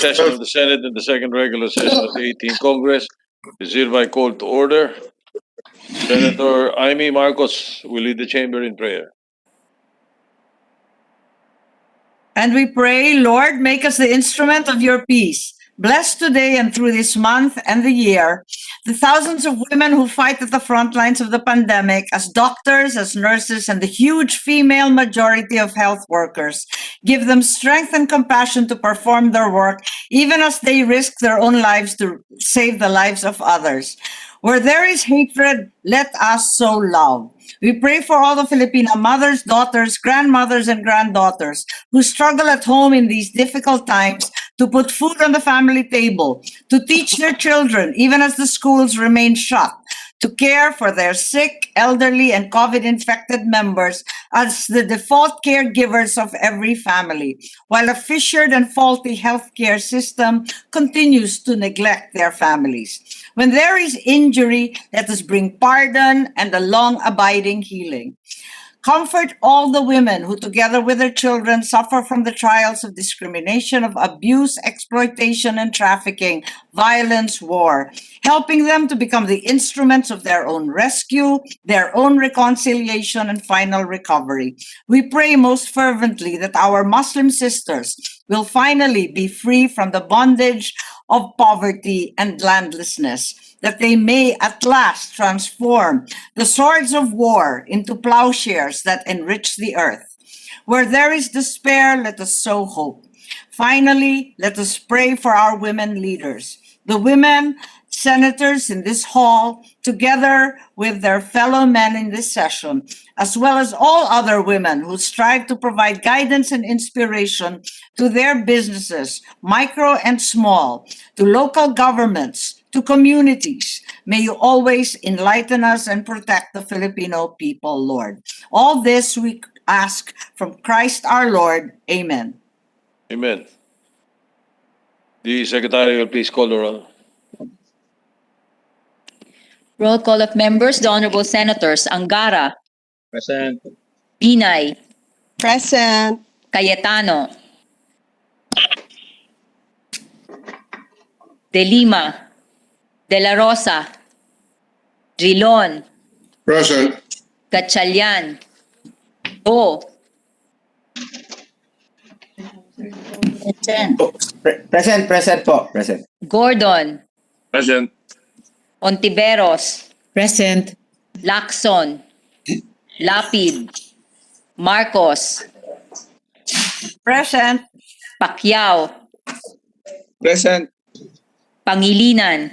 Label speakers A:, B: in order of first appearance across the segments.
A: session of the Senate and the second regular session of the 18th Congress is hereby called to order. Senator Amy Marcos will lead the chamber in prayer.
B: And we pray, Lord, make us the instrument of your peace. Bless today and through this month and the year the thousands of women who fight at the front lines of the pandemic as doctors, as nurses, and the huge female majority of health workers. Give them strength and compassion to perform their work, even as they risk their own lives to save the lives of others. Where there is hatred, let us sow love. We pray for all the Filipino mothers, daughters, grandmothers, and granddaughters who struggle at home in these difficult times to put food on the family table, to teach their children, even as the schools remain shut, to care for their sick, elderly, and COVID-infected members as the default caregivers of every family, while a fissured and faulty healthcare system continues to neglect their families. When there is injury, let us bring pardon and a long-abiding healing. Comfort all the women who, together with their children, suffer from the trials of discrimination, of abuse, exploitation, and trafficking, violence, war, helping them to become the instruments of their own rescue, their own reconciliation, and final recovery. We pray most fervently that our Muslim sisters will finally be free from the bondage of poverty and landlessness, that they may at last transform the swords of war into plowshares that enrich the earth. Where there is despair, let us sow hope. Finally, let us pray for our women leaders, the women senators in this hall, together with their fellow men in this session, as well as all other women who strive to provide guidance and inspiration to their businesses, micro and small, to local governments, to communities. May you always enlighten us and protect the Filipino people, Lord. All this we ask from Christ our Lord. Amen.
A: Amen. The Secretary will please call the roll.
C: Roll call of members. The Honorable Senators Angara,
D: Present.
C: Binay,
E: Present.
C: Cayetano, De Lima, De La Rosa, Drilon,
D: Present.
C: Gatchalian, Go,
F: Present po. Present.
C: Gordon,
D: Present.
C: Ontiveros,
E: Present.
C: Lacson, Lapid, Marcos,
B: Present.
C: Pacquiao,
D: Present.
C: Pangilinan,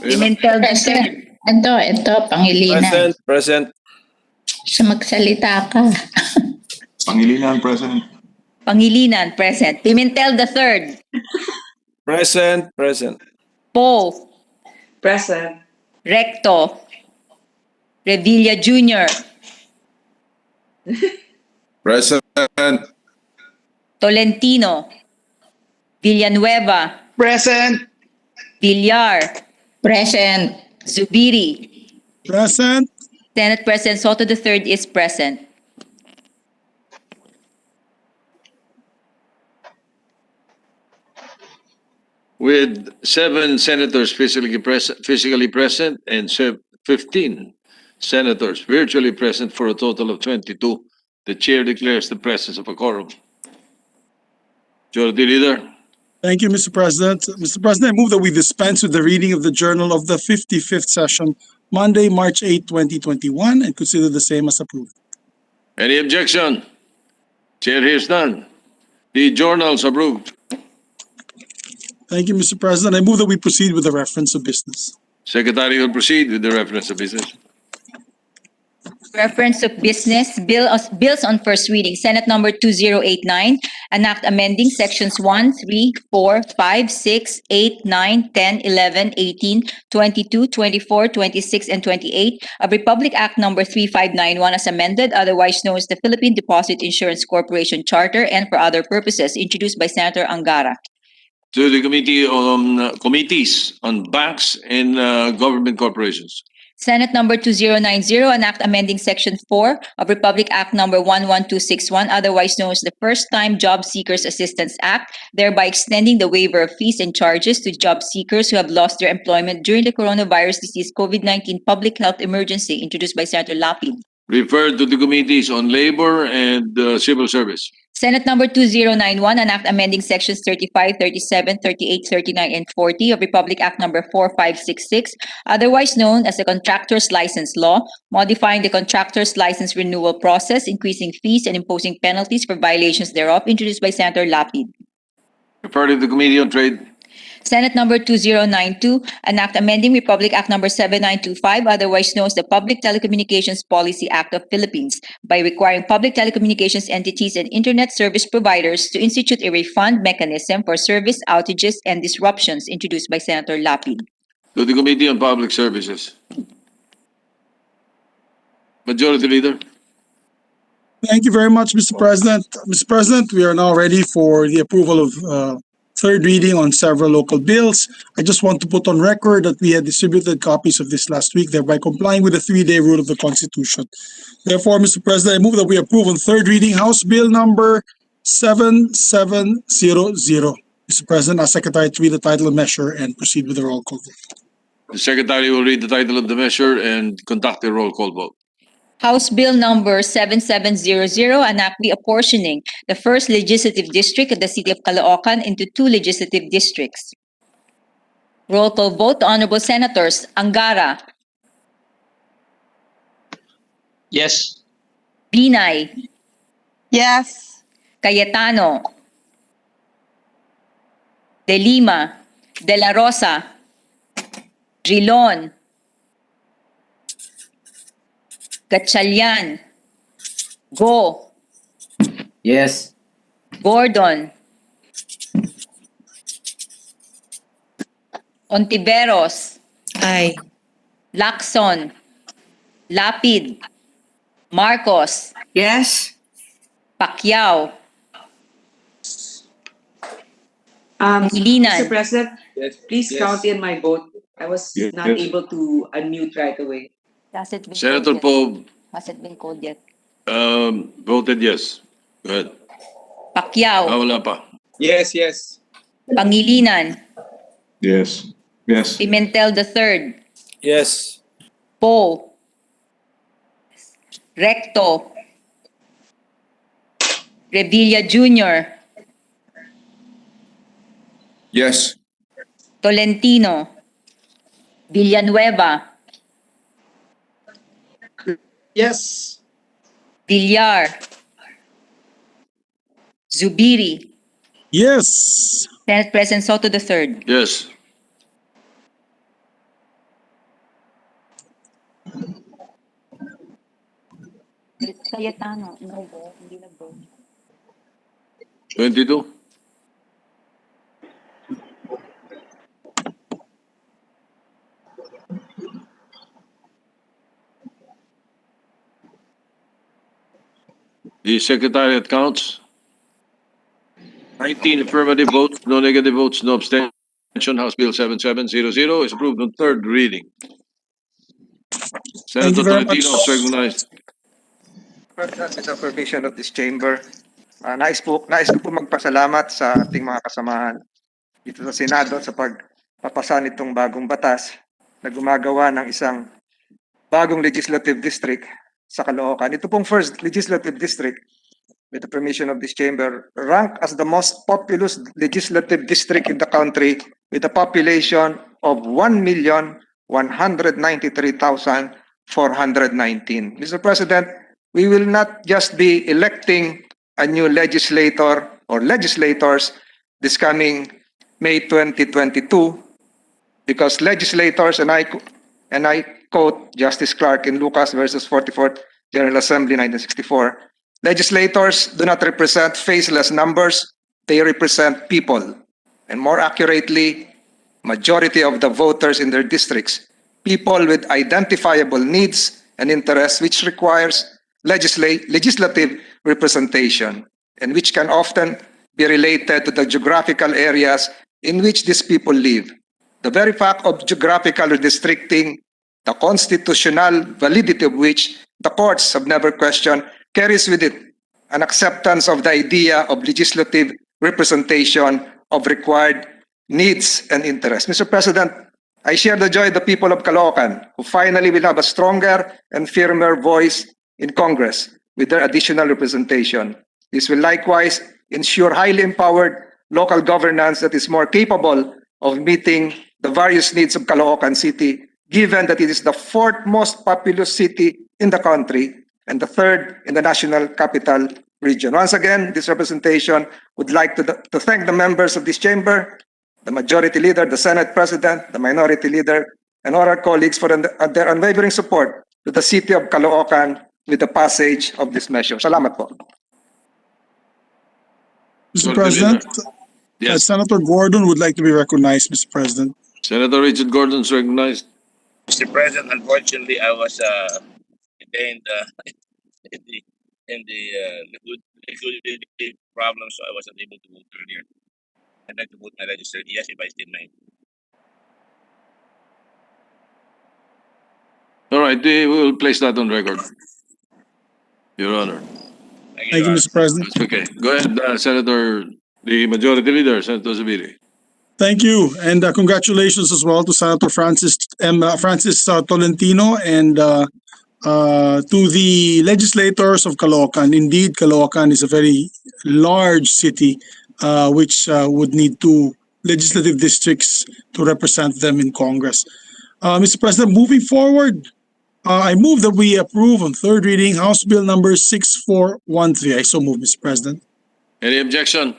C: Pimentel
E: Present. Ito, Pangilinan.
D: Present.
E: Siya magsalita ka.
D: Pangilinan, present.
C: Pangilinan, present. Pimentel III,
D: Present.
C: Poe,
E: Present.
C: Recto, Revilla Jr.,
D: Present.
C: Tolentino, Villanueva,
D: Present.
C: Villar,
E: Present.
C: Zubiri.
D: Present.
C: Senate President Soto III is present.
A: With 7 senators physically present and 15 senators virtually present for a total of 22, the chair declares the presence of a quorum. Majority Leader.
G: Thank you, Mr. President. Mr. President, I move that we dispense with the reading of the journal of the 55th session, Monday, March 8, 2021, and consider the same as approved.
A: Any objection? Chair hears none. The journals approved.
G: Thank you, Mr. President. I move that we proceed with the reference of business.
A: Secretary will proceed with the reference of business.
C: Reference of business, bills on first reading. Senate number 2089, an act amending sections 1, 3, 4, 5, 6, 8, 9, 10, 11, 18, 22, 24, 26, and 28 of Republic Act number 3591 as amended, otherwise known as the Philippine Deposit Insurance Corporation Charter, and for other purposes, introduced by Senator Angara.
A: to the Committee on Committees on Banks and Government Corporations.
C: Senate number 2090, an act amending Section 4 of Republic Act number 11261, otherwise known as the First Time Job Seekers Assistance Act, thereby extending the waiver of fees and charges to job seekers who have lost their employment during the coronavirus disease COVID-19 public health emergency, introduced by Senator Lapid.
A: Referred to the Committees on Labor and Civil Service.
C: Senate number 2091, an act amending sections 35, 37, 38, 39, and 40 of Republic Act number 4566, otherwise known as the Contractor's License Law, modifying the contractor's license renewal process, increasing fees, and imposing penalties for violations thereof, introduced by Senator Lapid.
A: Referred to the Committee on Trade.
C: Senate number 2092, an act amending Republic Act number 7925, otherwise known as the Public Telecommunications Policy Act of Philippines, by requiring public telecommunications entities and internet service providers to institute a refund mechanism for service outages and disruptions, introduced by Senator Lapid.
A: To the Committee on Public Services. Majority Leader.
G: Thank you very much, Mr. President. Mr. President, we are now ready for the approval of third reading on several local bills. I just want to put on record that we had distributed copies of this last week, thereby complying with the 3-day rule of the Constitution. Therefore, Mr. President, I move that we approve on third reading House Bill number 7700. Mr. President, ask Secretary to read the title of the measure and proceed with the roll call vote.
A: The Secretary will read the title of the measure and conduct a roll call vote.
C: House Bill number 7700, an act reapportioning the first legislative district of the city of Caloocan into 2 legislative districts. Roll call vote. Honorable Senators Angara,
F: Yes.
C: Binay,
B: Yes.
C: Cayetano, De Lima, De La Rosa, Drilon, Gatchalian, Go,
F: Yes.
C: Gordon, Ontiveros,
E: Aye.
C: Lacson, Lapid, Marcos,
B: Yes.
C: Pacquiao,
H: Mr.
C: Ilinan.
H: President, please
D: Yes.
H: count in my vote. I was
D: Yes.
H: not able to unmute right away.
C: Has it been
A: Senator
C: called yet?
A: Poe
C: Has it been called yet?
A: voted yes. Go ahead.
C: Pacquiao,
A: Wala pa.
D: Yes, yes.
C: Pangilinan,
D: Yes. Yes.
C: Pimentel III,
D: Yes.
C: Poe, Recto, Revilla Jr.,
D: Yes.
C: Tolentino, Villanueva,
D: Yes.
C: Villar, Zubiri,
G: Yes.
C: Senate President Soto III.
A: Yes.
C: Cayetano, no vote, hindi nag-vote.
A: 22. The Secretariat counts. 19 affirmative votes, no negative votes, no abstention. House Bill 7700 is approved on third reading. Senator
G: you very
A: Tolentino
G: much.
A: is recognized.
I: With the permission of this chamber, nais ko po magpasalamat sa ating mga kasamahan dito sa Senado sa pagpapasa nitong bagong batas na gumagawa ng isang bagong legislative district sa Caloocan. Ito pong first legislative district, with the permission of this chamber, ranked as the most populous legislative district in the country with a population of 1,193,419. Mr. President, we will not just be electing a new legislator or legislators this coming May 2022, because legislators, and I quote Justice Clark in Lucas versus 44th General Assembly 1964, legislators do not represent faceless numbers, they represent people, and more accurately, majority of the voters in their districts, people with identifiable needs and interests, which requires legislative representation, and which can often be related to the geographical areas in which these people live. The very fact of geographical redistricting, the constitutional validity of which the courts have never questioned, carries with it an acceptance of the idea of legislative representation of required needs and interests. Mr. President, I share the joy of the people of Caloocan, who finally will have a stronger and firmer voice in Congress with their additional representation. This will likewise ensure highly empowered local governance that is more capable of meeting the various needs of Caloocan City, given that it is the fourth most populous city in the country and the third in the national capital region. Once again, this representation would like to thank the members of this chamber, the majority leader, the Senate President, the minority leader, and all our colleagues for their unwavering support to the city of Caloocan with the passage of this measure. Salamat po.
G: Mr. President,
A: Yes.
G: Senator Gordon would like to be recognized, Mr. President.
A: Senator Richard Gordon is recognized.
F: Mr. President, unfortunately, I was detained in the liquidity problem, so I wasn't able to vote earlier. I'd like to vote my registered yes if I still may.
A: All right, we will place that on record, Your Honor.
F: Thank
G: Thank you,
F: Your
G: Mr. President.
A: That's okay. Go ahead, Senator, the Majority Leader, Senator Zubiri.
G: Thank you, and congratulations as well to Senator Francis Tolentino and to the legislators of Caloocan. Indeed, Caloocan is a very large city which would need two legislative districts to represent them in Congress. Mr. President, moving forward, I move that we approve on third reading House Bill number 6413. I so move, Mr. President.
A: Any objection?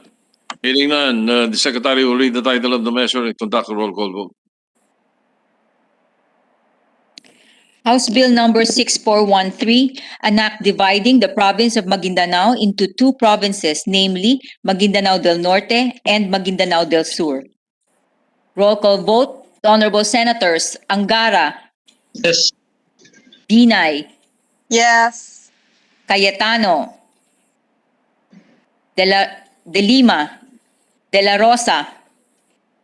A: Hearing none, the Secretary will read the title of the measure and conduct a roll call vote.
C: House Bill number 6413, an act dividing the province of Maguindanao into two provinces, namely Maguindanao del Norte and Maguindanao del Sur. Roll call vote. Honorable Senators Angara,
F: Yes.
C: Binay,
E: Yes.
C: Cayetano, De Lima, De La Rosa,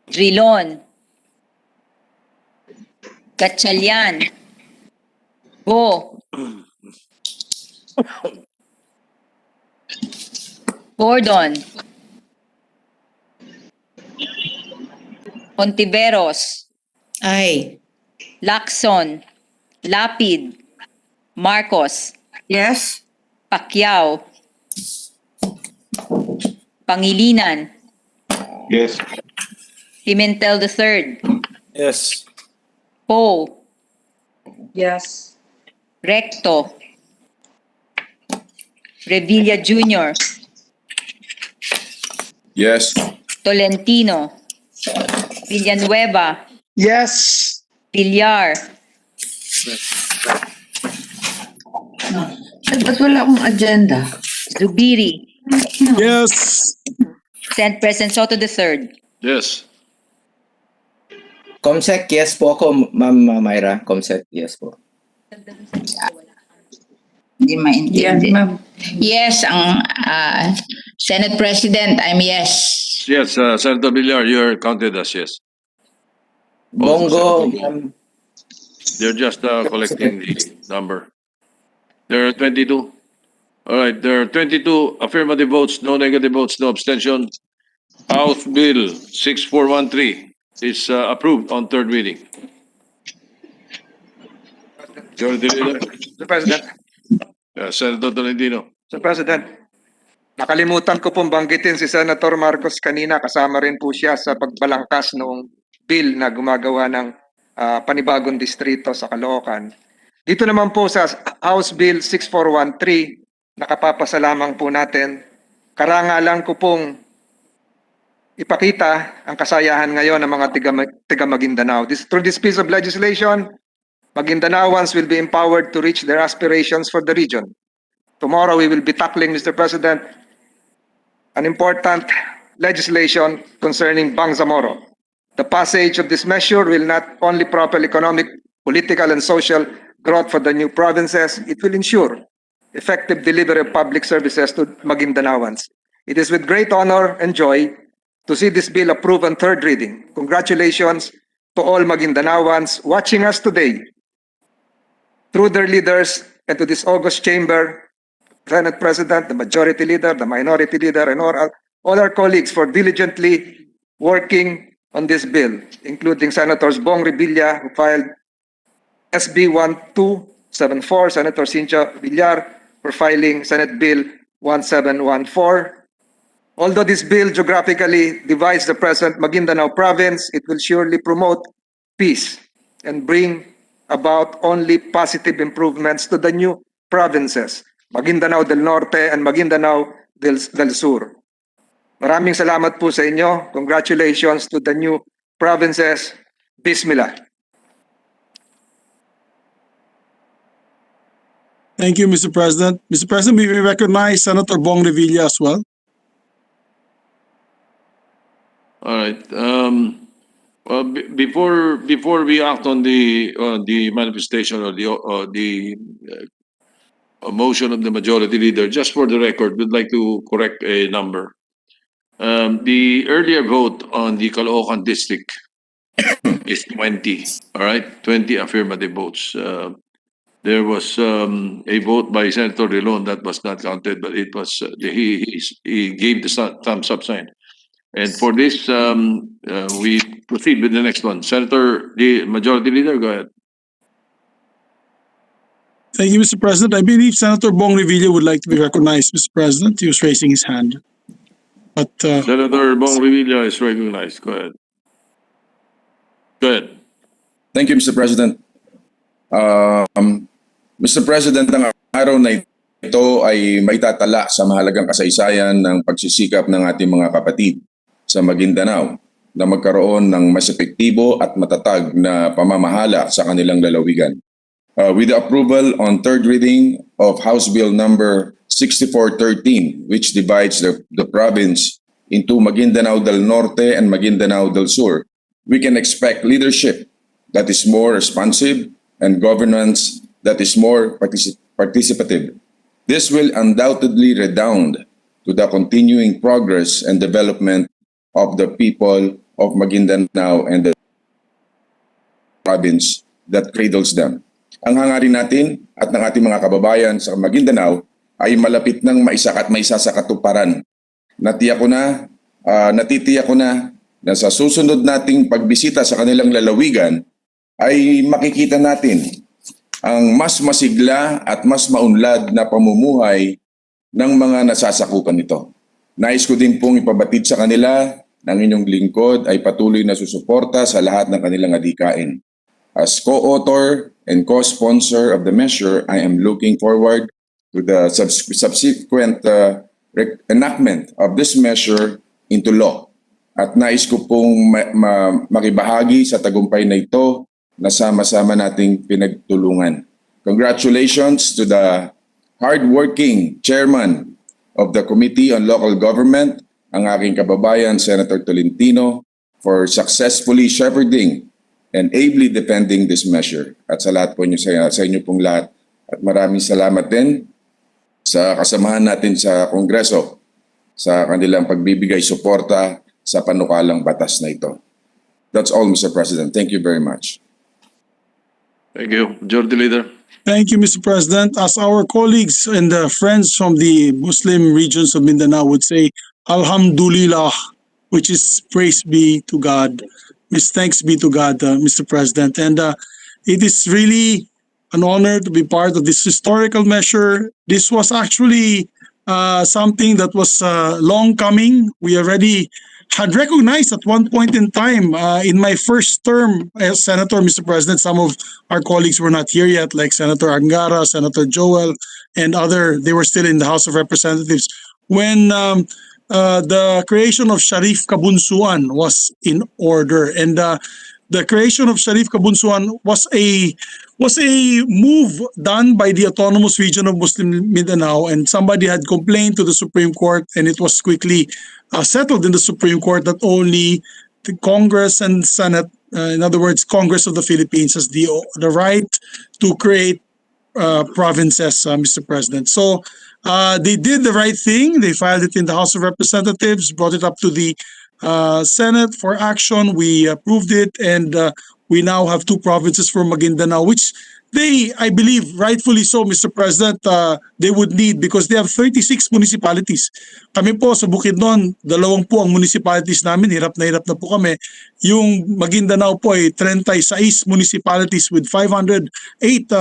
C: Drilon, Gatchalian, Go, Gordon, Ontiveros,
E: Ay.
C: Lacson, Lapid, Marcos,
B: Yes.
C: Pacquiao, Pangilinan,
D: Yes.
C: Pimentel III,
D: Yes.
C: Poe,
H: Yes.
C: Recto, Revilla Jr.,
D: Yes.
C: Tolentino, Villanueva,
D: Yes.
C: Villar,
E: Ba't wala akong agenda?
C: Zubiri,
G: Yes.
C: Senate President Soto III.
A: Yes.
J: Comsec, yes po ako, Ma'am Myra. Comsec, yes po.
E: Hindi maintindihan. Ma'am. Yes, ang Senate President, I'm yes.
A: Yes, Senator Villar, you're counted as yes.
J: Bongo, Ma'am.
A: They're just collecting the number. There are 22. All right, there are 22 affirmative votes, no negative votes, no abstention. House Bill 6413 is approved on third reading. Majority Leader,
I: Mr. President,
A: Senator Tolentino.
I: Mr. President, nakalimutan ko pong banggitin si Senator Marcos kanina, kasama rin po siya sa pagbalangkas noong bill na gumagawa ng panibagong distrito sa Caloocan. Dito naman po sa House Bill 6413, nakapapasalamang po natin. Karangalan ko pong ipakita ang kasayahan ngayon ng mga tiga Maguindanao. Through this piece of legislation, Maguindanaoans will be empowered to reach their aspirations for the region. Tomorrow we will be tackling, Mr. President, an important legislation concerning Bangsamoro. The passage of this measure will not only propel economic, political, and social growth for the new provinces, it will ensure effective delivery of public services to Maguindanaoans. It is with great honor and joy to see this bill approved on third reading. Congratulations to all Magindanaoans watching us today, through their leaders, and to this August chamber, Senate President, the Majority Leader, the Minority Leader, and all our colleagues for diligently working on this bill, including Senators Bong Revilla, who filed SB 1274, Senator Cynthia Villar for filing Senate Bill 1714. Although this bill geographically divides the present Maguindanao province, it will surely promote peace and bring about only positive improvements to the new provinces, Maguindanao del Norte and Maguindanao del Sur. Maraming salamat po sa inyo. Congratulations to the new provinces. Bismillah.
G: Thank you, Mr. President. Mr. President, we recognize Senator Bong Revilla as well.
A: All right. Well, before we act on the manifestation or the motion of the majority leader, just for the record, we'd like to correct a number. The earlier vote on the Caloocan district is 20. All right, 20 affirmative votes. There was a vote by Senator Relon that was not counted, but it was he gave the thumbs up sign. And for this, we proceed with the next one. Senator, the Majority Leader, go ahead.
G: Thank you, Mr. President. I believe Senator Bong Revilla would like to be recognized, Mr. President. He was raising his hand. But
A: Senator Bong Revilla is recognized. Go ahead. Go ahead.
K: Thank you, Mr. President. Mr. President, ang araw na ito ay may tatala sa mahalagang kasaysayan ng pagsisikap ng ating mga kapatid sa Maguindanao na magkaroon ng mas epektibo at matatag na pamamahala sa kanilang lalawigan. With the approval on third reading of House Bill number 6413, which divides the province into Maguindanao del Norte and Maguindanao del Sur, we can expect leadership that is more responsive and governance that is more participative. This will undoubtedly redound to the continuing progress and development of the people of Maguindanao and the province that cradles them. Ang hangarin natin at ng ating mga kababayan sa Maguindanao ay malapit ng maisa sa katuparan. Natitiyak ko na sa susunod nating pagbisita sa kanilang lalawigan ay makikita natin ang mas masigla at mas maunlad na pamumuhay ng mga nasasakupan nito. Nais ko din pong ipabatid sa kanila ng inyong lingkod ay patuloy na susuporta sa lahat ng kanilang adhikain. As co-author and co-sponsor of the measure, I am looking forward to the subsequent enactment of this measure into law. At nais ko pong makibahagi sa tagumpay na ito na sama-sama nating pinagtulungan. Congratulations to the hardworking chairman of the Committee on Local Government, ang aking kababayan, Senator Tolentino, for successfully shepherding and ably defending this measure. At sa lahat po niyo, sa inyo pong lahat. At maraming salamat din sa kasamahan natin sa Kongreso sa kanilang pagbibigay suporta sa panukalang batas na ito. That's all, Mr. President. Thank you very much.
A: Thank you. Majority Leader.
G: thank you, Mr. President. As our colleagues and friends from the Muslim regions of Mindanao would say, Alhamdulillah, which is praise be to God. Thanks be to God, Mr. President. And it is really an honor to be part of this historical measure. This was actually something that was long coming. We already had recognized at one point in time in my first term as Senator, Mr. President, some of our colleagues were not here yet, like Senator Angara, Senator Joel, and they were still in the House of Representatives. When the creation of Sharif Kabunsuan was in order, and the creation of Sharif Kabunsuan was a move done by the Autonomous Region of Muslim Mindanao, and somebody had complained to the Supreme Court, and it was quickly settled in the Supreme Court that only the Congress and Senate, in other words, Congress of the Philippines, has the right to create provinces, Mr. President. So they did the right thing. They filed it in the House of Representatives, brought it up to the Senate for action. We approved it, and we now have two provinces for Maguindanao, which they, I believe, rightfully so, Mr. President, they would need because they have 36 municipalities. Kami po sa Bukidnon, 20 ang municipalities namin, hirap na po kami. Yung Maguindanao po ay 36 municipalities with 508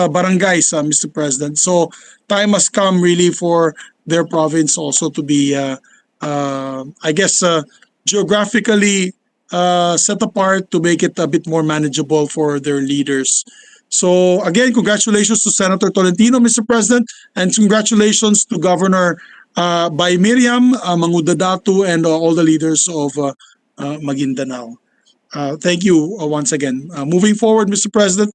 G: barangays, Mr. President. So time has come really for their province also to be, I guess, geographically set apart to make it a bit more manageable for their leaders. So again, congratulations to Senator Tolentino, Mr. President, and congratulations to Governor Bay Miriam, Mangudadatu, and all the leaders of Maguindanao. Thank you once again. Moving forward, Mr. President,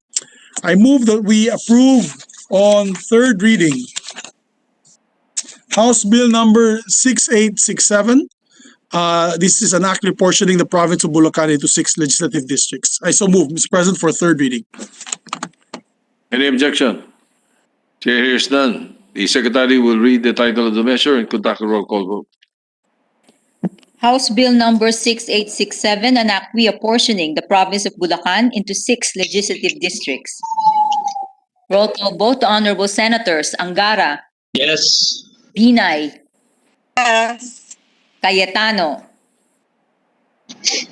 G: I move that we approve on third reading House Bill number 6867. This is an act reportioning the province of Bulacan into 6 legislative districts. I so move, Mr. President, for third reading.
A: Any objection? Chair hears none. The Secretary will read the title of the measure and conduct a roll call vote.
C: House Bill number 6867, an act reapportioning the province of Bulacan into 6 legislative districts. Roll call vote, Honorable Senators Angara,
D: Yes.
C: Binay,
H: Yes.
C: Cayetano,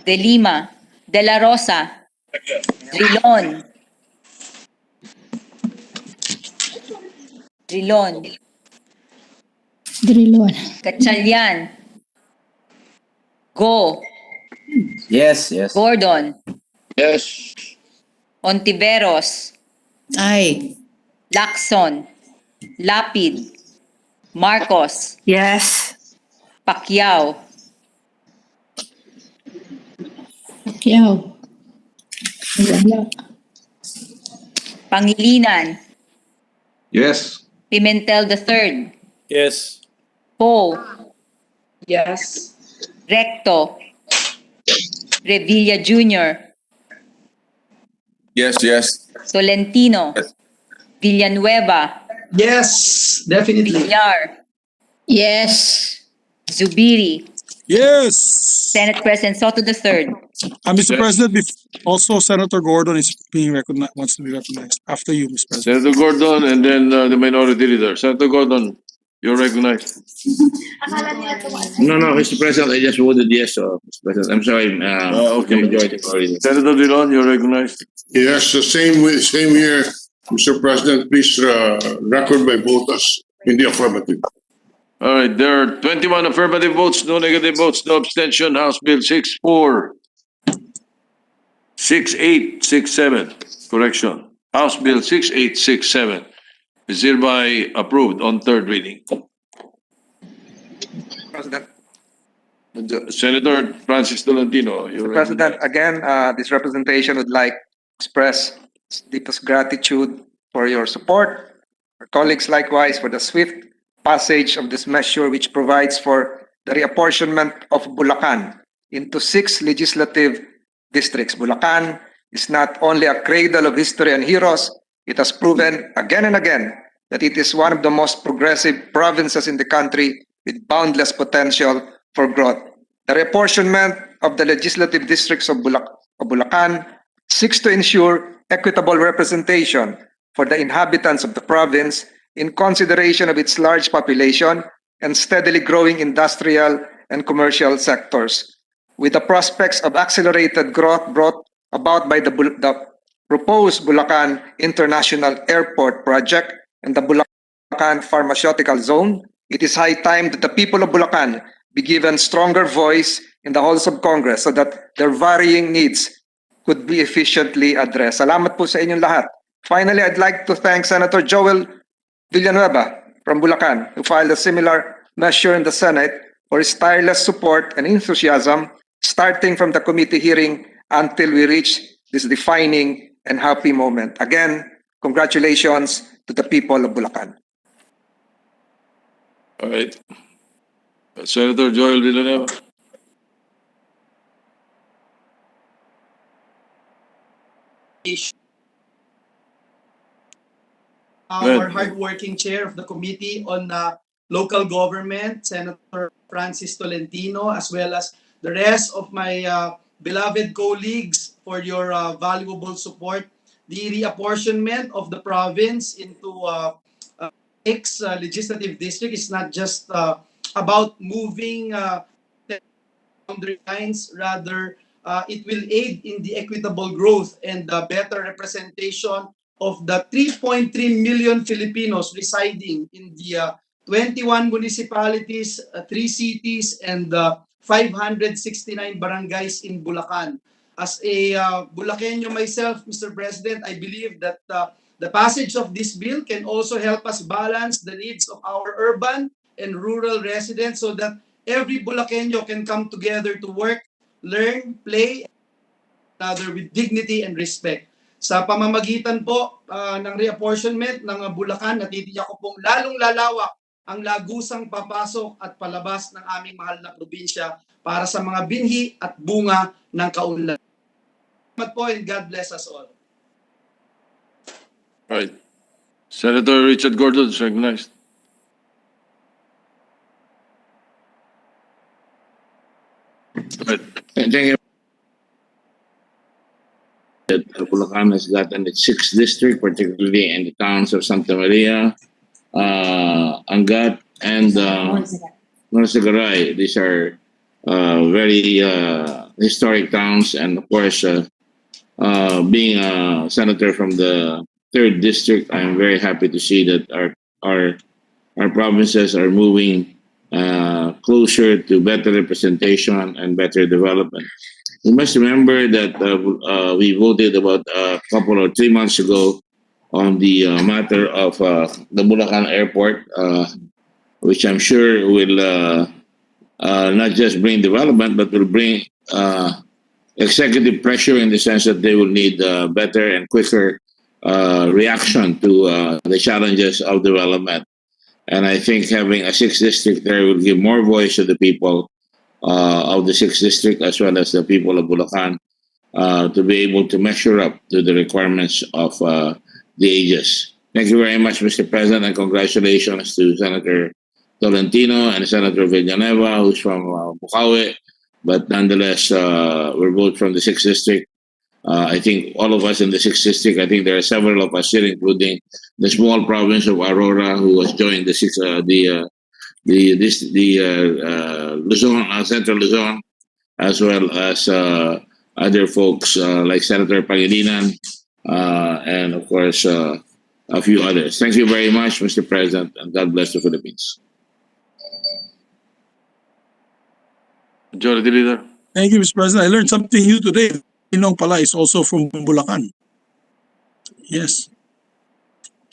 C: De Lima, De La Rosa, Drilon, Gatchalian, Go,
J: Yes, yes.
C: Gordon,
D: Yes.
C: Ontiveros,
E: Ay.
C: Lacson, Lapid, Marcos,
H: Yes.
C: Pacquiao, Pangilinan,
D: Yes.
C: Pimentel III,
D: Yes.
C: Poe,
H: Yes.
C: Recto, Revilla Jr.,
K: Yes, yes.
C: Tolentino,
K: Yes.
C: Villanueva,
D: Yes. Definitely.
C: Villar,
E: Yes.
C: Zubiri,
G: Yes.
C: Senate President Soto III.
G: Mr.
A: Yes.
G: President, also Senator Gordon is being recognized, wants to be recognized. After you, Mr. President.
A: Senator Gordon and then the minority leader. Senator Gordon, you're recognized.
F: No, Mr. President, I just voted yes, Mr. President. I'm sorry,
A: Okay.
F: the majority already.
A: Senator Dillon, you're recognized.
L: Yes, the same here, Mr. President. Please record my vote as in the affirmative.
A: All right, there are 21 affirmative votes, no negative votes, no abstention. House Bill 6867, correction. House Bill 6867 is hereby approved on third reading.
I: President.
A: Senator Francis Tolentino, you're
I: Mr. President, again, this representation would like to express its deepest gratitude for your support. Our colleagues likewise for the swift passage of this measure which provides for the reapportionment of Bulacan into 6 legislative districts. Bulacan is not only a cradle of history and heroes, it has proven again and again that it is one of the most progressive provinces in the country with boundless potential for growth. The reapportionment of the legislative districts of Bulacan seeks to ensure equitable representation for the inhabitants of the province in consideration of its large population and steadily growing industrial and commercial sectors. With the prospects of accelerated growth brought about by the proposed Bulacan International Airport project and the Bulacan Pharmaceutical Zone, it is high time that the people of Bulacan be given stronger voice in the halls of Congress so that their varying needs could be efficiently addressed. Salamat po sa inyong lahat. Finally, I'd like to thank Senator Joel Villanueva from Bulacan, who filed a similar measure in the Senate, for his tireless support and enthusiasm, starting from the committee hearing until we reach this defining and happy moment. Again, congratulations to the people of Bulacan.
A: All right. Senator Joel Villanueva.
M: Our hardworking chair of the Committee on Local Government, Senator Francis Tolentino, as well as the rest of my beloved colleagues for your valuable support. The reapportionment of the province into six legislative district is not just about moving boundary lines, rather it will aid in the equitable growth and the better representation of the 3.3 million Filipinos residing in the 21 municipalities, 3 cities, and 569 barangays in Bulacan. As a Bulakenyo myself, Mr. President, I believe that the passage of this bill can also help us balance the needs of our urban and rural residents so that every Bulakenyo can come together to work, learn, play, another with dignity and respect. Sa pamamagitan po ng reapportionment ng Bulacan, natitiyak ko pong lalong lalawak ang lagusang papasok at palabas ng aming mahal na probinsya para sa mga binhi at bunga ng kaunlaran. Salamat po and God bless us all.
A: Right. Senator Richard Gordon is recognized. Right.
F: Thank you. That Bulacan has gotten its 6th district, particularly in the towns of Santa Maria, Angat, and Manasagaray. These are very historic towns, and of course, being a senator from the 3rd district, I'm very happy to see that our provinces are moving closer to better representation and better development. You must remember that we voted about a couple or 3 months ago on the matter of the Bulacan Airport, which I'm sure will not just bring development, but will bring executive pressure in the sense that they will need better and quicker reaction to the challenges of development. And I think having a 6th district there will give more voice to the people of the 6th district as well as the people of Bulacan to be able to measure up to the requirements of the ages. Thank you very much, Mr. President, and congratulations to Senator Tolentino and Senator Villanueva, who's from Bukawi. But nonetheless, we're both from the 6th district. I think all of us in the 6th district, I think there are several of us here, including the small province of Aurora, who has joined the Luzon, Central Luzon, as well as other folks like Senator Pangilinan, and of course a few others. Thank you very much, Mr. President, and God bless the Philippines.
A: Majority Leader.
G: Thank you, Mr. President. I learned something new today. Inong pala is also from Bulacan. Yes.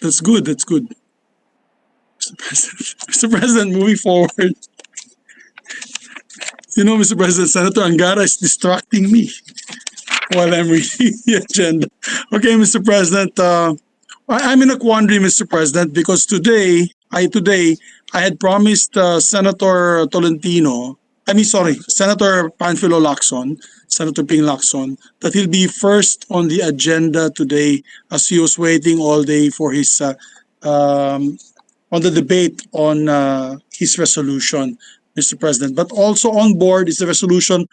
G: That's good. That's good. Mr. President, moving forward. You know, Mr. President, Senator Angara is distracting me while I'm reading the agenda. Okay, Mr. President, I'm in a quandary, Mr. President, because today I had promised Senator Tolentino, Senator Panfilo Lacson, Senator Ping Lacson, that he'll be first on the agenda today as he was waiting all day for his on the debate on his resolution, Mr. President. But also on board is a resolution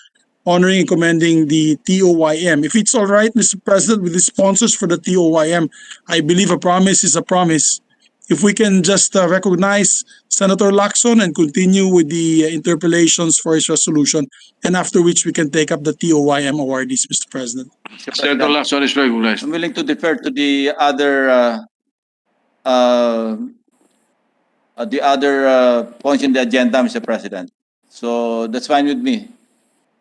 G: honoring and commending the TOYM. If it's all right, Mr. President, with the sponsors for the TOYM, I believe a promise is a promise. If we can just recognize Senator Lacson and continue with the interpellations for his resolution, and after which we can take up the TOYM awardees, Mr. President.
A: Senator Lacson is recognized.
N: I'm willing to defer to the other points in the agenda, Mr. President. So that's fine with me.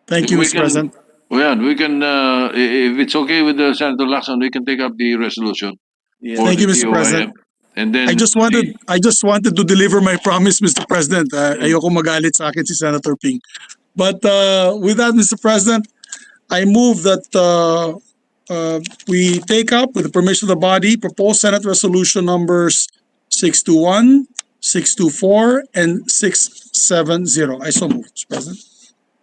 G: Thank you, Mr. President.
A: We can, if it's okay with Senator Lacson, we can take up the resolution.
N: Yes.
G: Thank you,
A: the
G: Mr.
A: TOYM.
G: President.
A: And then
G: I just wanted to deliver my promise, Mr. President. Ayoko magalit sa akin si Senator Ping. But with that, Mr. President, I move that we take up, with the permission of the body, proposed Senate resolution numbers 621, 624, and 670. I so move, Mr. President.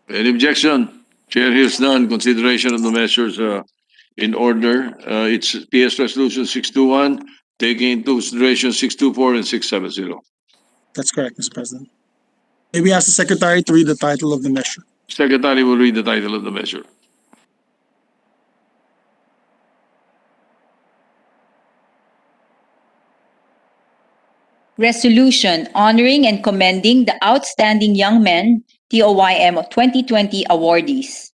A: Any objection? Chair hears none. Consideration of the measures in order. It's PS Resolution 621, taking into consideration 624 and 670.
G: That's correct, Mr. President. May we ask the Secretary to read the title of the measure?
A: Secretary will read the title of the measure.
C: Resolution honoring and commending the outstanding young men TOYM of 2020 awardees.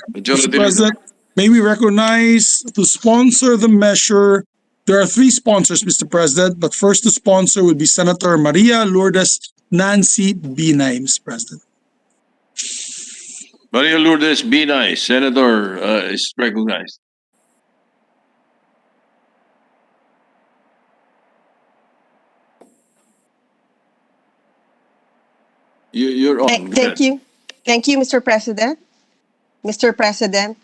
A: Majority
G: Mr.
A: Leader.
G: President, may we recognize to sponsor the measure. There are three sponsors, Mr. President, but first to sponsor would be Senator Maria Lourdes Nancy Binay, Mr. President.
A: Maria Lourdes Binay, Senator, is recognized. You're on.
H: Thank you. Thank you, Mr. President. Mr. President,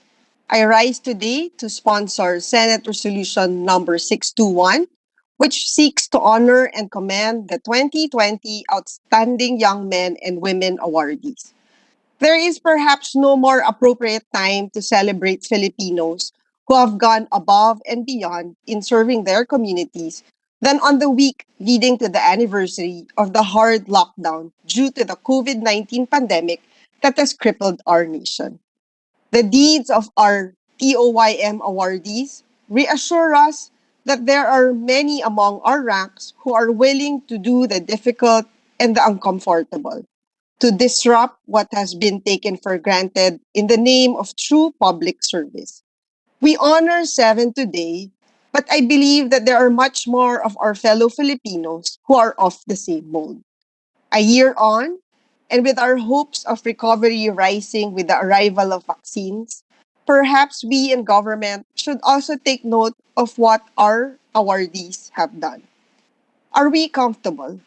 H: I rise today to sponsor Senate Resolution number 621, which seeks to honor and commend the 2020 Outstanding Young Men and Women awardees. There is perhaps no more appropriate time to celebrate Filipinos who have gone above and beyond in serving their communities than on the week leading to the anniversary of the hard lockdown due to the COVID-19 pandemic that has crippled our nation. The deeds of our TOYM awardees reassure us that there are many among our ranks who are willing to do the difficult and the uncomfortable, to disrupt what has been taken for granted in the name of true public service. We honor 7 today, but I believe that there are much more of our fellow Filipinos who are of the same mold. A year on, and with our hopes of recovery rising with the arrival of vaccines, perhaps we in government should also take note of what our awardees have done. Are we comfortable?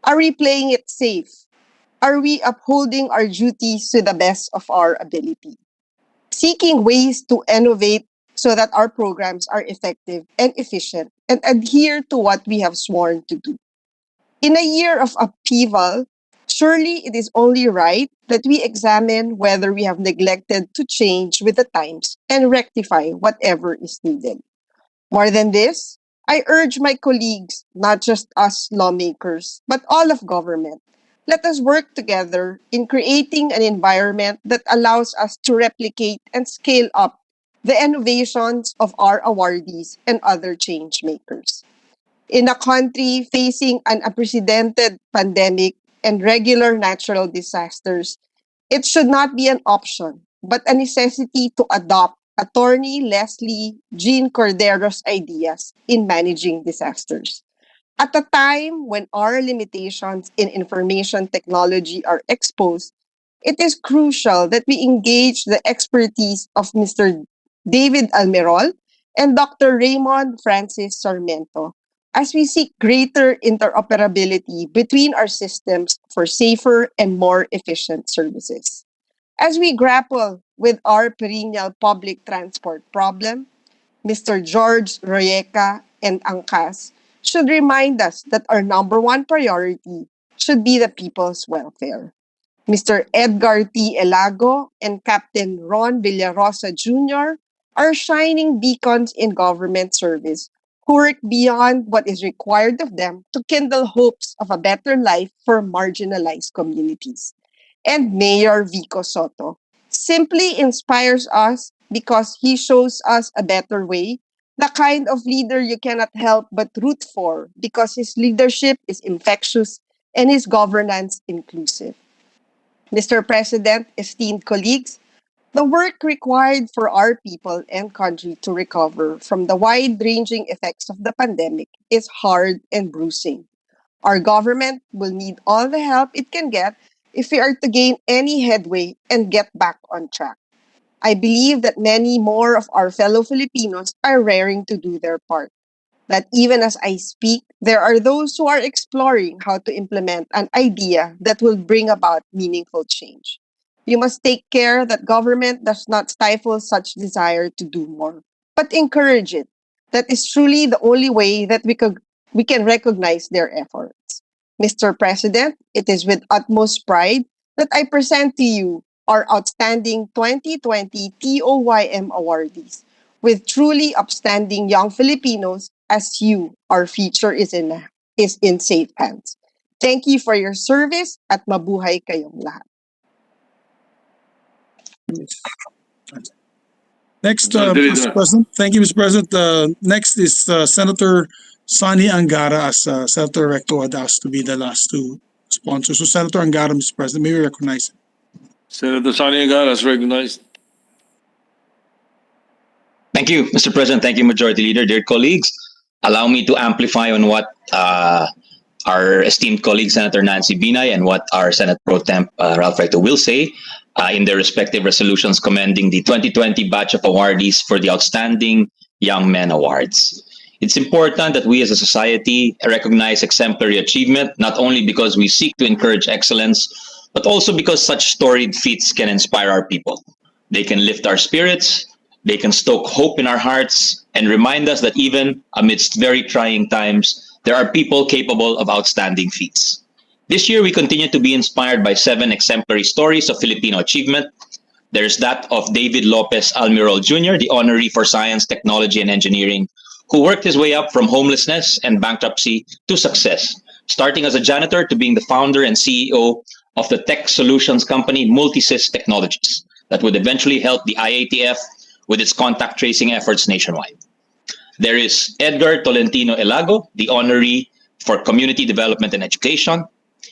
H: Are we playing it safe? Are we upholding our duties to the best of our ability? Seeking ways to innovate so that our programs are effective and efficient and adhere to what we have sworn to do. In a year of upheaval, surely it is only right that we examine whether we have neglected to change with the times and rectify whatever is needed. More than this, I urge my colleagues, not just us lawmakers, but all of government, let us work together in creating an environment that allows us to replicate and scale up the innovations of our awardees and other change makers. In a country facing an unprecedented pandemic and regular natural disasters, it should not be an option, but a necessity to adopt Attorney Leslie Jean Cordero's ideas in managing disasters. At a time when our limitations in information technology are exposed, it is crucial that we engage the expertise of Mr. David Almerol and Dr. Raymond Francis Sarmiento as we seek greater interoperability between our systems for safer and more efficient services. As we grapple with our perennial public transport problem, Mr. George Royeca and Angkas should remind us that our number one priority should be the people's welfare. Mr. Edgar T. Elago and Captain Ron Villarosa Jr. are shining beacons in government service who work beyond what is required of them to kindle hopes of a better life for marginalized communities. And Mayor Vico Soto simply inspires us because he shows us a better way, the kind of leader you cannot help but root for because his leadership is infectious and his governance inclusive. Mr. President, esteemed colleagues, the work required for our people and country to recover from the wide-ranging effects of the pandemic is hard and bruising. Our government will need all the help it can get if we are to gain any headway and get back on track. I believe that many more of our fellow Filipinos are raring to do their part. That even as I speak, there are those who are exploring how to implement an idea that will bring about meaningful change. You must take care that government does not stifle such desire to do more, but encourage it. That is truly the only way that we can recognize their efforts. Mr. President, it is with utmost pride that I present to you our outstanding 2020 TOYM awardees. With truly upstanding young Filipinos, as you, our future is in safe hands. Thank you for your service at mabuhay kayong lahat.
G: Next,
A: Moderator.
G: Mr. President. Thank you, Mr. President. Next is Senator Sani Angara, as Senator Recto had asked to be the last two sponsors. So Senator Angara, Mr. President, may we recognize him?
A: Senator Sani Angara is recognized.
O: Thank you, Mr. President. Thank you, Majority Leader. Dear colleagues, allow me to amplify on what our esteemed colleague, Senator Nancy Binay, and what our Senate Pro Temp, Ralph Recto, will say in their respective resolutions commending the 2020 batch of awardees for the Outstanding Young Men Awards. It's important that we as a society recognize exemplary achievement, not only because we seek to encourage excellence, but also because such storied feats can inspire our people. They can lift our spirits, they can stoke hope in our hearts, and remind us that even amidst very trying times, there are people capable of outstanding feats. This year, we continue to be inspired by 7 exemplary stories of Filipino achievement. There's that of David Lopez Almirol Jr., the honoree for Science, Technology, and Engineering, who worked his way up from homelessness and bankruptcy to success, starting as a janitor to being the founder and CEO of the tech solutions company Multisys Technologies that would eventually help the IATF with its contact tracing efforts nationwide. There is Edgar Tolentino Elago, the honoree for Community Development and Education.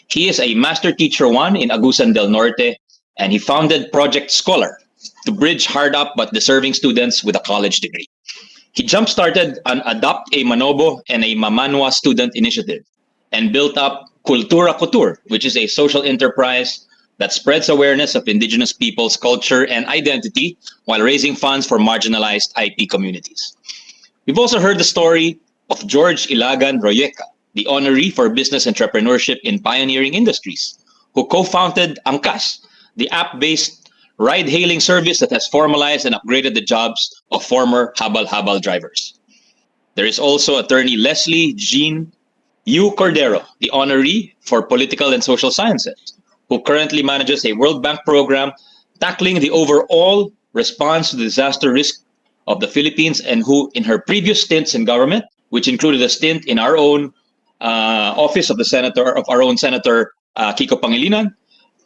O: He is a Master Teacher 1 in Agusan del Norte, and he founded Project Scholar to bridge hard-up but deserving students with a college degree. He jump-started an Adopt a Manobo and a Mamanwa student initiative and built up Cultura Couture, which is a social enterprise that spreads awareness of indigenous peoples' culture and identity while raising funds for marginalized IT communities. We've also heard the story of George Ilagan Royeca, the honoree for business entrepreneurship in pioneering industries, who co-founded Angkas, the app-based ride-hailing service that has formalized and upgraded the jobs of former habal-habal drivers. There is also attorney Leslie Jean Yu Cordero, the honoree for political and social sciences, who currently manages a World Bank program tackling the overall response to disaster risk of the Philippines, and who, in her previous stints in government, which included a stint in our own office of our own Senator Kiko Pangilinan,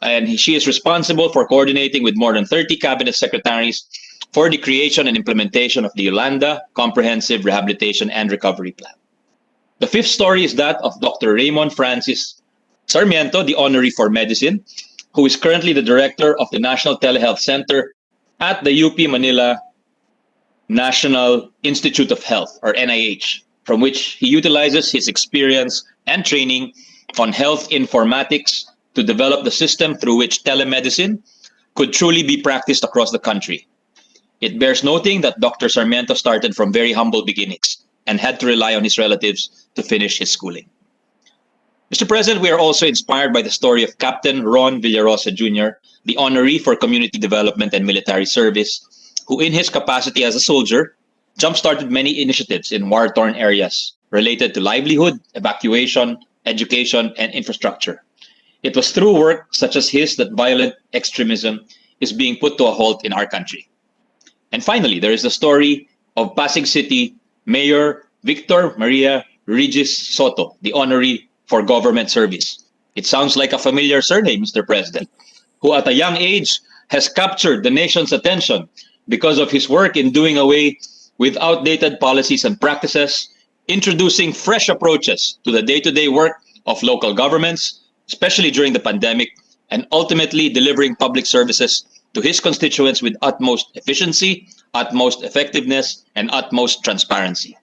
O: and she is responsible for coordinating with more than 30 cabinet secretaries for the creation and implementation of the Yolanda Comprehensive Rehabilitation and Recovery Plan. The 5th story is that of Dr. Raymond Francis Sarmiento, the honoree for medicine, who is currently the director of the National Telehealth Center at the UP Manila National Institute of Health, or NIH, from which he utilizes his experience and training on health informatics to develop the system through which telemedicine could truly be practiced across the country. It bears noting that Dr. Sarmiento started from very humble beginnings and had to rely on his relatives to finish his schooling. Mr. President, we are also inspired by the story of Captain Ron Villarosa Jr., the honoree for Community Development and Military Service, who in his capacity as a soldier, jump-started many initiatives in war-torn areas related to livelihood, evacuation, education, and infrastructure. It was through work such as his that violent extremism is being put to a halt in our country. And finally, there is the story of Pasig City Mayor Victor Maria Regis Soto, the honoree for government service. It sounds like a familiar surname, Mr. President, who at a young age has captured the nation's attention because of his work in doing away with outdated policies and practices, introducing fresh approaches to the day-to-day work of local governments, especially during the pandemic, and ultimately delivering public services to his constituents with utmost efficiency, utmost effectiveness, and utmost transparency.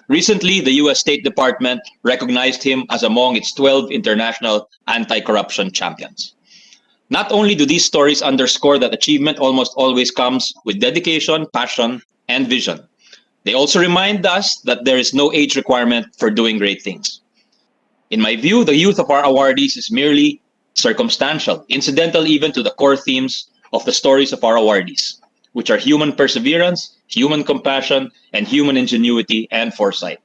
O: Recently, the U.S. State Department recognized him as among its 12 international anti-corruption champions. Not only do these stories underscore that achievement almost always comes with dedication, passion, and vision, they also remind us that there is no age requirement for doing great things. In my view, the youth of our awardees is merely circumstantial, incidental even to the core themes of the stories of our awardees, which are human perseverance, human compassion, and human ingenuity and foresight.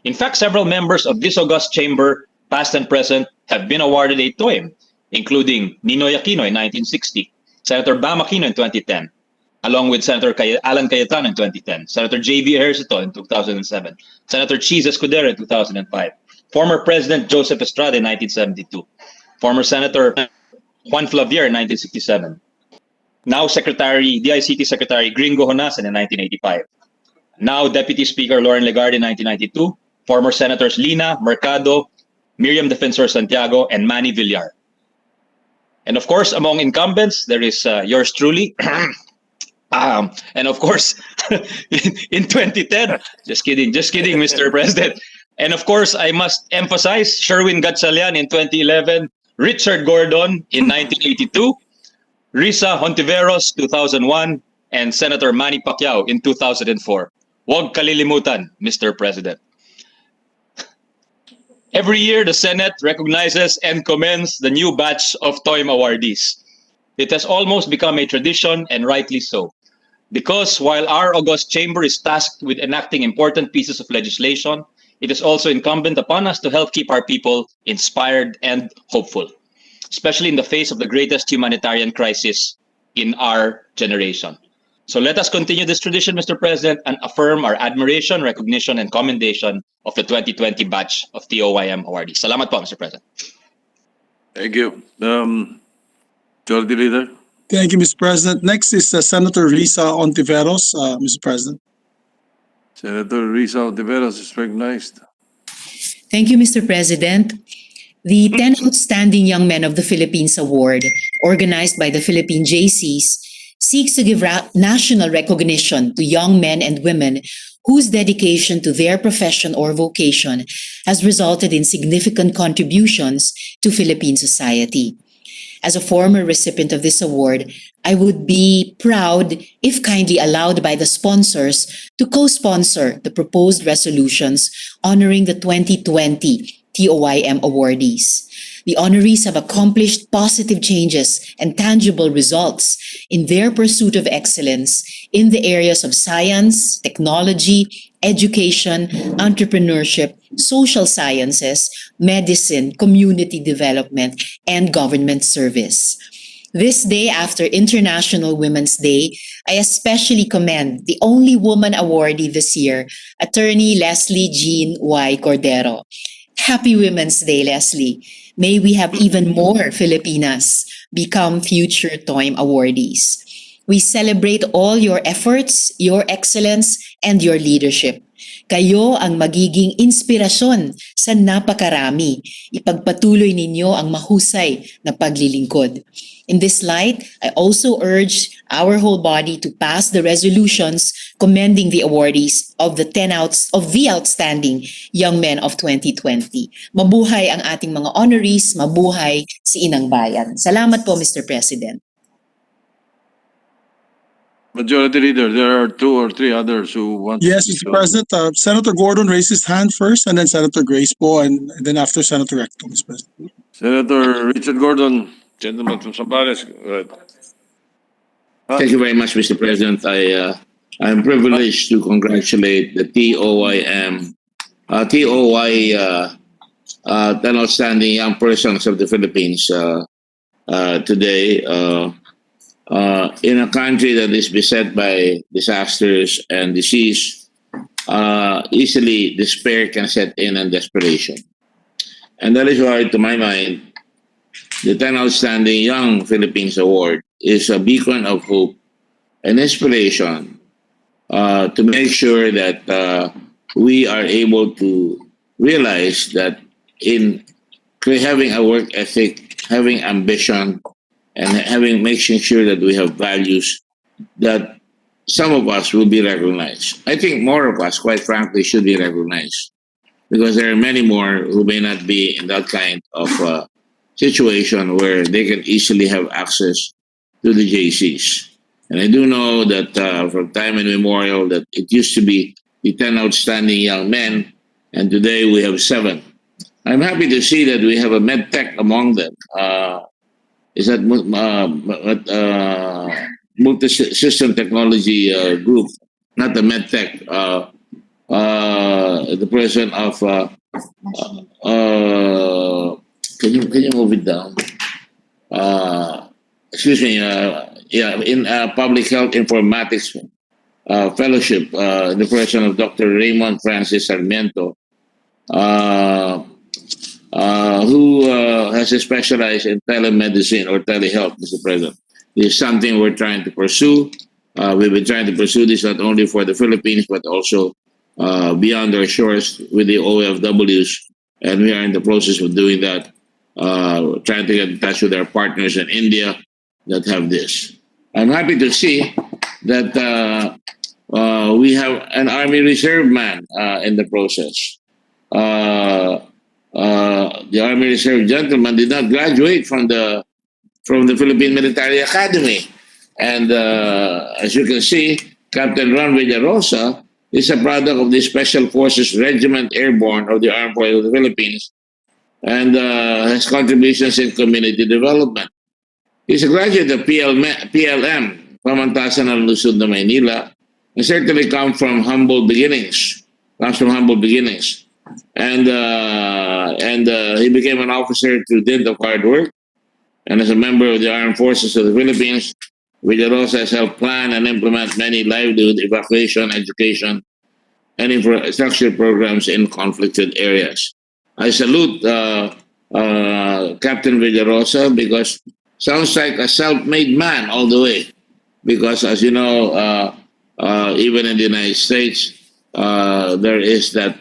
O: In fact, several members of this august chamber, past and present, have been awarded a TOEM, including Ninoy Aquino in 1960, Senator Bam Aquino in 2010, along with Senator Alan Cayetano in 2010, Senator J.B. Ejercito in 2007, Senator Cheese Escudero in 2005, former President Joseph Estrada in 1972, former Senator Juan Flavier in 1967, now DICT Secretary Gringo Honasan in 1985, now Deputy Speaker Lauren Legarde in 1992, former Senators Lina, Mercado, Miriam Defensor Santiago, and Manny Villar. And of course, among incumbents, there is yours truly. And of course, in 2010, just kidding, Mr. President. And of course, I must emphasize Sherwin Gatchalian in 2011, Richard Gordon in 1982, Risa Hontiveros 2001, and Senator Manny Pacquiao in 2004. Huwag kalilimutan, Mr. President. Every year, the Senate recognizes and commends the new batch of TOIM awardees. It has almost become a tradition, and rightly so. Because while our august chamber is tasked with enacting important pieces of legislation, it is also incumbent upon us to help keep our people inspired and hopeful, especially in the face of the greatest humanitarian crisis in our generation. So let us continue this tradition, Mr. President, and affirm our admiration, recognition, and commendation of the 2020 batch of TOIM awardees. Salamat po, Mr. President.
A: Thank you. Majority Leader.
G: Thank you, Mr. President. Next is Senator Risa Ontiveros, Mr. President.
A: Senator Risa Ontiveros is recognized.
P: Thank you, Mr. President. The 10 Outstanding Young Men of the Philippines Award, organized by the Philippine JCs, seeks to give national recognition to young men and women whose dedication to their profession or vocation has resulted in significant contributions to Philippine society. As a former recipient of this award, I would be proud if kindly allowed by the sponsors to co-sponsor the proposed resolutions honoring the 2020 TOIM awardees. The honorees have accomplished positive changes and tangible results in their pursuit of excellence in the areas of science, technology, education, entrepreneurship, social sciences, medicine, community development, and government service. This day after International Women's Day, I especially commend the only woman awardee this year, Attorney Leslie Jean Y. Cordero. Happy Women's Day, Leslie. May we have even more Filipinas become future TOIM awardees. We celebrate all your efforts, your excellence, and your leadership. Kayo ang magiging inspirasyon sa napakarami. Ipagpatuloy ninyo ang mahusay na paglilingkod. In this light, I also urge our whole body to pass the resolutions commending the awardees of the outstanding young men of 2020. Mabuhay ang ating mga honorees, mabuhay si Inang Bayan. Salamat po, Mr. President.
A: Majority Leader, there are 2 or 3 others who want
G: Yes,
A: to
G: Mr. President. Senator Gordon raised his hand first, and then Senator Grace po, and then after Senator Recto, Mr. President.
A: Senator Richard Gordon, gentleman from Zambales. Right.
F: Thank you very much, Mr. President. I am privileged to congratulate the TOY 10 outstanding young persons of the Philippines today. In a country that is beset by disasters and disease, easily despair can set in and desperation. And that is why, to my mind, the 10 Outstanding Young Philippines Award is a beacon of hope and inspiration to make sure that we are able to realize that in having a work ethic, having ambition, and making sure that we have values, that some of us will be recognized. I think more of us, quite frankly, should be recognized, because there are many more who may not be in that kind of situation where they can easily have access to the JCs. And I do know that from time immemorial that it used to be the 10 outstanding young men, and today we have 7. I'm happy to see that we have a medtech among them. Is that multi-system technology group, not the medtech. The president of can you move it down? Excuse me. In public health informatics fellowship, the president of Dr. Raymond Francis Sarmiento. who has specialized in telemedicine or telehealth, Mr. President. This is something we're trying to pursue. We've been trying to pursue this not only for the Philippines, but also beyond our shores with the OFWs. And we are in the process of doing that, trying to get in touch with our partners in India that have this. I'm happy to see that we have an Army Reserve man in the process. The Army Reserve gentleman did not graduate from the Philippine Military Academy. And as you can see, Captain Ron Villarosa is a product of the Special Forces Regiment Airborne of the Armed Forces of the Philippines and has contributions in community development. He's a graduate of PLM, Pamantasan ng Luzon na Maynila, and certainly comes from humble beginnings. And he became an officer through dint of hard work. And as a member of the Armed Forces of the Philippines, Villarosa has helped plan and implement many livelihood, evacuation, education, and infrastructure programs in conflicted areas. I salute Captain Villarosa because sounds like a self-made man all the way. Because as you know, even in the United States, there is that,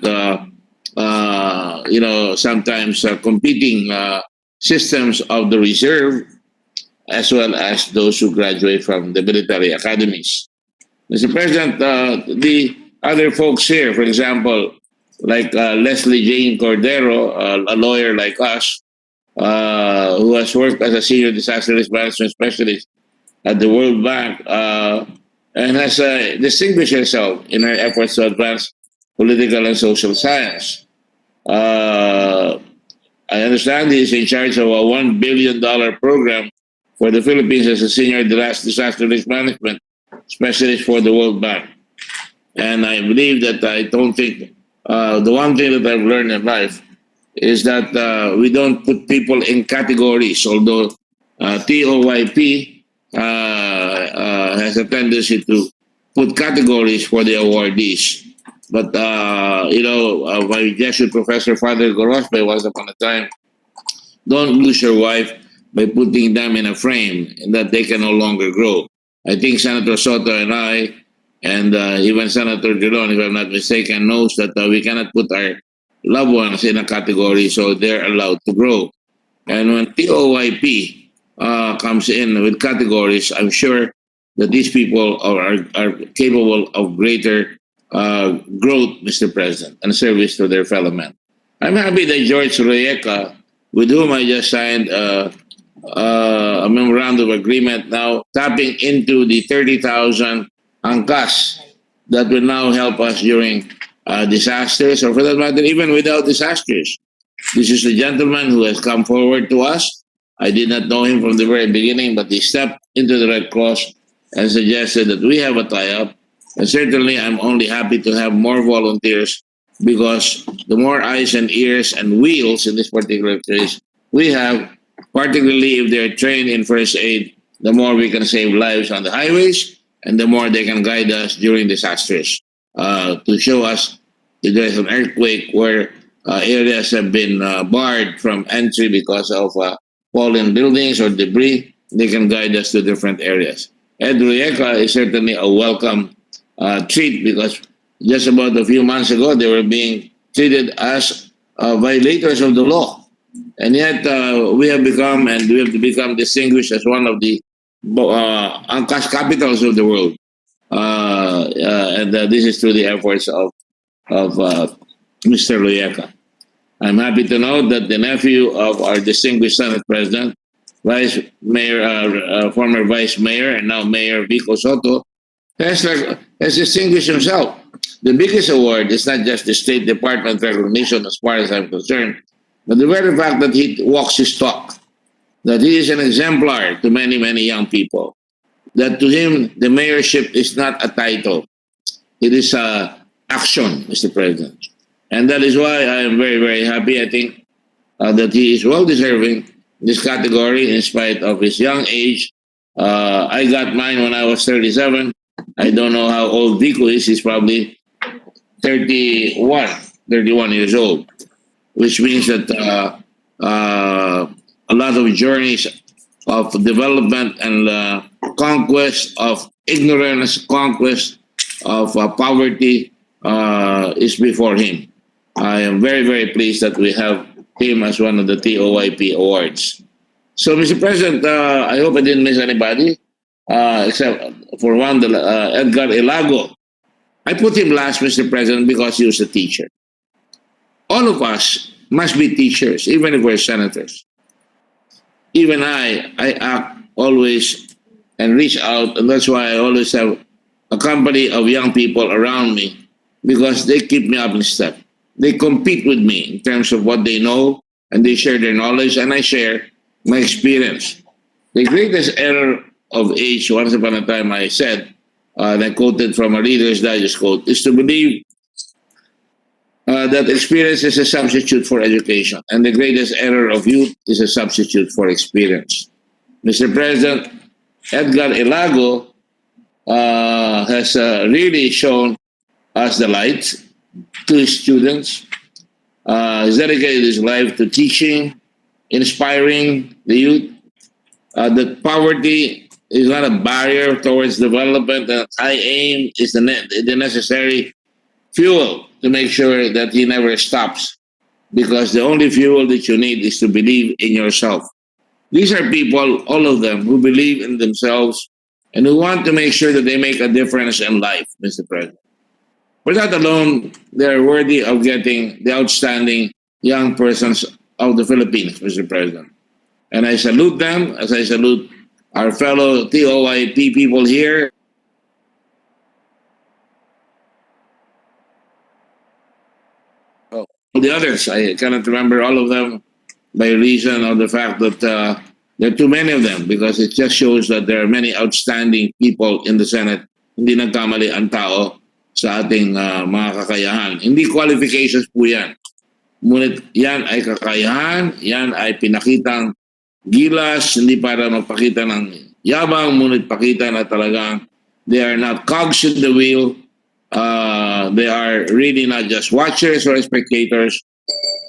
F: sometimes competing systems of the reserve as well as those who graduate from the military academies. Mr. President, the other folks here, for example, like Leslie Jane Cordero, a lawyer like us, who has worked as a senior disaster risk management specialist at the World Bank, and has distinguished herself in her efforts to advance political and social science. I understand he is in charge of a $1 billion program for the Philippines as a senior disaster risk management specialist for the World Bank. And I believe that I don't think the one thing that I've learned in life is that we don't put people in categories, although TOYP has a tendency to put categories for the awardees. But, my Jesuit professor, Father Gorospe, once upon a time, don't lose your wife by putting them in a frame and that they can no longer grow. I think Senator Soto and I, and even Senator Giron, if I'm not mistaken, knows that we cannot put our loved ones in a category so they're allowed to grow. And when TOYP comes in with categories, I'm sure that these people are capable of greater growth, Mr. President, and service to their fellow men. I'm happy that George Royeca, with whom I just signed a memorandum of agreement now, tapping into the 30,000 angkas that will now help us during disasters, or for that matter, even without disasters. This is a gentleman who has come forward to us. I did not know him from the very beginning, but he stepped into the Red Cross and suggested that we have a tie-up. And certainly, I'm only happy to have more volunteers because the more eyes and ears and wheels in this particular case we have, particularly if they're trained in first aid, the more we can save lives on the highways and the more they can guide us during disasters to show us if there's an earthquake where areas have been barred from entry because of fallen buildings or debris, they can guide us to different areas. Ed Ruyeca is certainly a welcome treat because just about a few months ago, they were being treated as violators of the law. And yet, we have become distinguished as one of the Angkas capitals of the world. And this is through the efforts of Mr. Ruyeca. I'm happy to note that the nephew of our distinguished Senate President, Vice Mayor, former Vice Mayor, and now Mayor Vico Soto, has distinguished himself. The biggest award is not just the State Department recognition, as far as I'm concerned, but the very fact that he walks his talk, that he is an exemplar to many, many young people, that to him, the mayorship is not a title. It is action, Mr. President. And that is why I am very, very happy. I think that he is well-deserving in this category in spite of his young age. I got mine when I was 37. I don't know how old Vico is. He's probably 31 years old, which means that a lot of journeys of development and conquest of ignorance, conquest of poverty is before him. I am very, very pleased that we have him as one of the TOYP awards. So, Mr. President, I hope I didn't miss anybody, except for one, Edgar Ilago. I put him last, Mr. President, because he was a teacher. All of us must be teachers, even if we're senators. Even I act always and reach out, and that's why I always have a company of young people around me, because they keep me up in step. They compete with me in terms of what they know, and they share their knowledge, and I share my experience. The greatest error of age, once upon a time I said, and I quoted from a Reader's Digest quote, is to believe that experience is a substitute for education, and the greatest error of youth is a substitute for experience. Mr. President, Edgar Ilago has really shown us the light to his students. He's dedicated his life to teaching, inspiring the youth. That poverty is not a barrier towards development, and high aim is the necessary fuel to make sure that he never stops, because the only fuel that you need is to believe in yourself. These are people, all of them, who believe in themselves and who want to make sure that they make a difference in life, Mr. President. For that alone, they are worthy of getting the outstanding young persons of the Philippines, Mr. President. And I salute them as I salute our fellow TOYP people here. The others, I cannot remember all of them by reason of the fact that there are too many of them, because it just shows that there are many outstanding people in the Senate. Hindi nagkamali ang tao sa ating mga kakayahan. Hindi qualifications po yan. Ngunit yan ay kakayahan, yan ay pinakitang gilas, hindi para magpakita ng yabang, ngunit pakita na talagang they are not cogs in the wheel. They are really not just watchers or spectators.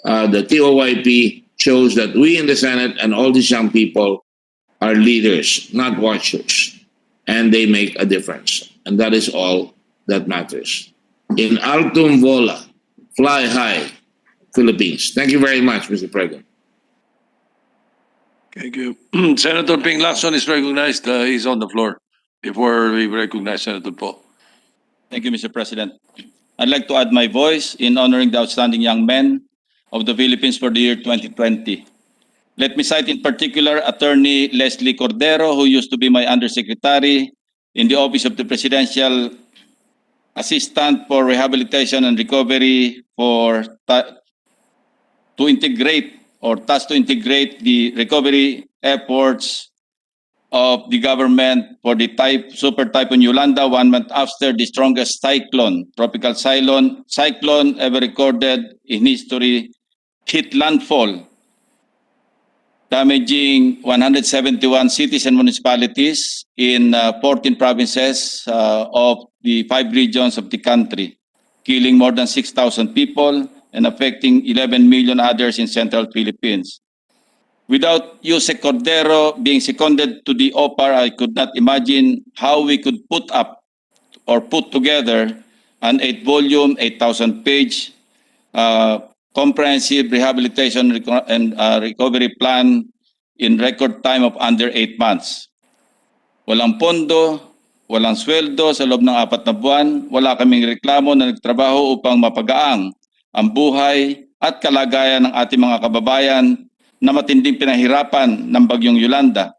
F: The TOYP shows that we in the Senate and all these young people are leaders, not watchers. And they make a difference. And that is all that matters. In altum vola, fly high, Philippines. Thank you very much, Mr. President.
A: Thank you. Senator Ping Lacson is recognized. He's on the floor before we recognize Senator Poe.
N: Thank you, Mr. President. I'd like to add my voice in honoring the outstanding young men of the Philippines for the year 2020. Let me cite in particular Attorney Leslie Cordero, who used to be my undersecretary in the Office of the Presidential Assistant for Rehabilitation and Recovery to integrate the recovery efforts of the government for the Super Typhoon Yolanda 1 month after the strongest tropical cyclone ever recorded in history, hit landfall, damaging 171 cities and municipalities in 14 provinces of the 5 regions of the country, killing more than 6,000 people and affecting 11 million others in central Philippines. Without Yusek Cordero being seconded to the OPAR, I could not imagine how we could put together an 8-volume, 8,000-page comprehensive rehabilitation and recovery plan in record time of under 8 months. Walang pondo, walang sweldo sa loob ng 4 na buwan, wala kaming reklamo na nagtrabaho upang mapagaang ang buhay at kalagayan ng ating mga kababayan na matinding pinahirapan ng bagyong Yolanda.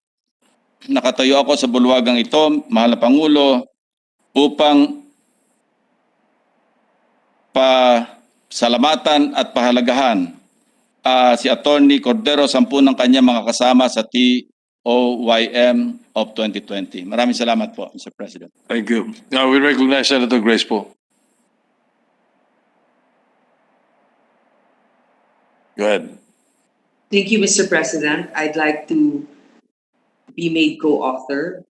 N: Nakatayo ako sa bulwagang ito, mahal na Pangulo, upang pasalamatan at pahalagahan si Attorney Cordero, 10 ng kanyang mga kasama sa TOYM of 2020. Maraming salamat po, Mr. President.
A: Thank you. Now we recognize Senator Grace Poe. Go ahead.
Q: Thank you, Mr. President. I'd like to be made co-author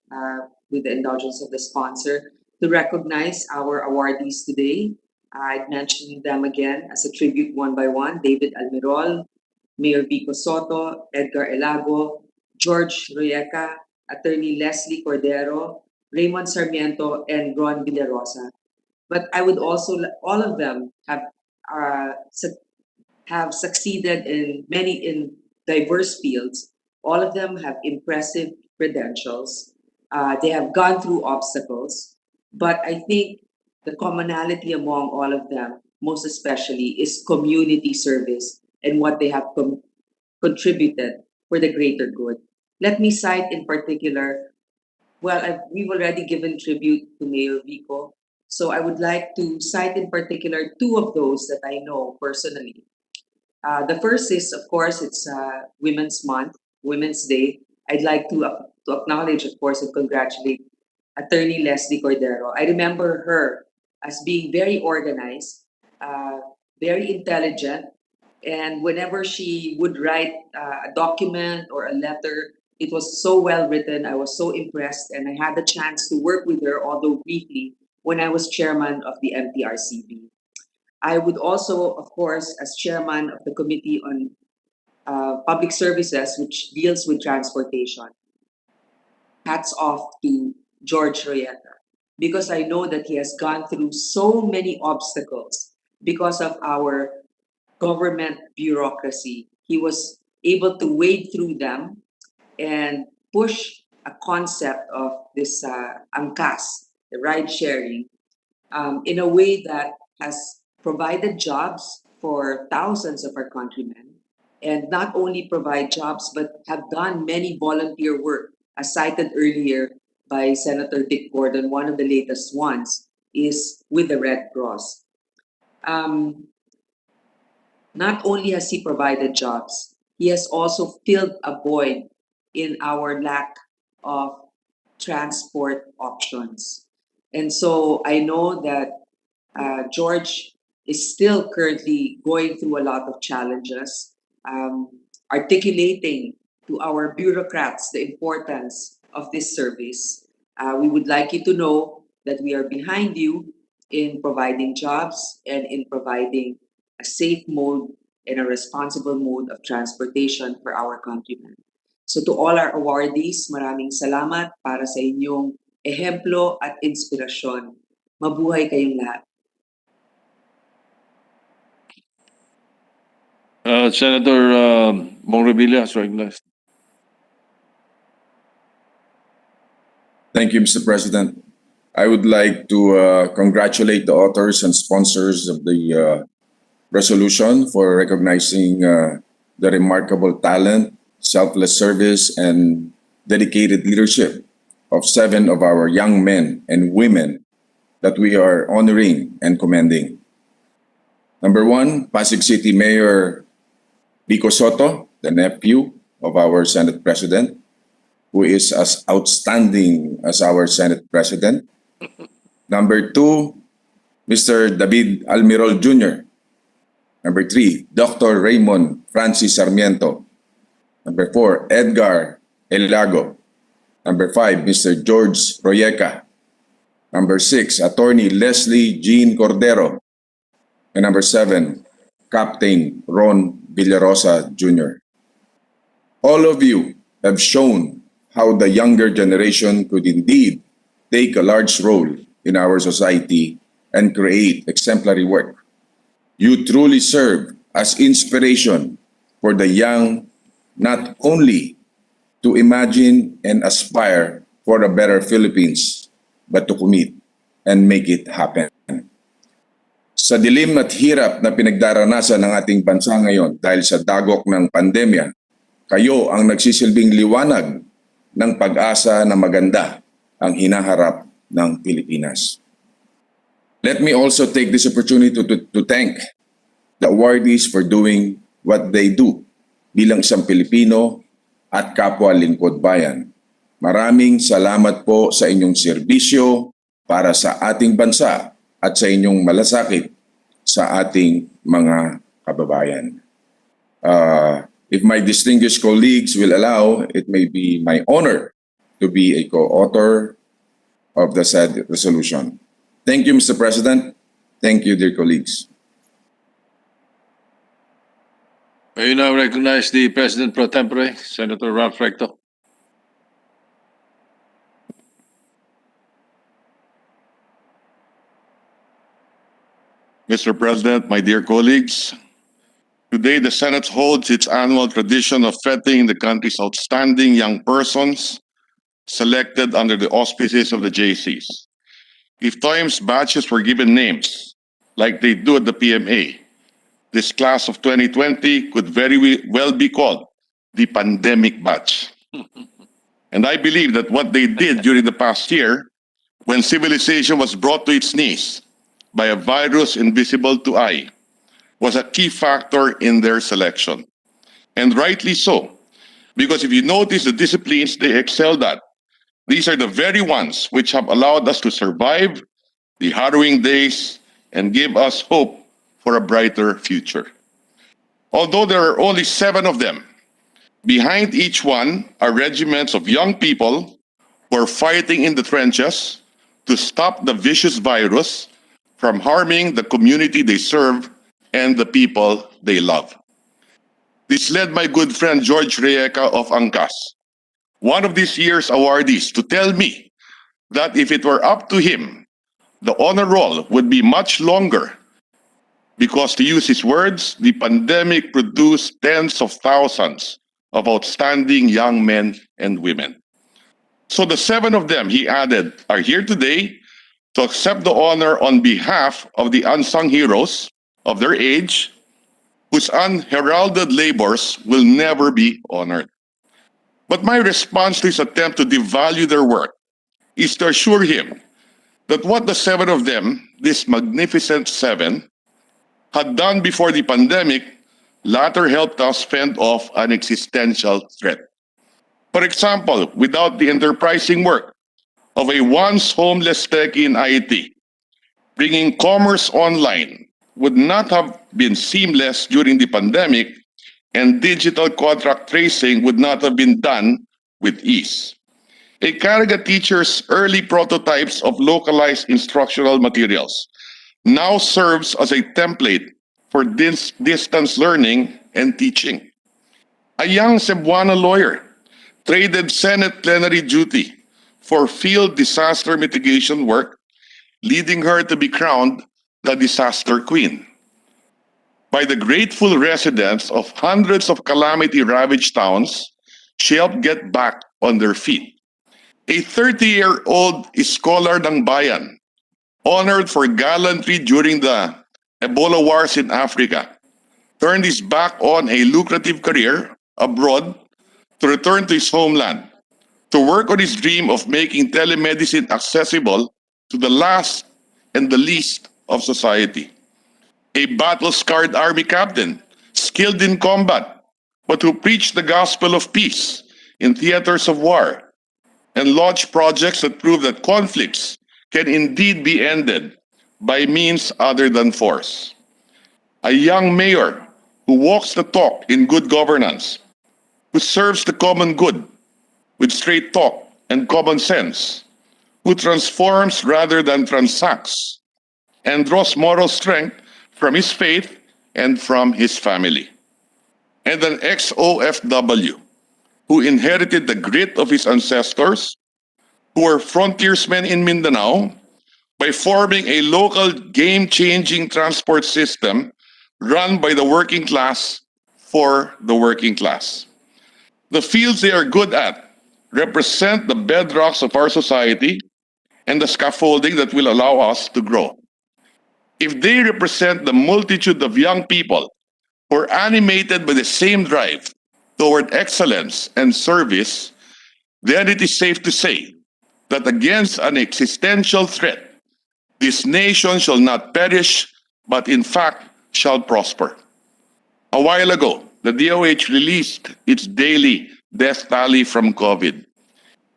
Q: with the indulgence of the sponsor to recognize our awardees today. I'd mention them again as a tribute one by one: David Almirol, Mayor Vico Soto, Edgar Elago, George Royeca, Attorney Leslie Cordero, Raymond Sarmiento, and Ron Villarosa. But I would also, all of them have succeeded in diverse fields. All of them have impressive credentials. They have gone through obstacles, but I think the commonality among all of them, most especially, is community service and what they have contributed for the greater good. Let me cite in particular, we've already given tribute to Mayor Vico, so I would like to cite in particular two of those that I know personally. The first is, of course, it's Women's Month, Women's Day. I'd like to acknowledge, of course, and congratulate Attorney Leslie Cordero. I remember her as being very organized, very intelligent, and whenever she would write a document or a letter, it was so well written. I was so impressed, and I had the chance to work with her, although briefly, when I was chairman of the MTRCB. I would also, of course, as chairman of the Committee on Public Services, which deals with transportation, hats off to George Royeca, because I know that he has gone through so many obstacles because of our government bureaucracy. He was able to wade through them and push a concept of this angkas, the ride sharing, in a way that has provided jobs for thousands of our countrymen, and not only provide jobs, but have done many volunteer work, as cited earlier by Senator Dick Gordon. One of the latest ones is with the Red Cross. Not only has he provided jobs, he has also filled a void in our lack of transport options. And so I know that George is still currently going through a lot of challenges, articulating to our bureaucrats the importance of this service. We would like you to know that we are behind you in providing jobs and in providing a safe mode and a responsible mode of transportation for our countrymen. So to all our awardees, maraming salamat para sa inyong ehemplo at inspirasyon. Mabuhay kayong lahat.
A: Senator Mongrevilla has recognized.
K: Thank you, Mr. President. I would like to congratulate the authors and sponsors of the resolution for recognizing the remarkable talent, selfless service, and dedicated leadership of 7 of our young men and women that we are honoring and commending. Number 1, Pasig City Mayor Vico Soto, the nephew of our Senate President, who is as outstanding as our Senate President. Number 2, Mr. David Almirol Jr. Number 3, Dr. Raymond Francis Sarmiento. Number 4, Edgar Elago. Number 5, Mr. George Royeca. Number 6, Attorney Leslie Jean Cordero. And number 7, Captain Ron Villarosa Jr. All of you have shown how the younger generation could indeed take a large role in our society and create exemplary work. You truly serve as inspiration for the young, not only to imagine and aspire for a better Philippines, but to commit and make it happen. Sa dilim at hirap na pinagdaranasan ng ating bansa ngayon dahil sa dagok ng pandemya, kayo ang nagsisilbing liwanag ng pag-asa na maganda ang hinaharap ng Pilipinas. Let me also take this opportunity to thank the awardees for doing what they do bilang isang Pilipino at kapwa lingkod bayan. Maraming salamat po sa inyong serbisyo para sa ating bansa at sa inyong malasakit sa ating mga kababayan. If my distinguished colleagues will allow, it may be my honor to be a co-author of the said resolution. Thank you, Mr. President. Thank you, dear colleagues.
A: May you now recognize the President Pro Tempore, Senator Ralph Recto.
R: Mr. President, my dear colleagues, today the Senate holds its annual tradition of feting the country's outstanding young persons selected under the auspices of the JCs. If times batches were given names, like they do at the PMA, this class of 2020 could very well be called the pandemic batch. And I believe that what they did during the past year, when civilization was brought to its knees by a virus invisible to eye, was a key factor in their selection. And rightly so, because if you notice the disciplines they excelled at, these are the very ones which have allowed us to survive the harrowing days and give us hope for a brighter future. Although there are only 7 of them, behind each one are regiments of young people who are fighting in the trenches to stop the vicious virus from harming the community they serve and the people they love. This led my good friend George Reyeca of Angkas, one of this year's awardees, to tell me that if it were up to him, the honor roll would be much longer because, to use his words, the pandemic produced tens of thousands of outstanding young men and women. So the 7 of them, he added, are here today to accept the honor on behalf of the unsung heroes of their age, whose unheralded labors will never be honored. But my response to his attempt to devalue their work is to assure him that what the 7 of them, this magnificent 7, had done before the pandemic latter helped us fend off an existential threat. For example, without the enterprising work of a once homeless techie in IT, bringing commerce online would not have been seamless during the pandemic, and digital contract tracing would not have been done with ease. A Caraga teacher's early prototypes of localized instructional materials now serves as a template for distance learning and teaching. A young Cebuana lawyer traded Senate plenary duty for field disaster mitigation work, leading her to be crowned the disaster queen. By the grateful residents of hundreds of calamity-ravaged towns, she helped get back on their feet. A 30-year-old scholar ng bayan, honored for gallantry during the Ebola wars in Africa, turned his back on a lucrative career abroad to return to his homeland, to work on his dream of making telemedicine accessible to the last and the least of society. A battle-scarred army captain, skilled in combat, but who preached the gospel of peace in theaters of war and launched projects that prove that conflicts can indeed be ended by means other than force. A young mayor who walks the talk in good governance, who serves the common good with straight talk and common sense, who transforms rather than transacts, and draws moral strength from his faith and from his family. And an ex-OFW who inherited the grit of his ancestors, who were frontiersmen in Mindanao, by forming a local game-changing transport system run by the working class for the working class. The fields they are good at represent the bedrocks of our society and the scaffolding that will allow us to grow. If they represent the multitude of young people who are animated by the same drive toward excellence and service, then it is safe to say that against an existential threat, this nation shall not perish, but in fact shall prosper. A while ago, the DOH released its daily death tally from COVID.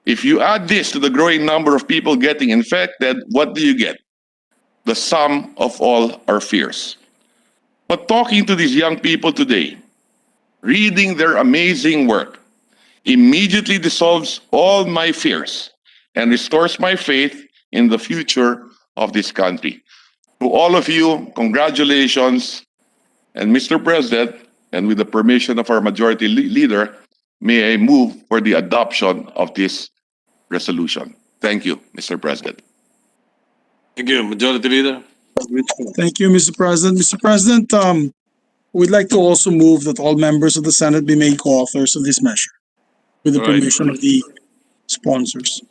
R: If you add this to the growing number of people getting infected, what do you get? The sum of all our fears. But talking to these young people today, reading their amazing work, immediately dissolves all my fears and restores my faith in the future of this country. To all of you, congratulations, and Mr. President, and with the permission of our majority leader, may I move for the adoption of this resolution. Thank you, Mr. President.
A: Thank you, Majority Leader.
G: Thank you, Mr. President. Mr. President, we'd like to also move that all members of the Senate be made co-authors of this measure with the
A: All right.
G: permission of the sponsors.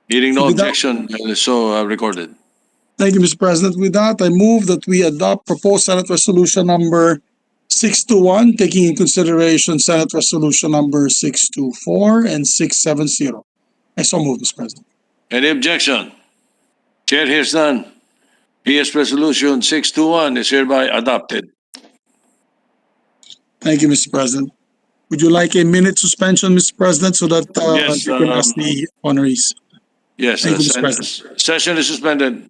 A: Hearing no
G: With that-
A: objection, so recorded.
G: Thank you, Mr. President. With that, I move that we adopt proposed Senate Resolution number 621, taking in consideration Senate Resolution number 624 and 670. I so move, Mr. President.
A: Any objection? Chair hears none. PS Resolution 621 is hereby adopted.
G: Thank you, Mr. President. Would you like a minute suspension, Mr. President, so that
A: Yes,
G: you can ask the honorees?
A: Yes,
G: Thank you, Mr. President.
A: session is suspended.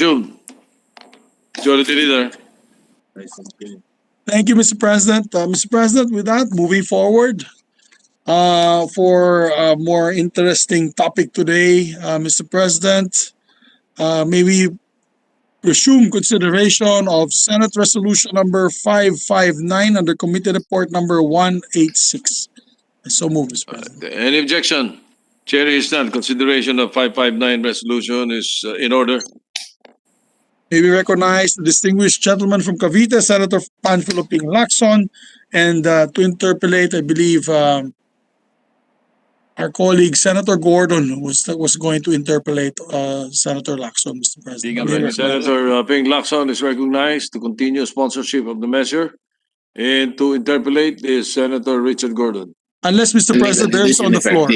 A: resumed. Majority Leader.
G: Thank you, Mr. President. Mr. President, with that, moving forward, for a more interesting topic today, Mr. President, may we resume consideration of Senate Resolution number 559 under Committee Report number 186. I so move, Mr. President.
A: Any objection? Chair is none. Consideration of 559 resolution is in order.
G: May we recognize the distinguished gentleman from Cavite, Senator Panfilo Ping Lacson, and to interpolate, I believe, our colleague Senator Gordon was going to interpolate Senator Lacson, Mr. President. May we recognize-
A: Senator Ping Lacson is recognized to continue sponsorship of the measure. And to interpolate is Senator Richard Gordon.
G: Unless, Mr. President, there is on the floor.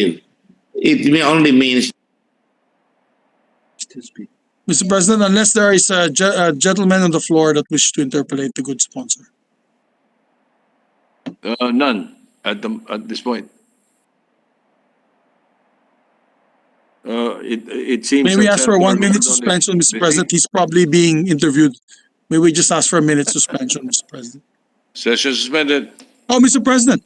F: It may only means
G: Mr. President, unless there is a gentleman on the floor that wishes to interpolate the good sponsor.
A: None at this point. It seems.
G: May we
A: that
G: ask for a
A: Senator
G: 1 minute
A: Gordon is
G: suspension, Mr.
A: busy.
G: President? He's probably being interviewed. May we just ask for a minute suspension, Mr. President?
A: Session suspended.
G: Oh, Mr. President,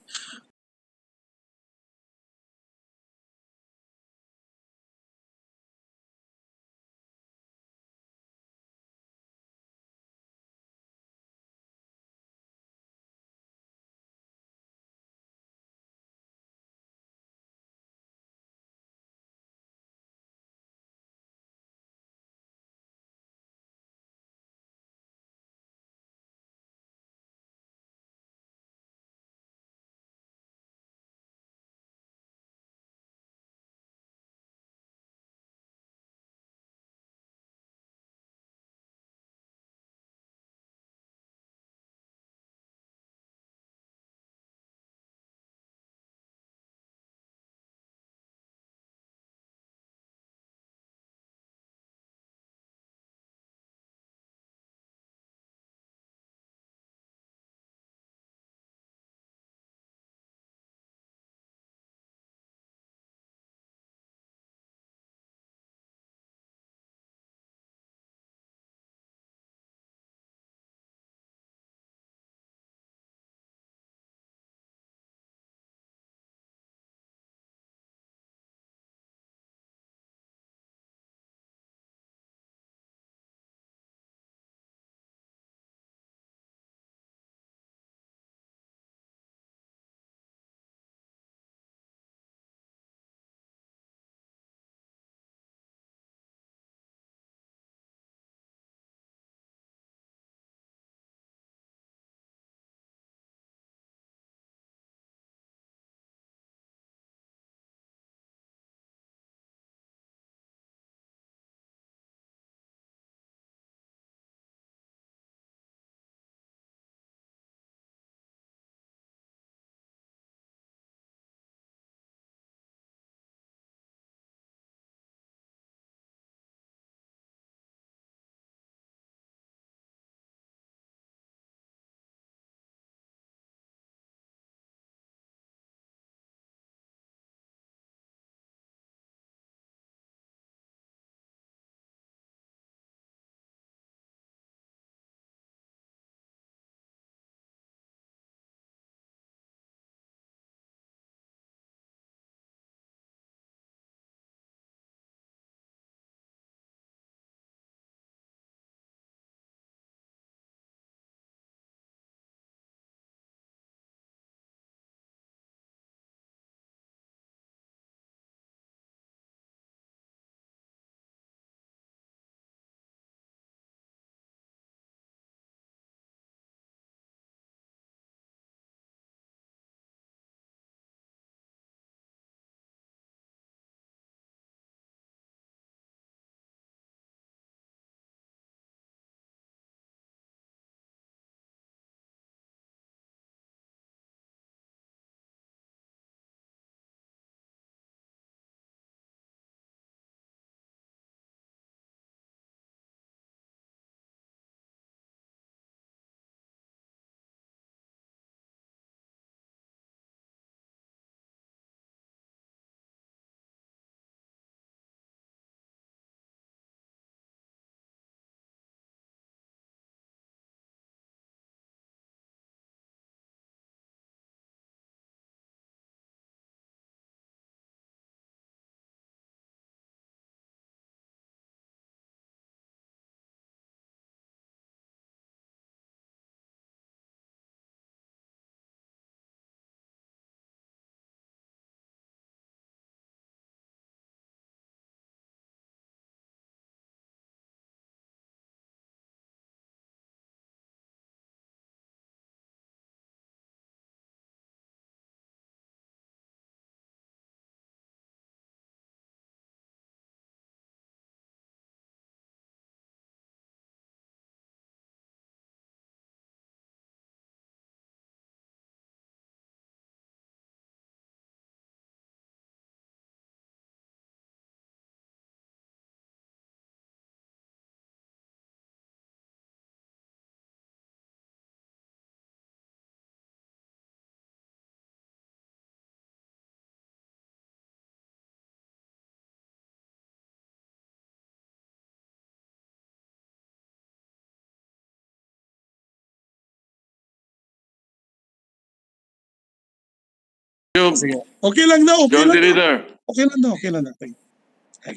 G: Sige. Okay lang daw, okay
A: John
G: lang daw.
A: Leader,
G: Okay lang daw, okay lang daw. Thank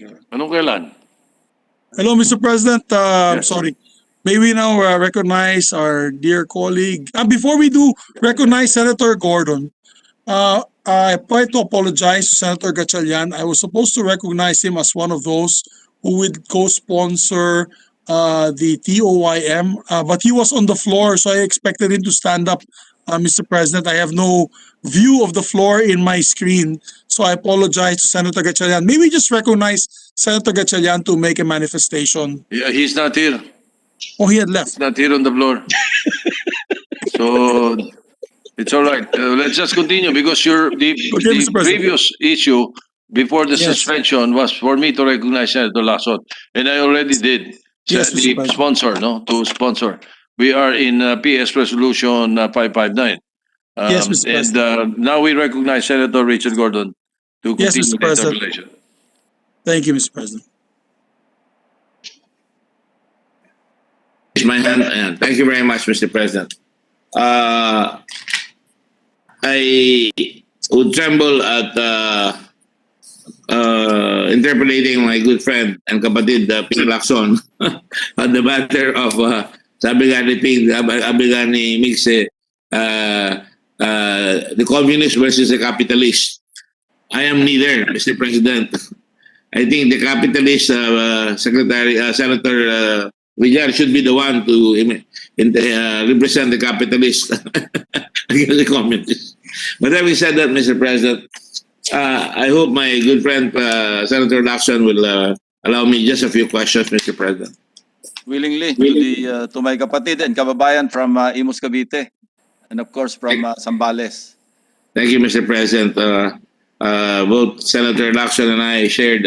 G: you.
A: anong kailan?
G: Hello, Mr. President.
A: Yes.
G: Sorry. May we now recognize our dear colleague. Before we do recognize Senator Gordon, I try to apologize to Senator Gatchalian. I was supposed to recognize him as one of those who would co-sponsor the TOYM, but he was on the floor, so I expected him to stand up, Mr. President. I have no view of the floor in my screen, so I apologize to Senator Gatchalian. Maybe just recognize Senator Gatchalian to make a manifestation.
A: Yeah, he's not here.
G: Oh, he had left.
A: He's not here on the floor. So it's all right. Let's just continue because the
G: Mr. President.
A: previous issue before the
G: Yes.
A: suspension was for me to recognize Senator Lacson, and I already did.
G: Yes, Mr.
A: The
G: President.
A: sponsor, no, to sponsor. We are in PS Resolution 559.
G: Yes, Mr.
A: And now we recognize Senator Richard Gordon to
G: Yes,
A: continue
G: Mr.
A: the
G: President.
A: interpellation.
G: Thank you, Mr. President.
F: Raise my hand. And thank you very much, Mr. President. I would tremble at interpolating my good friend and kapatid Ping Lacson on the matter of sabi nga ni Ping, sabi nga ni Mixe, the communist versus the capitalist. I am neither, Mr. President. I think the capitalist Senator Villar should be the one to represent the capitalist against the communists. But having said that, Mr. President, I hope my good friend Senator Lacson will allow me just a few questions, Mr. President.
N: Willingly, to my kapatid and kababayan from Imus, Cavite, and of course from Zambales.
F: Thank you, Mr. President. Both Senator Lacson and I shared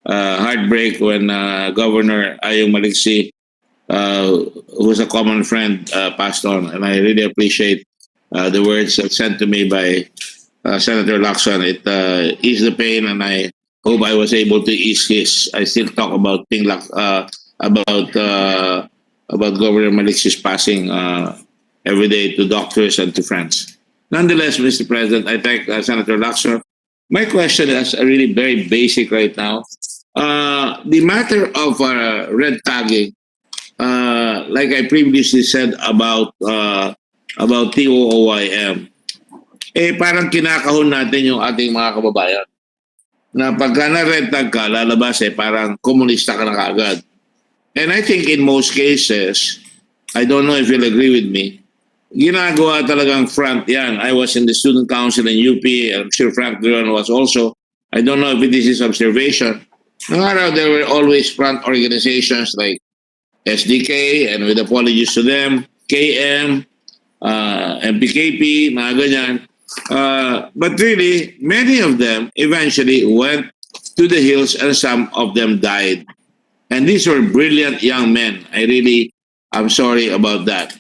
F: heartbreak when Governor Ayong Maliksi, who's a common friend, passed on. And I really appreciate the words sent to me by Senator Lacson. It eased the pain, and I hope I was able to ease his. I still talk about about Governor Maliksi's passing every day to doctors and to friends. Nonetheless, Mr. President, I thank Senator Lacson. My question is really very basic right now. The matter of red tagging, like I previously said about TOOYM, parang kinakahon natin yung ating mga kababayan. Na pagka na-red tag ka, lalabas parang komunista ka na kaagad. And I think in most cases, I don't know if you'll agree with me, ginagawa talagang front yan. I was in the student council in UP. I'm sure Frank Duran was also. I don't know if this is observation. Nung araw, there were always front organizations like SDK, and with apologies to them, KM, MPKP, mga ganyan. But really, many of them eventually went to the hills, and some of them died. And these were brilliant young men. I'm sorry about that.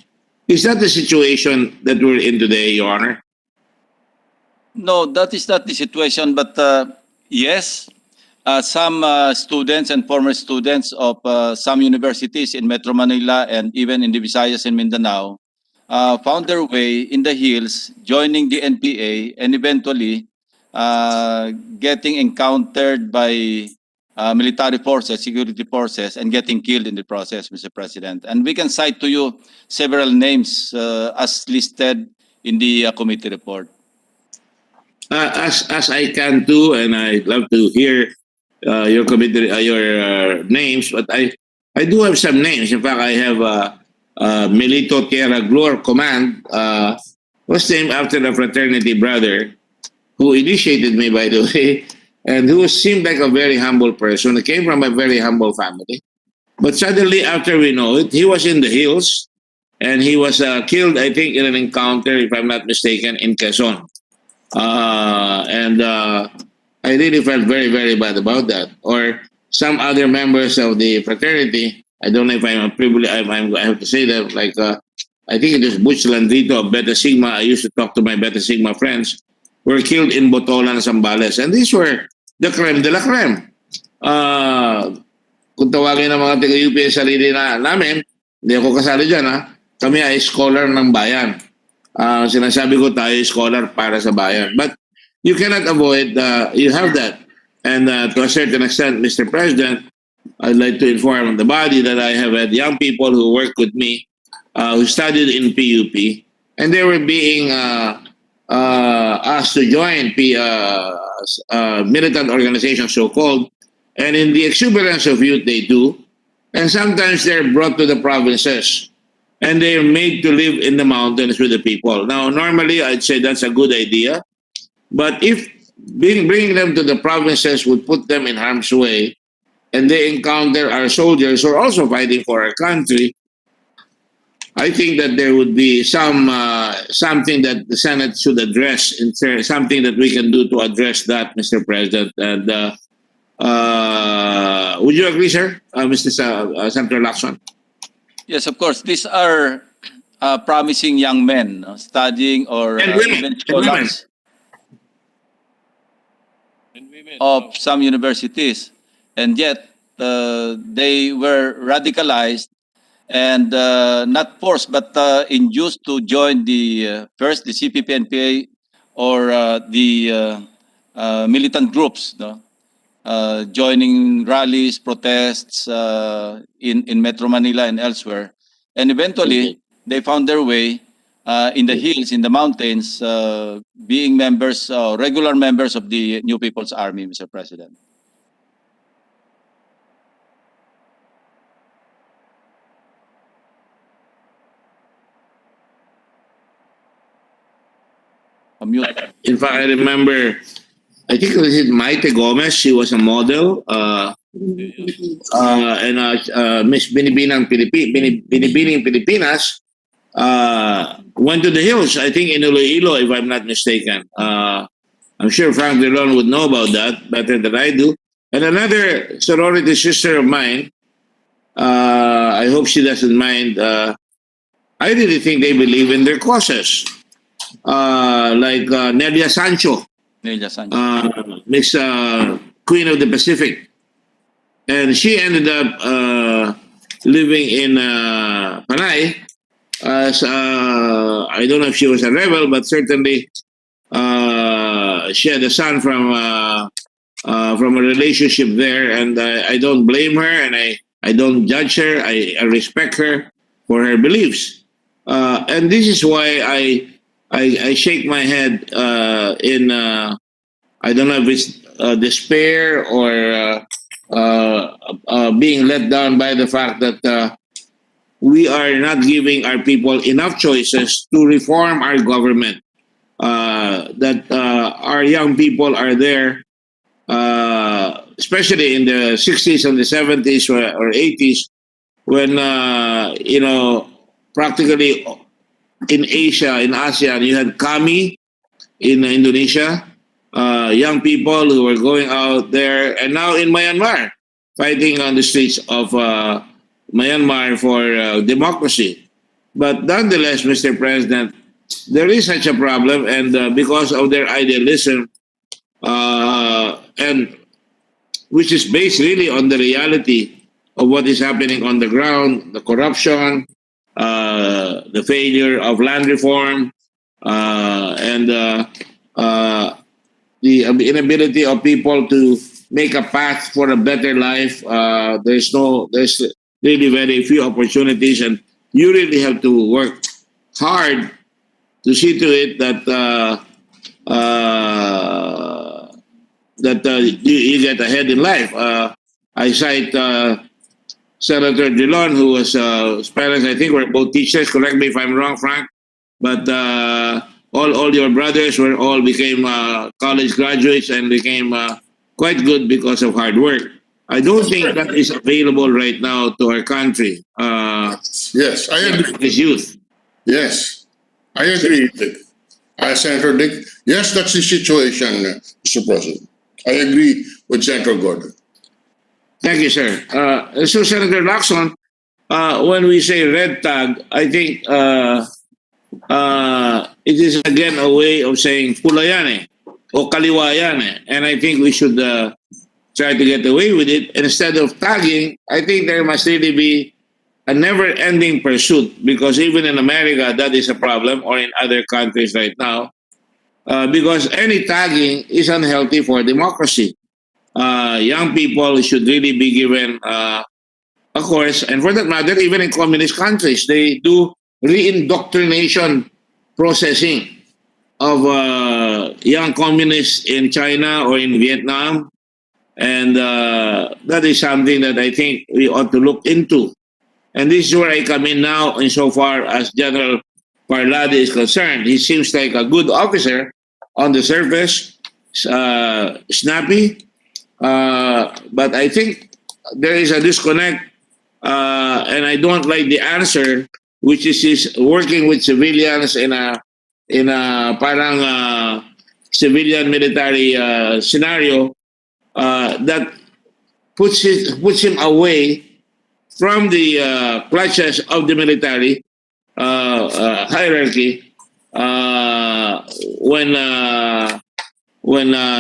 F: Is that the situation that we're in today, Your Honor?
N: No, that is not the situation, but yes, some students and former students of some universities in Metro Manila and even in the Visayas and Mindanao found their way in the hills, joining the NPA, and eventually getting encountered by military forces, security forces, and getting killed in the process, Mr. President. And we can cite to you several names as listed in the committee report.
F: As I can too, and I'd love to hear your committee, your names, but I do have some names. In fact, I have Milito Tierra Glor Command, was named after the fraternity brother who initiated me, by the way, and who seemed like a very humble person. He came from a very humble family. But suddenly, after we know it, he was in the hills, and he was killed, I think, in an encounter, if I'm not mistaken, in Quezon. And I really felt very, very bad about that. Or some other members of the fraternity, I don't know if I'm privileged, I have to say that, like, I think it was Butch Landrito of Beta Sigma. I used to talk to my Beta Sigma friends, were killed in Botolan, Zambales. And these were the creme de la creme. Kung tawagin ng mga taga-UP sarili namin, hindi ako kasali dyan, kami ay scholar ng bayan. Sinasabi ko tayo scholar para sa bayan. But you cannot avoid, you have that. And to a certain extent, Mr. President, I'd like to inform the body that I have had young people who work with me, who studied in PUP, and they were being asked to join militant organizations, so-called, and in the exuberance of youth, they do. And sometimes they're brought to the provinces, and they're made to live in the mountains with the people. Now, normally, I'd say that's a good idea, but if bringing them to the provinces would put them in harm's way, and they encounter our soldiers who are also fighting for our country, I think that there would be something that the Senate should address, something that we can do to address that, Mr. President. And would you agree, sir, Mr. Senator Lacson?
N: Yes, of course. These are promising young men studying or
F: And women.
N: even scholars of some universities. And yet, they were radicalized and not forced, but induced to join the first the CPP-NPA or the militant groups, no? Joining rallies, protests in Metro Manila and elsewhere, and eventually they found their way in the hills, in the mountains, being members, regular members of the New People's Army, Mr. President.
F: In fact, I remember, I think it was Maite Gomez. She was a model. And Miss Binibining Pilipinas went to the hills, I think in Iloilo, if I'm not mistaken. I'm sure Frank Delon would know about that better than I do. And another sorority sister of mine, I hope she doesn't mind, I really think they believe in their causes. Like Nelia Sancho, Miss Queen of the Pacific. And she ended up living in Panay as, I don't know if she was a rebel, but certainly she had a son from a relationship there. And I don't blame her, and I don't judge her. I respect her for her beliefs. And this is why I shake my head in, I don't know if it's despair or being let down by the fact that we are not giving our people enough choices to reform our government. That our young people are there, especially in the 60s and the 70s or 80s, when, practically in Asia, in ASEAN, you had kami in Indonesia, young people who were going out there, and now in Myanmar, fighting on the streets of Myanmar for democracy. But nonetheless, Mr. President, there is such a problem, and because of their idealism, and which is based really on the reality of what is happening on the ground, the corruption, the failure of land reform, and the inability of people to make a path for a better life. There's really very few opportunities, and you really have to work hard to see to it that you get ahead in life. I cite Senator Dillon, who was his parents, I think, were both teachers. Correct me if I'm wrong, Frank. But all your brothers all became college graduates and became quite good because of hard work. I don't think that is available right now to our country.
L: Yes, I agree.
F: This youth.
L: Yes, I agree. Senator Dick, yes, that's the situation, Mr. President. I agree with Senator Gordon.
F: Thank you, sir. So, Senator Lacson, when we say red tag, I think it is again a way of saying pula yan eh, o kaliwa yan eh. And I think we should try to get away with it. And instead of tagging, I think there must really be a never-ending pursuit, because even in America that is a problem, or in other countries right now, because any tagging is unhealthy for democracy. Young people should really be given a course, and for that matter, even in communist countries, they do re-indoctrination processing of young communists in China or in Vietnam, and that is something that I think we ought to look into. And this is where I come in now, insofar as General Parlade is concerned. He seems like a good officer on the surface, snappy, but I think there is a disconnect, and I don't like the answer, which is he's working with civilians in a parang civilian military scenario that puts him away from the clutches of the military hierarchy when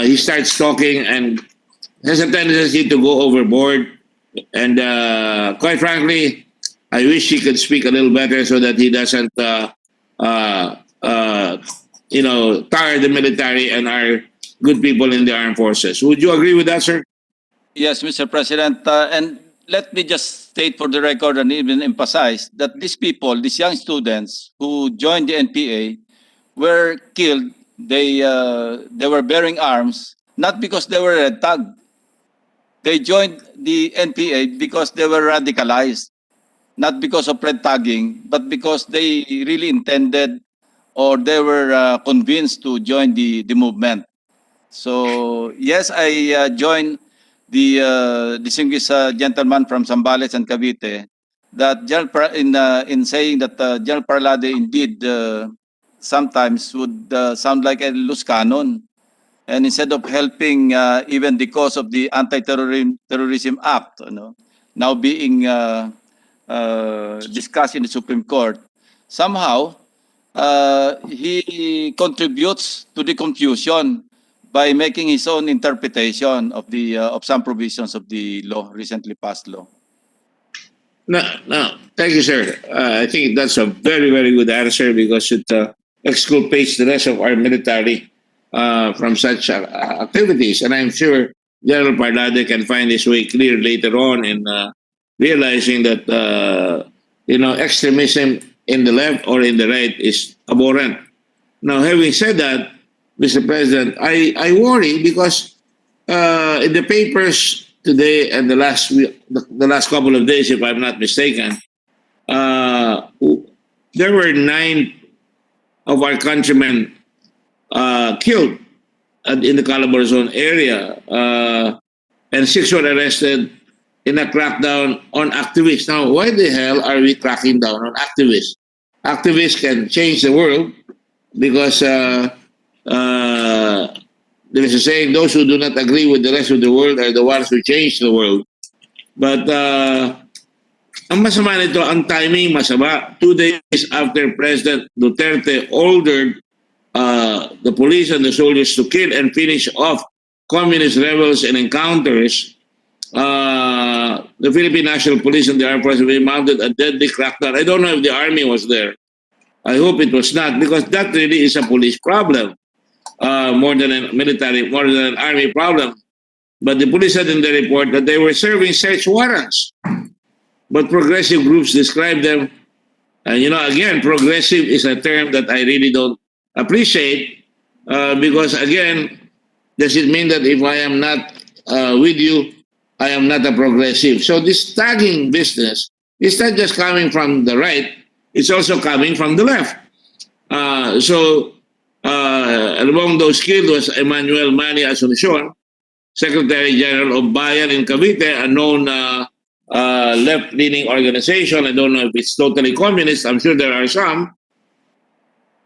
F: he starts talking and has a tendency to go overboard. And quite frankly, I wish he could speak a little better so that he doesn't, tar the military and our good people in the armed forces. Would you agree with that, sir?
N: Yes, Mr. President. And let me just state for the record and even emphasize that these people, these young students who joined the NPA, were killed. They were bearing arms, not because they were red tagged. They joined the NPA because they were radicalized, not because of red tagging, but because they really intended, or they were convinced to join the movement. So yes, I joined the distinguished gentleman from Zambales and Cavite that in saying that General Parlade indeed sometimes would sound like a loose cannon, and instead of helping even the cause of the Anti-Terrorism Act, now being discussed in the Supreme Court, somehow he contributes to the confusion by making his own interpretation of the of some provisions of the law, recently passed law.
F: No. Thank you, sir. I think that's a very, very good answer, because it exculpates the rest of our military from such activities. And I'm sure General Parlade can find his way clear later on in realizing that extremism in the left or in the right is abhorrent. Now, having said that, Mr. President, I worry because in the papers today and the last couple of days, if I'm not mistaken, there were 9 of our countrymen killed in the Calabarzon area, and 6 were arrested in a crackdown on activists. Now, why the hell are we cracking down on activists? Activists can change the world, because there's a saying, those who do not agree with the rest of the world are the ones who change the world. But ang masama nito, ang timing masama. 2 days after President Duterte ordered the police and the soldiers to kill and finish off communist rebels and encounters, the Philippine National Police and the Armed Forces mounted a deadly crackdown. I don't know if the army was there. I hope it was not, because that really is a police problem, more than a military, more than an army problem. But the police said in the report that they were serving search warrants. But progressive groups describe them, and again, progressive is a term that I really don't appreciate, because again, does it mean that if I am not with you, I am not a progressive? So this tagging business is not just coming from the right, it's also coming from the left. Among those killed was Emmanuel Manny Asuncion, Secretary General of Bayan in Cavite, a known left-leaning organization. I don't know if it's totally communist. I'm sure there are some.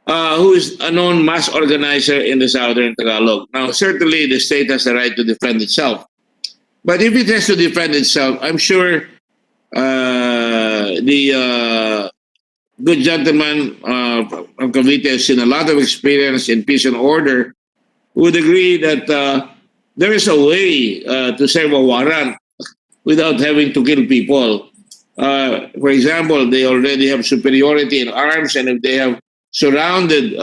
F: Who is a known mass organizer in the southern Tagalog. Now, certainly the state has the right to defend itself. But if it has to defend itself, I'm sure the good gentleman from Cavite has seen a lot of experience in peace and order, would agree that there is a way to serve a warrant without having to kill people. For example, they already have superiority in arms, and if they have surrounded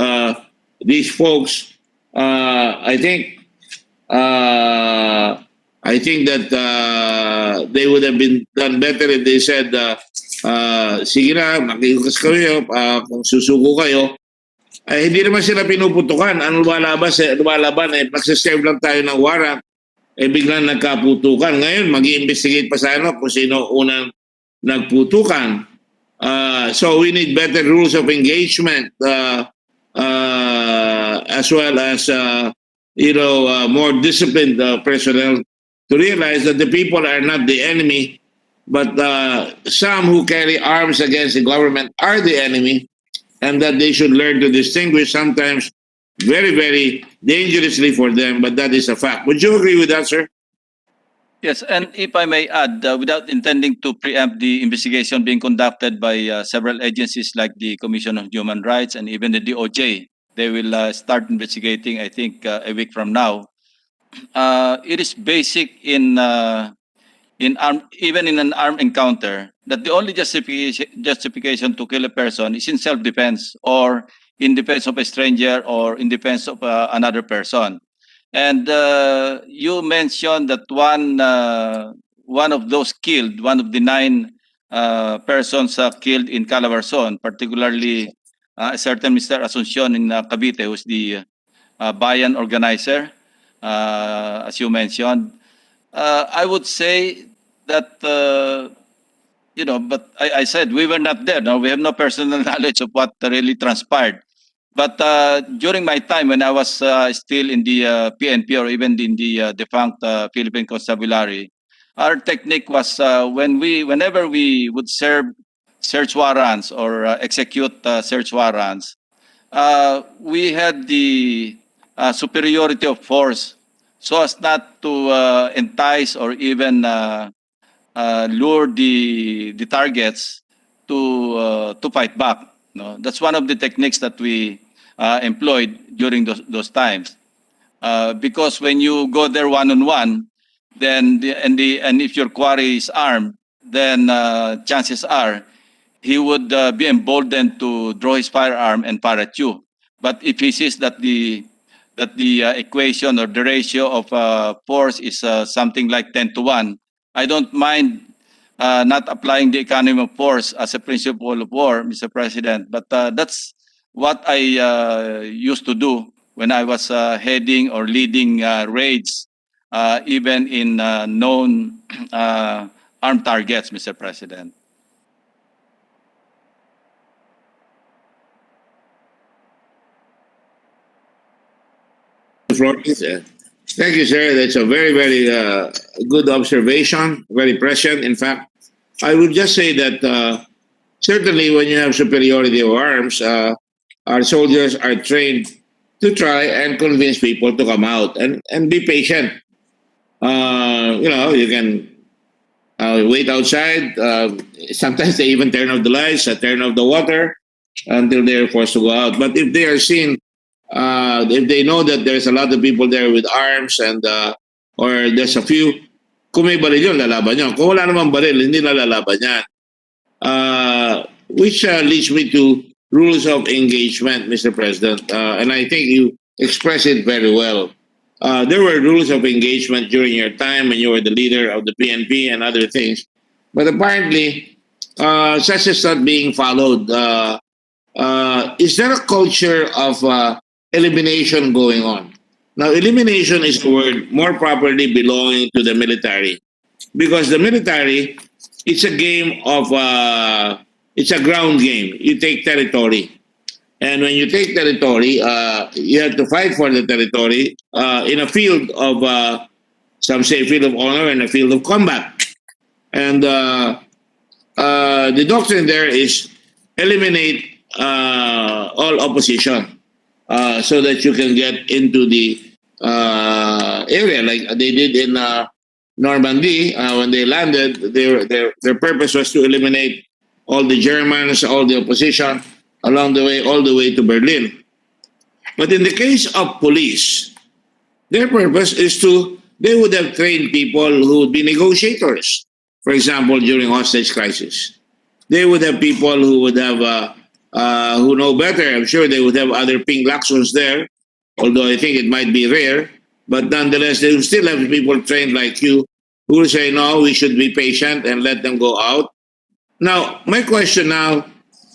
F: these folks, I think that they would have been done better if they said, sige na, makiugas kayo, kung susuko kayo. Hindi naman sila pinuputukan. Ang lumalaban, magsiserve lang tayo ng warrant, biglang nagkaputukan. Ngayon, mag-i-investigate pa sana kung sino unang nagputukan. So we need better rules of engagement, as well as more disciplined personnel to realize that the people are not the enemy, but some who carry arms against the government are the enemy, and that they should learn to distinguish, sometimes very, very dangerously for them, but that is a fact. Would you agree with that, sir?
N: Yes, and if I may add, without intending to preempt the investigation being conducted by several agencies like the Commission on Human Rights and even the DOJ, they will start investigating, I think, a week from now. It is basic in even in an armed encounter that the only justification to kill a person is in self-defense or in defense of a stranger or in defense of another person. And you mentioned that one of those killed, one of the 9 persons killed in Calabarzon, particularly a certain Mr. Asuncion in Cavite, who's the Bayan organizer, as you mentioned. I would say that, but I said we were not there. No, we have no personal knowledge of what really transpired. But during my time when I was still in the PNP or even in the defunct Philippine Constabulary, our technique was whenever we would serve search warrants or execute search warrants, we had the superiority of force so as not to entice or even lure the targets to fight back. No, that's one of the techniques that we employed during those times. Because when you go there one-on-one, then and if your quarry is armed, then chances are he would be emboldened to draw his firearm and fire at you. But if he sees that the equation or the ratio of force is something like 10-1, I don't mind not applying the economy of force as a principle of war, Mr. President. But that's what I used to do when I was heading or leading raids, even in known armed targets, Mr. President.
F: Thank you, sir. That's a very, very good observation, very prescient. In fact, I would just say that certainly when you have superiority of arms, our soldiers are trained to try and convince people to come out and be patient. You can wait outside. Sometimes they even turn off the lights, turn off the water until they're forced to go out. But if they are seen, if they know that there's a lot of people there with arms and or there's a few, kung may baril yun, lalaban yun. Kung wala namang baril, hindi na lalaban yan. Which leads me to rules of engagement, Mr. President. And I think you expressed it very well. There were rules of engagement during your time when you were the leader of the PNP and other things. But apparently, such is not being followed. Is there a culture of elimination going on? Now, elimination is the word more properly belonging to the military. Because the military, it's a game of, it's a ground game. You take territory. And when you take territory, you have to fight for the territory in a field of, some say field of honor and a field of combat. And the doctrine there is eliminate all opposition so that you can get into the area like they did in Normandy when they landed. Their purpose was to eliminate all the Germans, all the opposition along the way, all the way to Berlin. But in the case of police, their purpose is they would have trained people who would be negotiators for example, during hostage crisis. They would have people who would have, who know better. I'm sure they would have other ping laxons there, although I think it might be rare. But nonetheless, they will still have people trained like you who will say, no, we should be patient and let them go out. Now, my question now,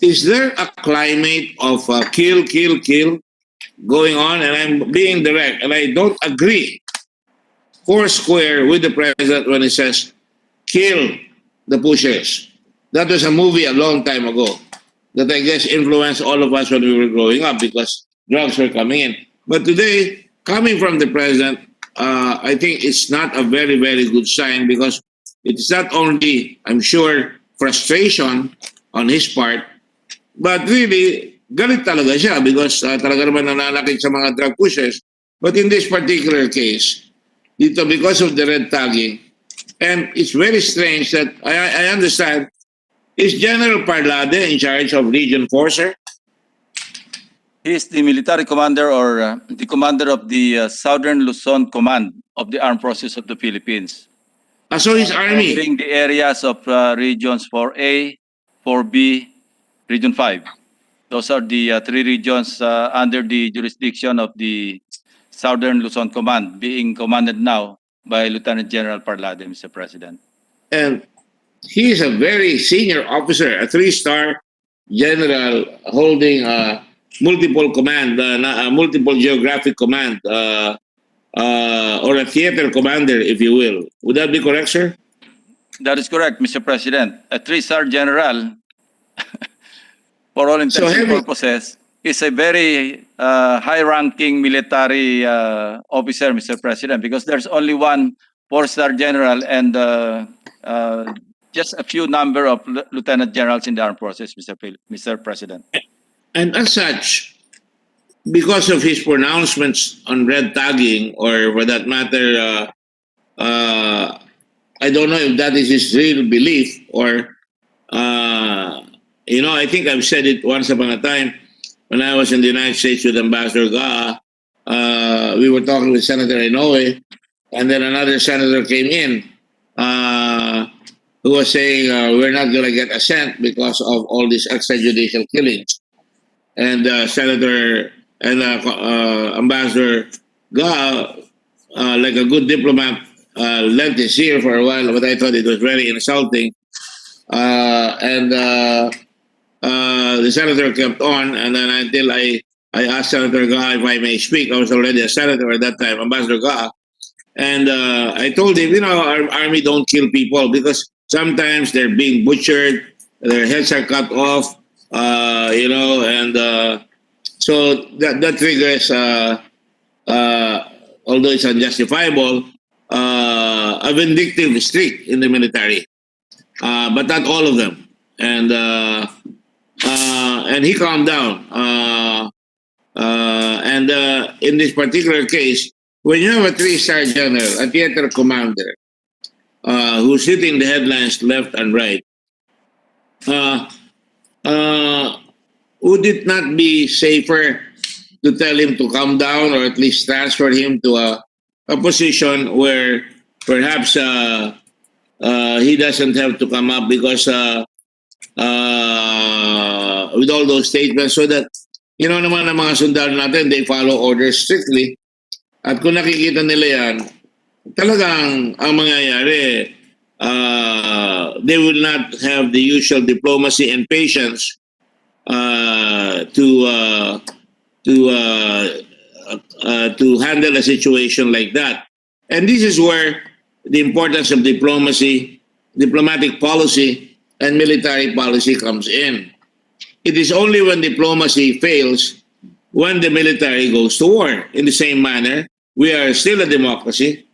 F: is there a climate of kill going on? And I'm being direct, and I don't agree foursquare with the president when he says, kill the pushers. That was a movie a long time ago that I guess influenced all of us when we were growing up because drugs were coming in. But today, coming from the president, I think it's not a very, very good sign because it's not only, I'm sure, frustration on his part, but really, galit talaga siya because talaga naman nananakit sa mga drug pushers. But in this particular case, dito because of the red tagging, and it's very strange that I understand, is General Parlade in charge of Region 4, sir?
N: He is the military commander or the commander of the Southern Luzon Command of the Armed Forces of the Philippines.
F: So his army.
N: Covering the areas of regions 4A, 4B, Region 5. Those are the three regions under the jurisdiction of the Southern Luzon Command, being commanded now by Lieutenant General Parlade, Mr. President.
F: And he is a very senior officer, a 3-star general holding multiple command, multiple geographic command, or a theater commander, if you will. Would that be correct, sir?
N: That is correct, Mr. President. A 3-star general, for all intents and purposes, is a very high-ranking military officer, Mr. President, because there's only one 4-star general and just a few number of lieutenant generals in the armed forces, Mr. President.
F: And as such, because of his pronouncements on red tagging, or for that matter, I don't know if that is his real belief or, you know, I think I've said it once upon a time when I was in the United States with Ambassador Ga. We were talking with Senator Inoue, and then another senator came in who was saying we're not going to get a cent because of all these extrajudicial killings. And Senator and Ambassador Ga, like a good diplomat, lent his ear for a while, but I thought it was very insulting. And the senator kept on, and then until I asked Senator Ga if I may speak. I was already a senator at that time, Ambassador Ga. And I told him, you know, our army don't kill people because sometimes they're being butchered, their heads are cut off, you know, and so that triggers, although it's unjustifiable, a vindictive streak in the military, but not all of them. And he calmed down. And in this particular case, when you have a 3-star general, a theater commander, who's hitting the headlines left and right, would it not be safer to tell him to calm down, or at least transfer him to a position where perhaps he doesn't have to come up because with all those statements, so that, you know naman ang mga sundalo natin, they follow orders strictly. At kung nakikita nila yan, talagang ang mangyayari, they will not have the usual diplomacy and patience to handle a situation like that. And this is where the importance of diplomacy, diplomatic policy, and military policy comes in. It is only when diplomacy fails when the military goes to war. In the same manner, we are still a democracy,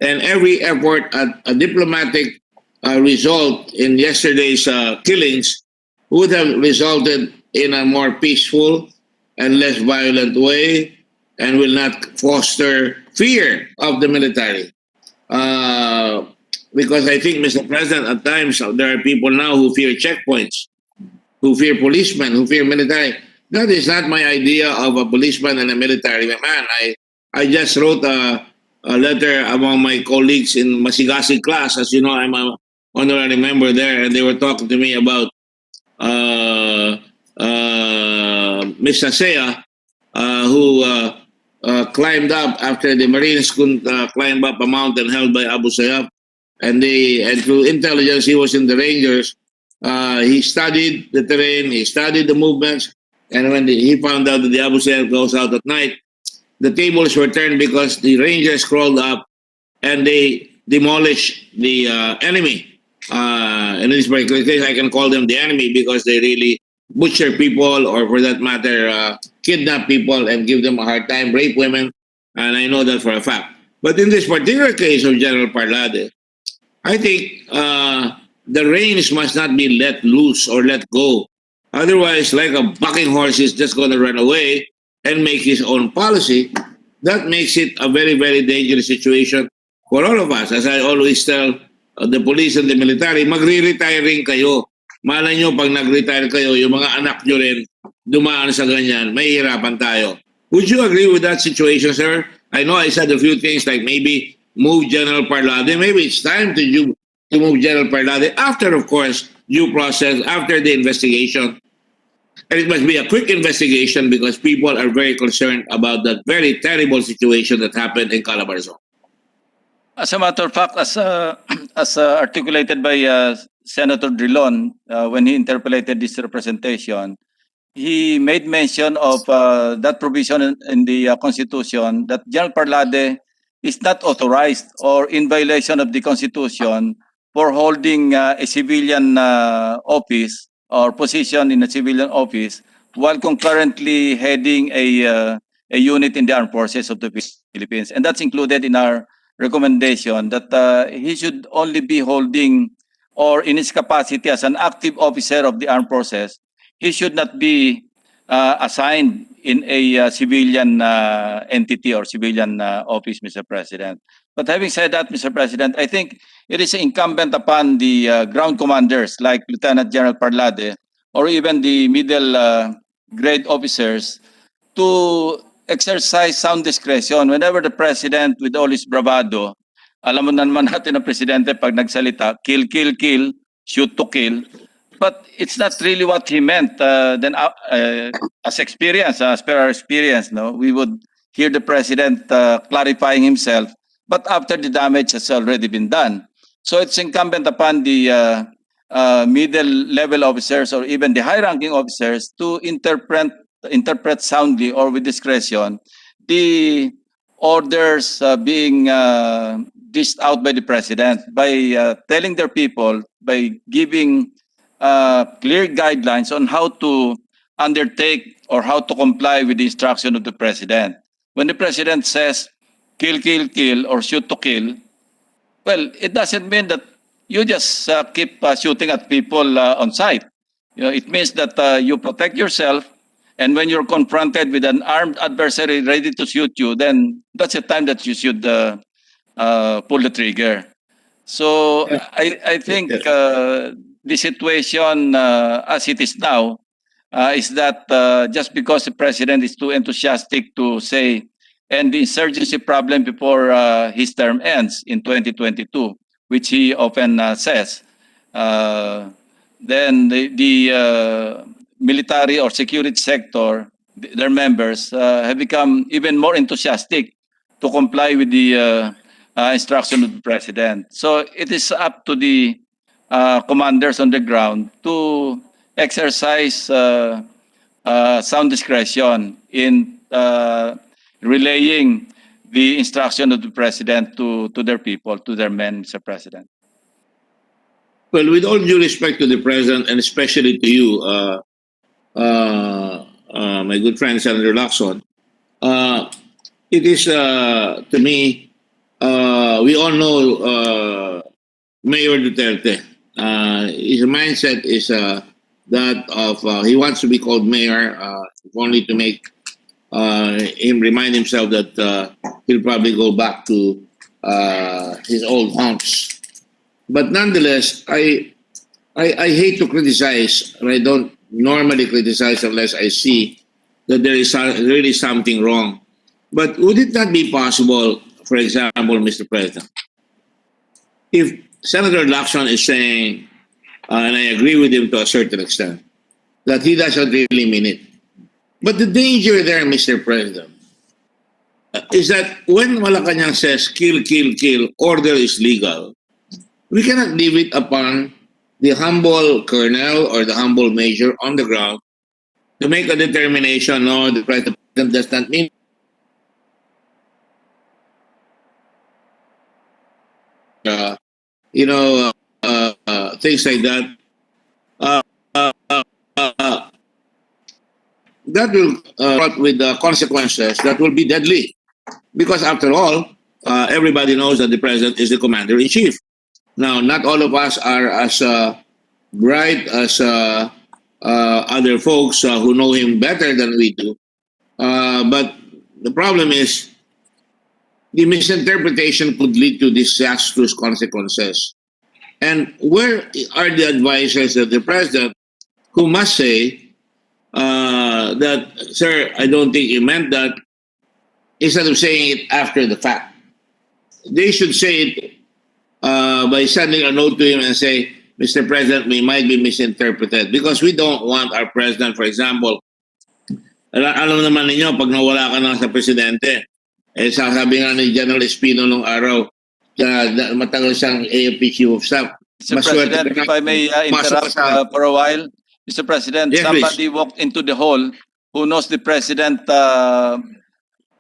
F: and every effort at a diplomatic result in yesterday's killings would have resulted in a more peaceful and less violent way, and will not foster fear of the military. Because I think, Mr. President, at times there are people now who fear checkpoints, who fear policemen, who fear military. That is not my idea of a policeman and a military man. I just wrote a letter among my colleagues in Masigasig class. As you know, I'm a honorary member there, and they were talking to me about Miss Asea, who climbed up after the Marines couldn't climb up a mountain held by Abu Sayyaf, and through intelligence, he was in the Rangers. He studied the terrain, he studied the movements, and when he found out that the Abu Sayyaf goes out at night, the tables were turned because the Rangers crawled up and they demolished the enemy. In this particular case, I can call them the enemy because they really butcher people, or for that matter, kidnap people and give them a hard time, rape women, and I know that for a fact. But in this particular case of General Parlade, I think the reins must not be let loose or let go. Otherwise, like a bucking horse is just going to run away and make his own policy. That makes it a very, very dangerous situation for all of us. As I always tell the police and the military, magre-retiring kayo. Malay nyo, pag nag-retire kayo, yung mga anak nyo rin dumaan sa ganyan, may hirapan tayo. Would you agree with that situation, sir? I know I said a few things like maybe move General Parlade. Maybe it's time to move General Parlade after, of course, due process, after the investigation. And it must be a quick investigation because people are very concerned about that very terrible situation that happened in Calabarzon.
N: As a matter of fact, as articulated by Senator Drilon when he interpolated this representation, he made mention of that provision in the Constitution that General Parlade is not authorized or in violation of the Constitution for holding a civilian office or position in a civilian office while concurrently heading a unit in the armed forces of the Philippines. And that's included in our recommendation that he should only be holding, or in his capacity as an active officer of the armed forces, he should not be assigned in a civilian entity or civilian office, Mr. President. But having said that, Mr. President, I think it is incumbent upon the ground commanders like Lieutenant General Parlade or even the middle grade officers to exercise sound discretion whenever the President, with all his bravado, alam mo na naman natin ang Presidente pag nagsalita, kill, kill, kill, shoot to kill. But it's not really what he meant. Then as experience, as per our experience, no, we would hear the President clarifying himself, but after the damage has already been done. So it's incumbent upon the middle level officers or even the high-ranking officers to interpret soundly or with discretion the orders being dished out by the President by telling their people, by giving clear guidelines on how to undertake or how to comply with the instruction of the President. When the President says, kill, kill, kill, or shoot to kill, well, it doesn't mean that you just keep shooting at people on sight. You know, it means that you protect yourself, and when you're confronted with an armed adversary ready to shoot you, then that's the time that you should pull the trigger. So I think the situation as it is now is that just because the President is too enthusiastic to say, and the insurgency problem before his term ends in 2022, which he often says, then the military or security sector, their members, have become even more enthusiastic to comply with the instruction of the President. So it is up to the commanders on the ground to exercise sound discretion in relaying the instruction of the President to their people, to their men, Mr. President.
F: Well, with all due respect to the President and especially to you, my good friend Senator Lacson, it is to me, we all know Mayor Duterte. His mindset is that of he wants to be called mayor, if only to make him remind himself that he'll probably go back to his old haunts. But nonetheless, I hate to criticize, and I don't normally criticize unless I see that there is really something wrong. But would it not be possible, for example, Mr. President, if Senator Lacson is saying, and I agree with him to a certain extent, that he doesn't really mean it. But the danger there, Mr. President, is that when Malacanang says kill, kill, kill, order is legal, we cannot leave it upon the humble colonel or the humble major on the ground to make a determination. No, the president does not mean things like that. Uh, uh, that will brought with consequences that will be deadly. Because after all, everybody knows that the president is the commander in chief. Now, not all of us are as bright as other folks who know him better than we do. But the problem is the misinterpretation could lead to disastrous consequences. And where are the advisors of the president who must say that, sir, I don't think you meant that, instead of saying it after the fact? They should say it by sending a note to him and say, Mr. President, we might be misinterpreted, because we don't want our president, for example, alam naman ninyo, pag nawala ka na sa presidente, sasabi nga ni General Espino nung araw, matagal siyang AFP Chief of Staff.
N: Mr. President, if I may interrupt for a while. Mr. President,
F: yes,
N: somebody
F: please.
N: walked into the hall who knows the president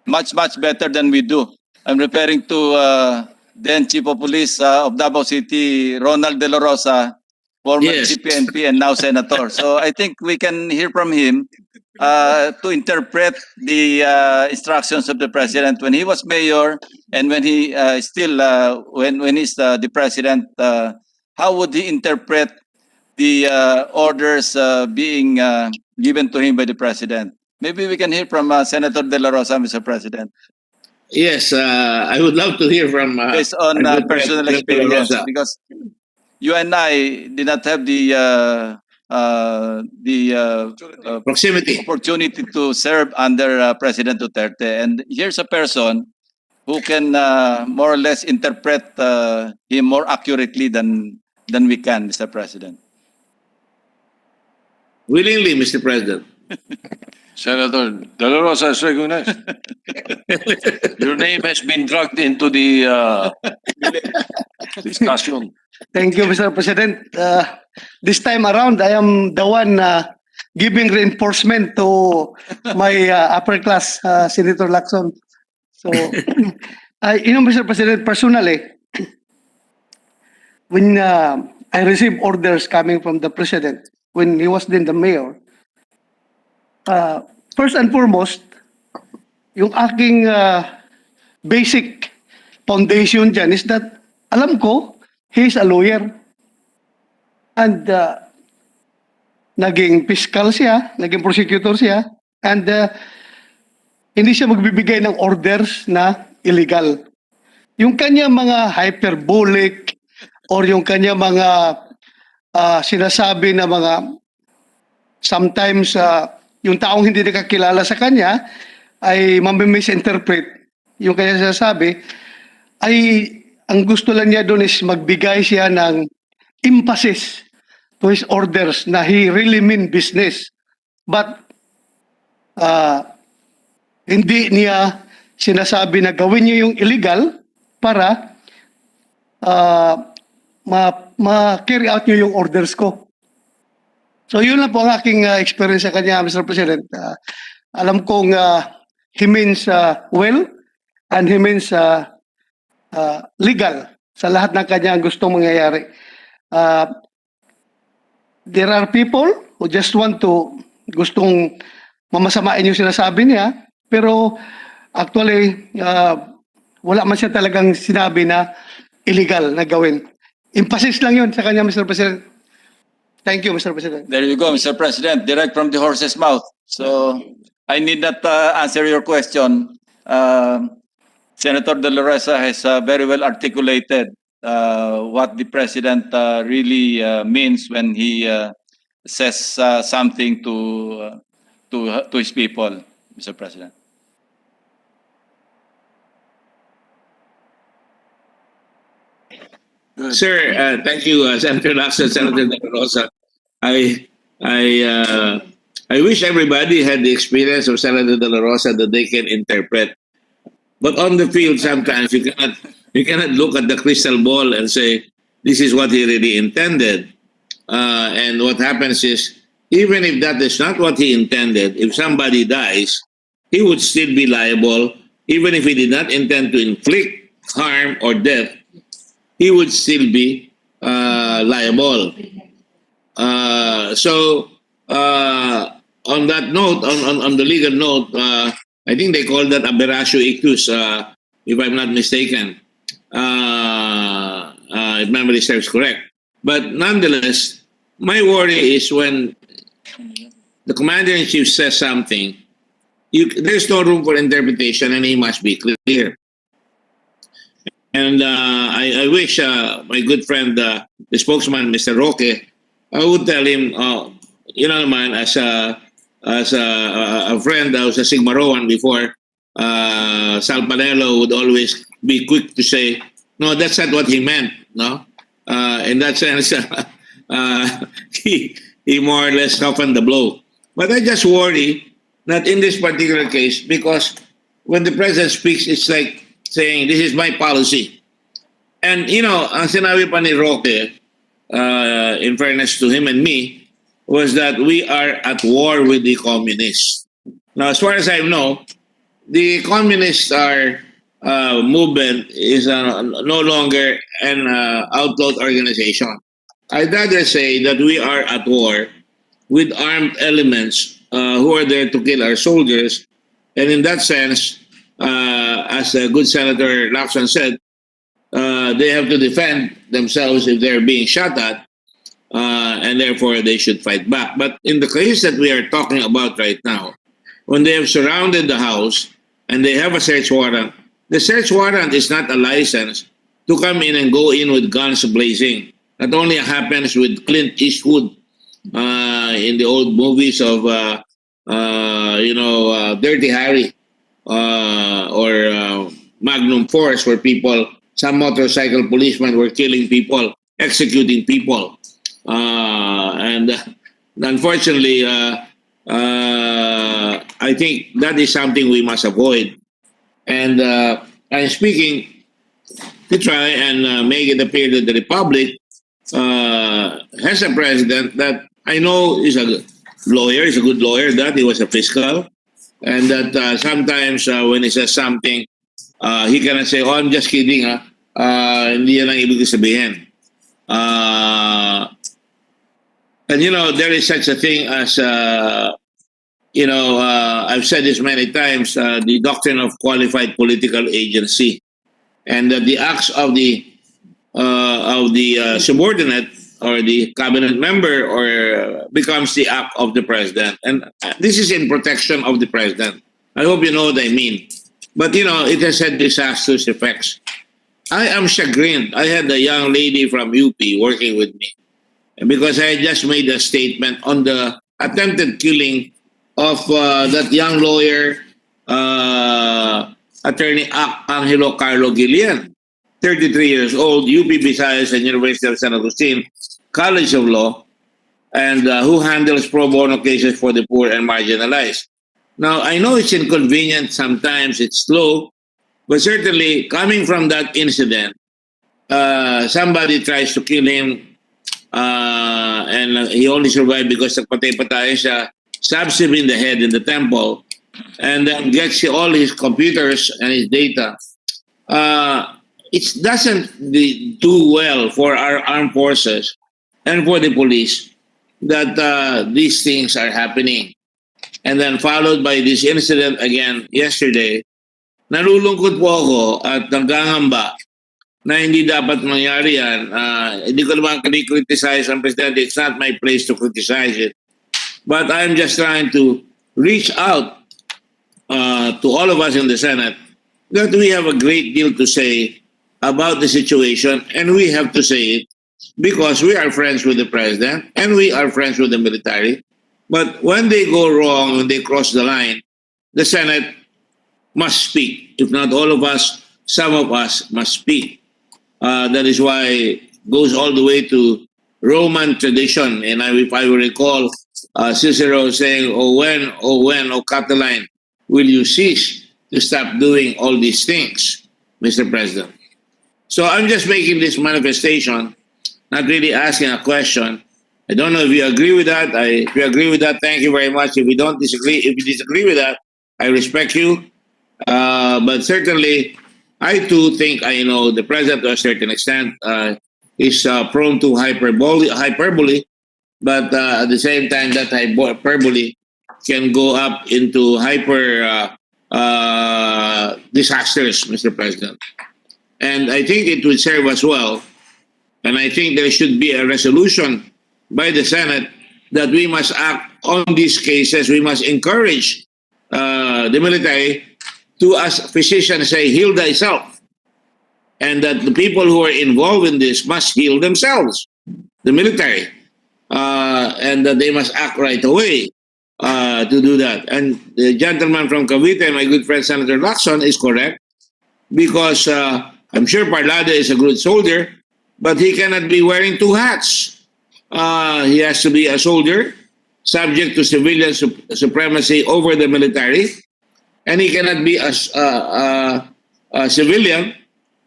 N: much better than we do. I'm referring to then Chief of Police of Davao City, Ronald De La Rosa, former CPNP and now Senator. So I think we can hear from him to interpret the instructions of the president when he was mayor and when he when he's the president. How would he interpret the orders being given to him by the president? Maybe we can hear from Senator De La Rosa, Mr. President.
F: Yes, I would love to hear from
N: based on personal experience, because you and I did not have the
F: proximity
N: opportunity to serve under President Duterte, and here's a person who can more or less interpret him more accurately than we can, Mr. President.
F: Willingly, Mr. President.
A: Senator De La Rosa is recognized. Your name has been dragged into the discussion.
S: Thank you, Mr. President. This time around, I am the one giving reinforcement to my upper class, Senator Lacson. So, Mr. President, personally, when I received orders coming from the President, when he was then the mayor, first and foremost, yung aking basic foundation dyan is that alam ko, he's a lawyer. And naging fiscal siya, naging prosecutor siya, and hindi siya magbibigay ng orders na illegal. Yung kanya mga hyperbolic or yung kanya mga sinasabi na mga sometimes yung taong hindi nakakilala sa kanya ay mamisinterpret yung kanya sinasabi, ay ang gusto lang niya doon is magbigay siya ng emphasis to his orders na he really mean business. But hindi niya sinasabi na gawin niyo yung illegal para ma-carry out niyo yung orders ko. So yun lang po ang aking experience sa kanya, Mr. President. Alam kong he means well and he means legal sa lahat ng kanyang gustong mangyayari. There are people who just want to gustong mamasamain yung sinasabi niya, pero actually wala man siya talagang sinabi na illegal na gawin. Emphasis lang yun sa kanya, Mr. President. Thank you, Mr. President.
N: There you go, Mr. President, direct from the horse's mouth. So I need not answer your question. Senator De La Rosa has very well articulated what the president really means when he says something to his people, Mr. President.
F: Sir, thank you, Senator Lacson, Senator De La Rosa. I, I wish everybody had the experience of Senator De La Rosa that they can interpret. But on the field, sometimes you cannot look at the crystal ball and say this is what he really intended. And what happens is, even if that is not what he intended, if somebody dies, he would still be liable, even if he did not intend to inflict harm or death. He would still be liable. So on that note, on the legal note, I think they call that aberratio ictus, if I'm not mistaken, if memory serves correct. But nonetheless, my worry is when the commander-in-chief says something, there's no room for interpretation and he must be clear. And I wish my good friend, the spokesman, Mr. Roque, I would tell him, you know, man, as a friend, I was a Sigma Rho before, Sal Panelo would always be quick to say, no, that's not what he meant, no? In that sense, he more or less softened the blow. But I just worry that in this particular case, because when the president speaks, it's like saying, this is my policy. And, you know, ang sinabi pa ni Roque, in fairness to him and me, was that we are at war with the communists. Now, as far as I know, the communists movement is no longer an outlawed organization. I'd rather say that we are at war with armed elements who are there to kill our soldiers. And in that sense, as a good Senator Lacson said, they have to defend themselves if they're being shot at, and therefore they should fight back. But in the case that we are talking about right now, when they have surrounded the house and they have a search warrant, the search warrant is not a license to come in and go in with guns blazing. That only happens with Clint Eastwood in the old movies of, Dirty Harry or Magnum Force, where some motorcycle policemen were killing people, executing people. And unfortunately, I think that is something we must avoid. And I'm speaking to try and make it appear that the Republic has a president that I know is a lawyer, is a good lawyer, that he was a fiscal, and that sometimes when he says something, he cannot say, oh, I'm just kidding, hindi yan ang ibig sabihin. And there is such a thing as, I've said this many times, the doctrine of qualified political agency, and that the acts of the subordinate or the cabinet member or becomes the act of the president. And this is in protection of the president. I hope you know what I mean. But, it has had disastrous effects. I am chagrined. I had a young lady from UP working with me because I had just made a statement on the attempted killing of that young lawyer, Attorney Angelo Carlo Guillen, 33 years old, UP Visayas and University of San Agustin College of Law, and who handles pro bono cases for the poor and marginalized. Now, I know it's inconvenient, sometimes it's slow, but certainly coming from that incident, somebody tries to kill him, and he only survived because patay-patay siya, stabs him in the head in the temple, and then gets all his computers and his data. It doesn't do well for our armed forces and for the police that these things are happening. And then followed by this incident again yesterday, nalulungkot po ako at nagangamba na hindi dapat mangyari yan. Hindi ko naman criticize ang presidente. It's not my place to criticize it. But I'm just trying to reach out to all of us in the Senate that we have a great deal to say about the situation, and we have to say it because we are friends with the president and we are friends with the military. But when they go wrong, when they cross the line, the Senate must speak. If not all of us, some of us must speak. That is why it goes all the way to Roman tradition. And if I will recall, Cicero saying, oh when, oh Catiline, will you cease to stop doing all these things, Mr. President? So I'm just making this manifestation, not really asking a question. I don't know if you agree with that. If you agree with that, thank you very much. If you don't disagree, if you disagree with that, I respect you. But certainly, I too think I know the president to a certain extent is prone to hyperbole, but at the same time, that hyperbole can go up into hyper disasters, Mr. President. And I think it would serve us well. And I think there should be a resolution by the Senate that we must act on these cases. We must encourage the military to, as physicians say, heal thyself. And that the people who are involved in this must heal themselves, the military. And that they must act right away to do that. And the gentleman from Cavite, my good friend Senator Lacson, is correct because I'm sure Parlada is a good soldier, but he cannot be wearing two hats. He has to be a soldier, subject to civilian supremacy over the military, and he cannot be a civilian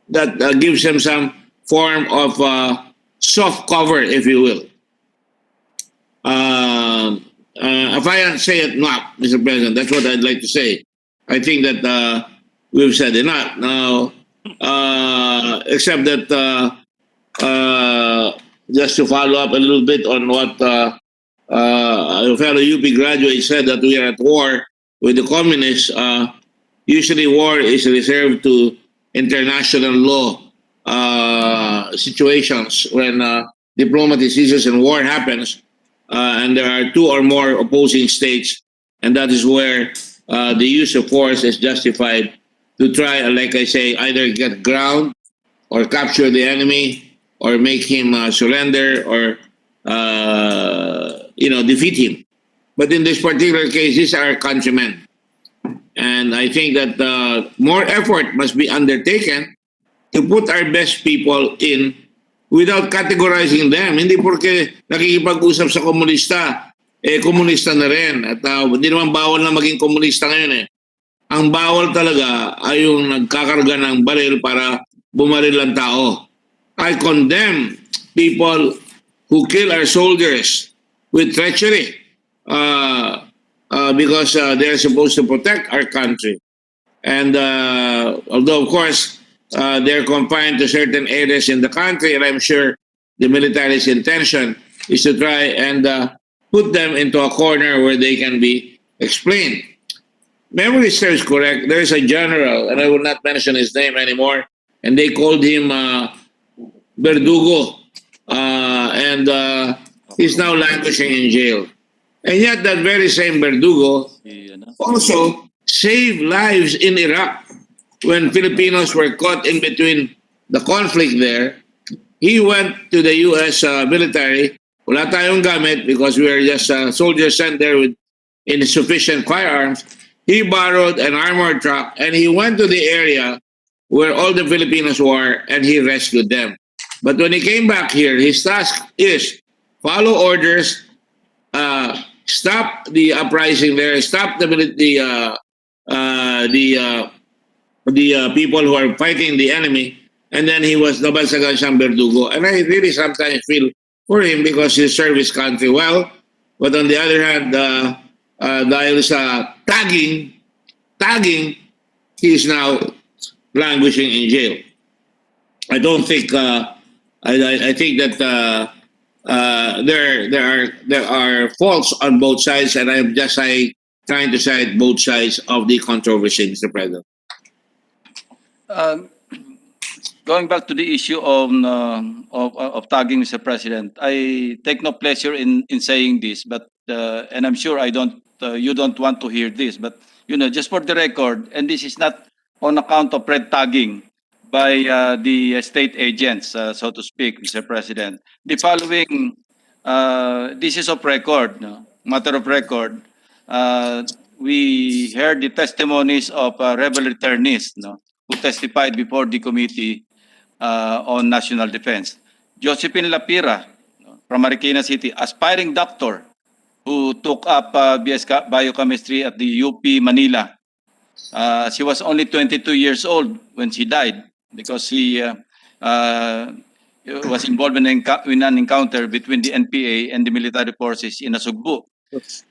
F: that gives him some form of soft cover, if you will. If I say it not, Mr. President, that's what I'd like to say. I think that we've said enough now, except that just to follow up a little bit on what a fellow UP graduate said, that we are at war with the communists. Usually war is reserved to international law situations when diplomacy ceases and war happens, and there are two or more opposing states, and that is where the use of force is justified to try, like I say, either get ground or capture the enemy or make him surrender or defeat him. But in this particular case, these are countrymen. And I think that more effort must be undertaken to put our best people in without categorizing them. Hindi porque nakikipag-usap sa komunista, komunista na rin. At hindi naman bawal na maging komunista ngayon eh. Ang bawal talaga ay yung nagkakarga ng baril para bumaril ang tao. I condemn people who kill our soldiers with treachery because they're supposed to protect our country. And although, of course, they're confined to certain areas in the country, and I'm sure the military's intention is to try and put them into a corner where they can be explained. Memory serves correct. There is a general, and I will not mention his name anymore, and they called him Verdugo, and he's now languishing in jail. And yet that very same Verdugo also saved lives in Iraq when Filipinos were caught in between the conflict there. He went to the U.S. military. Wala tayong gamit because we were just soldiers sent there with insufficient firearms. He borrowed an armored truck and he went to the area where all the Filipinos were and he rescued them. But when he came back here, his task is follow orders, stop the uprising there, stop the people who are fighting the enemy, and then he was nabansagan siyang Verdugo. And I really sometimes feel for him because he served his country well. But on the other hand, dahil sa tagging, he is now languishing in jail. I don't think. I think that there are faults on both sides, and I'm just trying to cite both sides of the controversy, Mr. President.
N: Going back to the issue of tagging, Mr. President, I take no pleasure in saying this, but and I'm sure you don't want to hear this, but just for the record, and this is not on account of red tagging by the state agents, so to speak, Mr. President. The following, this is of record, matter of record. We heard the testimonies of rebel returnees, who testified before the committee on national defense. Josephine Lapira, from Marikina City, aspiring doctor who took up BS Biochemistry at the UP Manila. She was only 22 years old when she died because she was involved in an encounter between the NPA and the military forces in Nasugbu.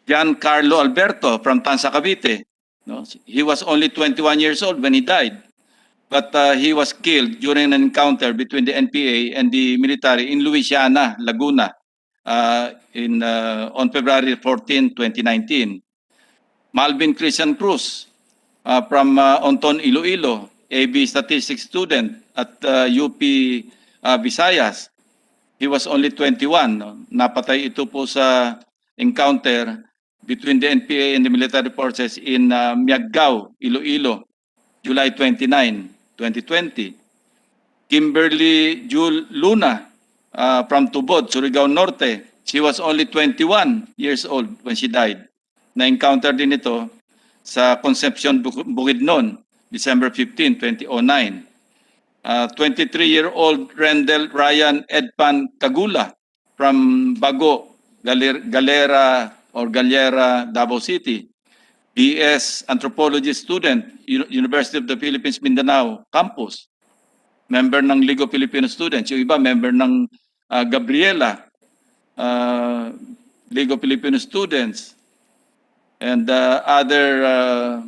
N: Giancarlo Alberto from Tansa, Cavite. No, he was only 21 years old when he died, but he was killed during an encounter between the NPA and the military in Louisiana, Laguna, on February 14, 2019. Malvin Christian Cruz from Onton, Iloilo, AB statistics student at UP Visayas. He was only 21. No? Napatay ito po sa encounter between the NPA and the military forces in Miagao, Iloilo, July 29, 2020. Kimberly Jul Luna from Tubod, Surigao Norte. She was only 21 years old when she died. Na-encounter din ito sa Concepcion, Bukidnon, December 15, 2009. 23-year-old Rendell Ryan Edpan Kagula from Bago, Galera, Davao City. BS Anthropology student, University of the Philippines, Mindanao Campus. Member ng League of Filipino Students. Yung iba, member ng Gabriela, League of Filipino Students, and other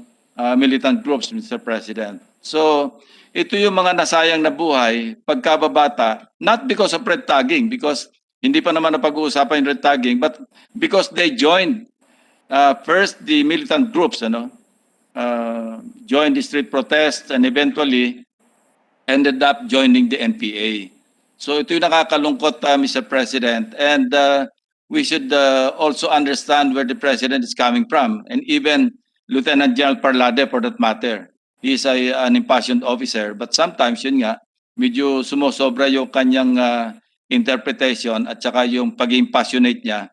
N: militant groups, Mr. President. So, ito yung mga nasayang na buhay pagkababata, not because of red tagging, because hindi pa naman napag-uusapan yung red tagging, but because they joined first the militant groups, joined the street protests and eventually ended up joining the NPA. So ito yung nakakalungkot, Mr. President, and we should also understand where the President is coming from, and even Lieutenant General Parlade for that matter. He is an impassioned officer, but sometimes yun nga, medyo sumosobra yung kanyang interpretation at saka yung pagiging passionate niya.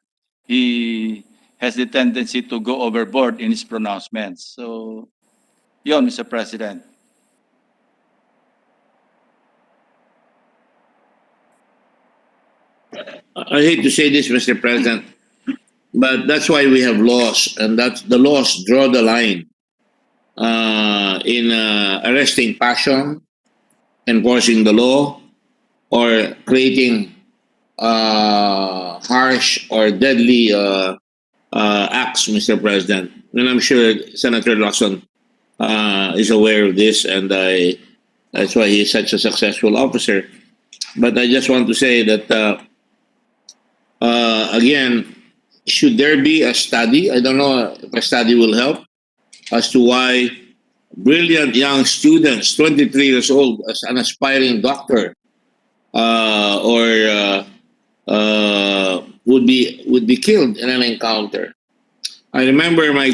N: He has the tendency to go overboard in his pronouncements. So, yun, Mr. President.
F: I hate to say this, Mr. President, but that's why we have laws, and that's the laws draw the line in arresting passion, enforcing the law, or creating harsh or deadly acts, Mr. President. And I'm sure Senator Lawson is aware of this, and that's why he's such a successful officer. But I just want to say that, again, should there be a study? I don't know if a study will help as to why brilliant young students, 23 years old, as an aspiring doctor, would be killed in an encounter. I remember my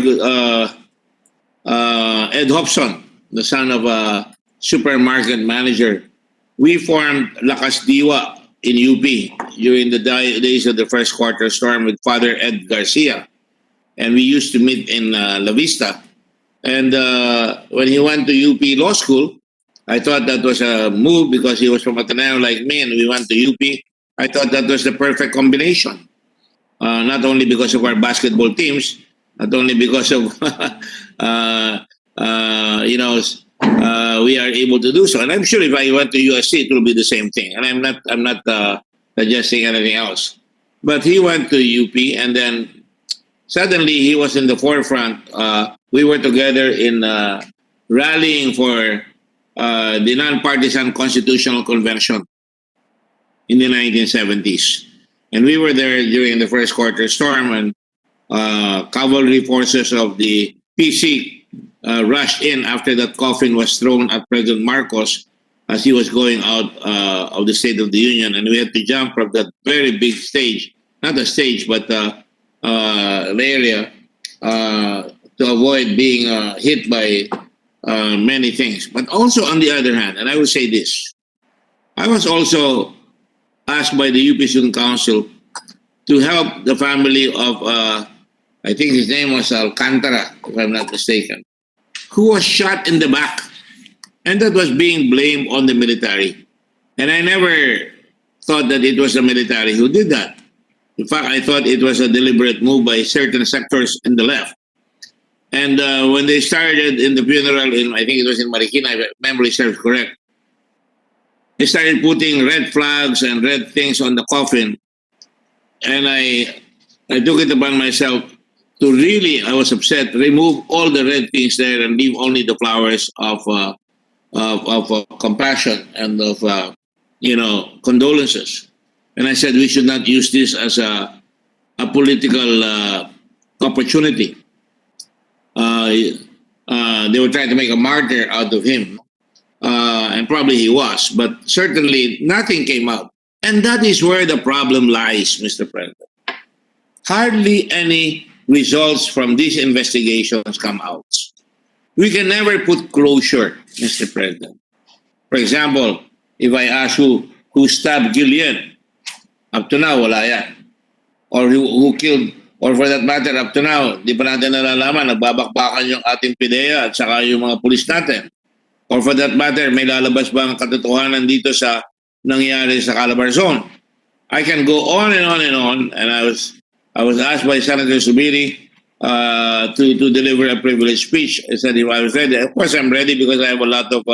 F: Ed Hobson, the son of a supermarket manager. We formed Lakas Diwa in UP during the days of the first quarter storm with Father Ed Garcia, and we used to meet in La Vista. And when he went to UP Law School, I thought that was a move because he was from Ateneo like me, and we went to UP. I thought that was the perfect combination. Not only because of our basketball teams, not only because of we are able to do so. And I'm sure if I went to USC, it will be the same thing. And I'm not suggesting anything else. But he went to UP, and then suddenly he was in the forefront. We were together in rallying for the non-partisan constitutional convention in the 1970s. And we were there during the first quarter storm, and cavalry forces of the PC rushed in after that coffin was thrown at President Marcos as he was going out of the State of the Union. And we had to jump from that very big stage, not a stage, but the area, to avoid being hit by many things. But also on the other hand, and I will say this, I was also asked by the UP Student Council to help the family of, I think his name was Alcantara, if I'm not mistaken, who was shot in the back. And that was being blamed on the military. And I never thought that it was the military who did that. In fact, I thought it was a deliberate move by certain sectors in the left. And when they started in the funeral, I think it was in Marikina, if memory serves correct, they started putting red flags and red things on the coffin. And I took it upon myself to really, I was upset, remove all the red things there and leave only the flowers of compassion and of condolences. And I said we should not use this as a political opportunity. They were trying to make a martyr out of him, and probably he was, but certainly nothing came out. And that is where the problem lies, Mr. President. Hardly any results from these investigations come out. We can never put closure, Mr. President. For example, if I ask who stabbed Gillian, up to now, wala yan. Or who killed, or for that matter, up to now, di pa natin nalalaman, nagbabakbakan yung ating PIDEA at saka yung mga pulis natin. Or for that matter, may lalabas ba ang katotohanan dito sa nangyari sa Calabarzon? I can go on and on and on, and I was asked by Senator Subiri to deliver a privileged speech. I said if I was ready. Of course, I'm ready because I have a lot of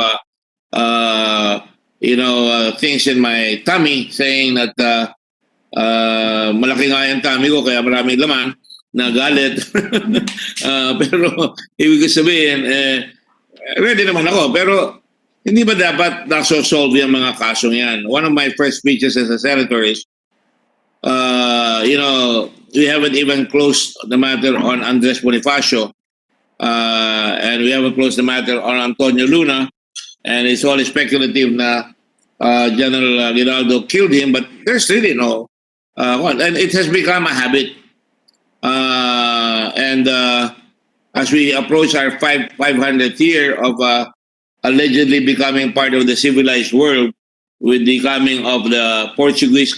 F: things in my tummy saying that malaki nga yung tummy ko kaya maraming laman na galit. Pero ibig sabihin, ready naman ako. Pero hindi ba dapat nasosolve yung mga kasong yan? One of my first speeches as a senator is, we haven't even closed the matter on Andres Bonifacio, and we haven't closed the matter on Antonio Luna, and it's all speculative na General Rinaldo killed him, but there's really no and it has become a habit. As we approach our 500th year of allegedly becoming part of the civilized world with the coming of the Portuguese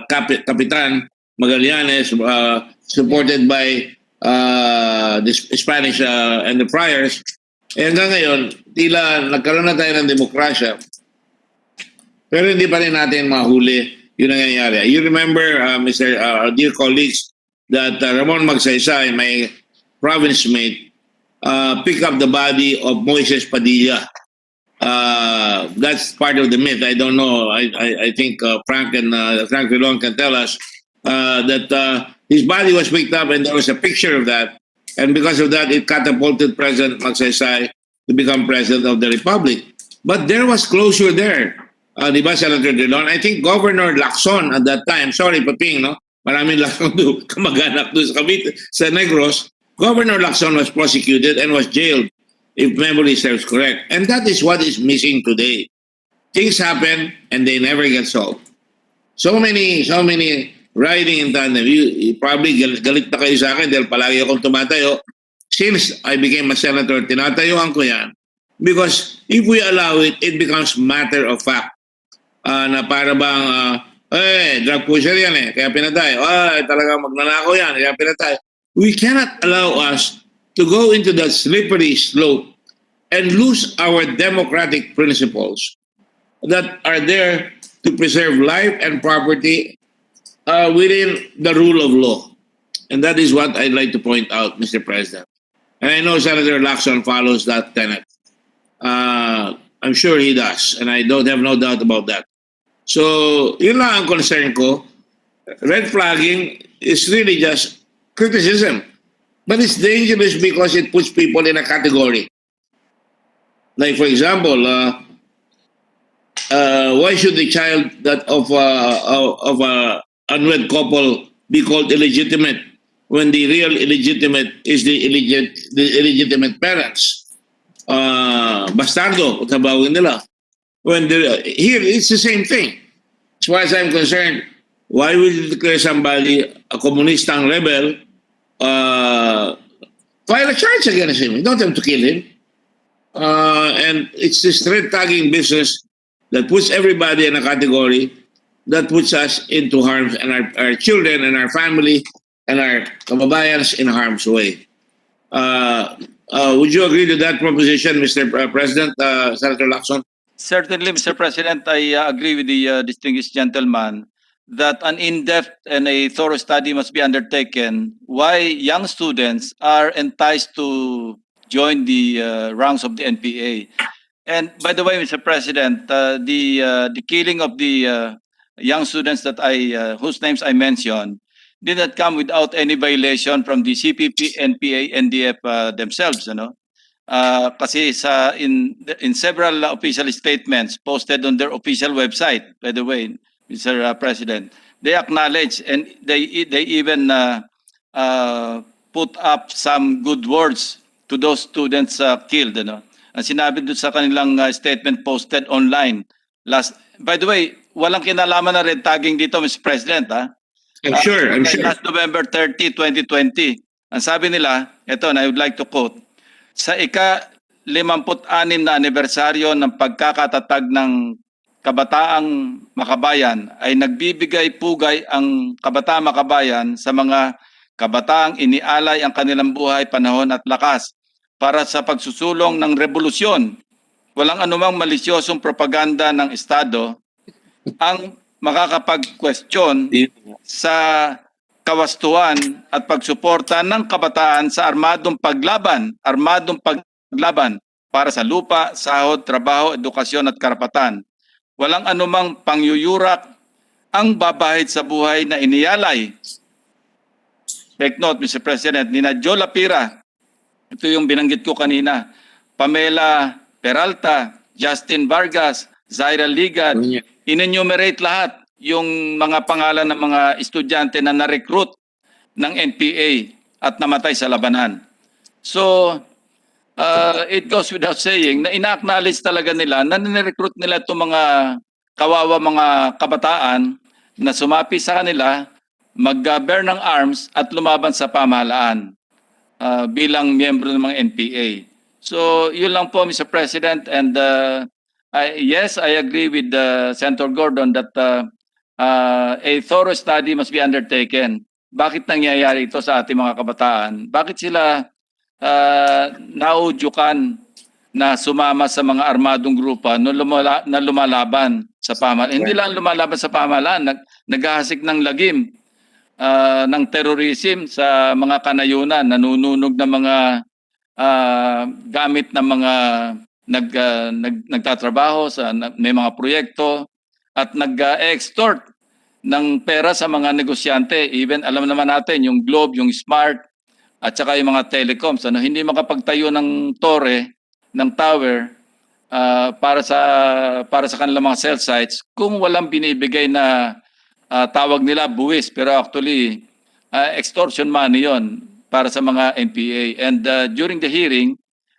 F: Capitan Magallanes, supported by the Spanish and the friars. Hanggang ngayon, tila nagkaroon na tayo ng demokrasya, pero hindi pa rin natin mahuli yung nangyayari. You remember, dear colleagues, that Ramon Magsaysay, my province mate, picked up the body of Moises Padilla. That's part of the myth. I don't know. I think Frank Rilon can tell us that his body was picked up and there was a picture of that. And because of that, it catapulted President Magsaysay to become President of the Republic. But there was closure there. Di ba, Senator Rilon? I think Governor Lacson at that time, sorry, Paping, no? Maraming Lacson kamag-anak doon sa Cavite, sa Negros. Governor Lacson was prosecuted and was jailed, if memory serves correct. And that is what is missing today. Things happen and they never get solved. So many riding in tandem. You probably galit na kayo sa akin dahil palagi akong tumatayo. Since I became a senator, tinatayuan ko yan. Because if we allow it, it becomes matter of fact. Na para bang, drug pusher yan kaya pinatay. Talagang magnanakaw yan, kaya pinatay. We cannot allow us to go into that slippery slope and lose our democratic principles that are there to preserve life and property within the rule of law. And that is what I'd like to point out, Mr. President. And I know Senator Lacson follows that tenet. I'm sure he does, and I don't have no doubt about that. So, yun lang ang concern ko. Red flagging is really just criticism. But it's dangerous because it puts people in a category. Like, for example, why should the child of a unwed couple be called illegitimate when the real illegitimate is the illegitimate parents? Bastardo, tawagin nila. When here, it's the same thing. As far as I'm concerned, why will you declare somebody a communistang rebel? File a charge against him. You don't have to kill him. And it's this threat tagging business that puts everybody in a category that puts us into harm's and our children and our family and our kababayans in harm's way. Would you agree to that proposition, Mr. President, Senator Lacson?
N: Certainly, Mr. President, I agree with the distinguished gentleman that an in-depth and a thorough study must be undertaken why young students are enticed to join the ranks of the NPA. And by the way, Mr. President, the killing of the young students that whose names I mentioned did not come without any violation from the CPP, NPA, NDF themselves, you know. Kasi in several official statements posted on their official website, by the way, Mr. President, they acknowledge and they even put up some good words to those students killed. Ano? Ang sinabi doon sa kanilang statement posted online by the way, walang kinalaman na red tagging dito, Mr. President. Ha?
L: I'm sure.
N: Last November 30, 2020. Ang sabi nila, ito, and I would like to quote, sa ika-56 na anibersaryo ng pagkakatatag ng Kabataang Makabayan ay nagbibigay pugay ang Kabataang Makabayan sa mga kabataang inialay ang kanilang buhay, panahon at lakas para sa pagsusulong ng revolusyon. Walang anumang malisyosong propaganda ng Estado ang makakapag-question sa kawastuhan at pagsuporta ng kabataan sa armadong paglaban para sa lupa, sahod, trabaho, edukasyon at karapatan. Walang anumang pangyuyurak ang babahid sa buhay na iniyalay. Take note, Mr. President, nina Joe Lapira, ito yung binanggit ko kanina, Pamela Peralta, Justin Vargas, Zaira Ligat, in-enumerate lahat yung mga pangalan ng mga estudyante na na-recruit ng NPA at namatay sa labanan. So, it goes without saying na ina-acknowledge talaga nila na nirecruit nila itong mga kawawa mga kabataan na sumapi sa kanila, mag-bear ng arms at lumaban sa pamahalaan bilang miyembro ng mga NPA. So, yun lang po, Mr. President. And yes, I agree with Senator Gordon that a thorough study must be undertaken. Bakit nangyayari ito sa ating mga kabataan? Bakit sila naudyukan na sumama sa mga armadong grupa na lumalaban sa pamahalaan? Hindi lang lumalaban sa pamahalaan, naghahasik ng lagim ng terrorism sa mga kanayunan, nanununog ng mga gamit ng mga nagtatrabaho sa may mga proyekto at nag-extort ng pera sa mga negosyante. Even alam naman natin yung Globe, yung Smart at saka yung mga telecoms, hindi makapagtayo ng tore, ng tower para sa kanilang mga cell sites kung walang binibigay na tawag nila buwis, pero actually extortion money yon para sa mga NPA. And during the hearing,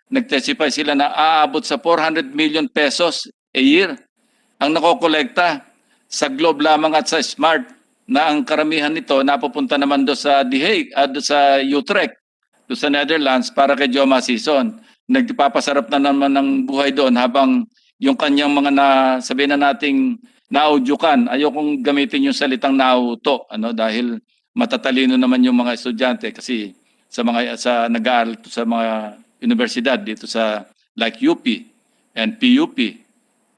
N: nag-testify sila na aabot sa 400 million pesos a year ang nakokolekta sa Globe lamang at sa Smart, na ang karamihan nito napupunta naman do sa The Hague, do sa Utrecht, do sa Netherlands para kay Joma Sison. Nagpapasarap na naman ng buhay doon habang yung kanyang mga sabihin na nating naudyukan. Ayokong gamitin yung salitang nauto, dahil matatalino naman yung mga estudyante kasi sa nag-aaral sa mga universidad dito sa like UP and PUP.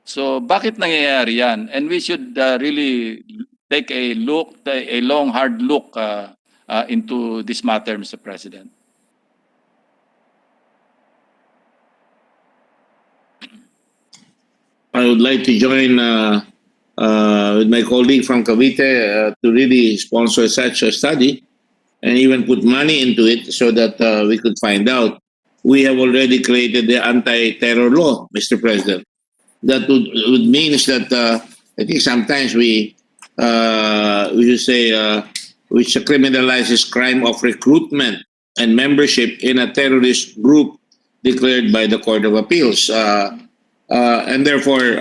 N: So bakit nangyayari yan? And we should really take a long hard look into this matter, Mr. President.
L: I would like to join with my colleague from Cavite to really sponsor such a study and even put money into it so that we could find out. We have already created the anti-terror law, Mr. President. That would means that I think sometimes we should say which criminalizes crime of recruitment and membership in a terrorist group declared by the Court of Appeals. And therefore,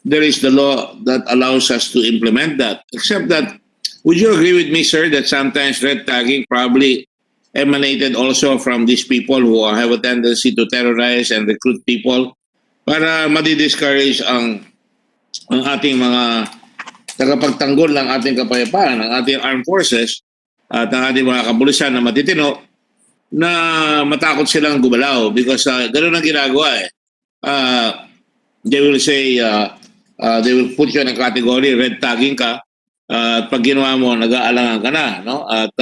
L: there is the law that allows us to implement that. Except that, would you agree with me, sir, that sometimes red tagging probably emanated also from these people who have a tendency to terrorize and recruit people para madi-discourage ang ating mga tagapagtanggol ng ating kapayapaan, ng ating armed forces at ang ating mga kapulisan na matitino na matakot silang gumalaw because ganun ang ginagawa eh. they will say, they will put you in a category, red tagging ka, at pag ginawa mo, nag-aalangan ka na, no? At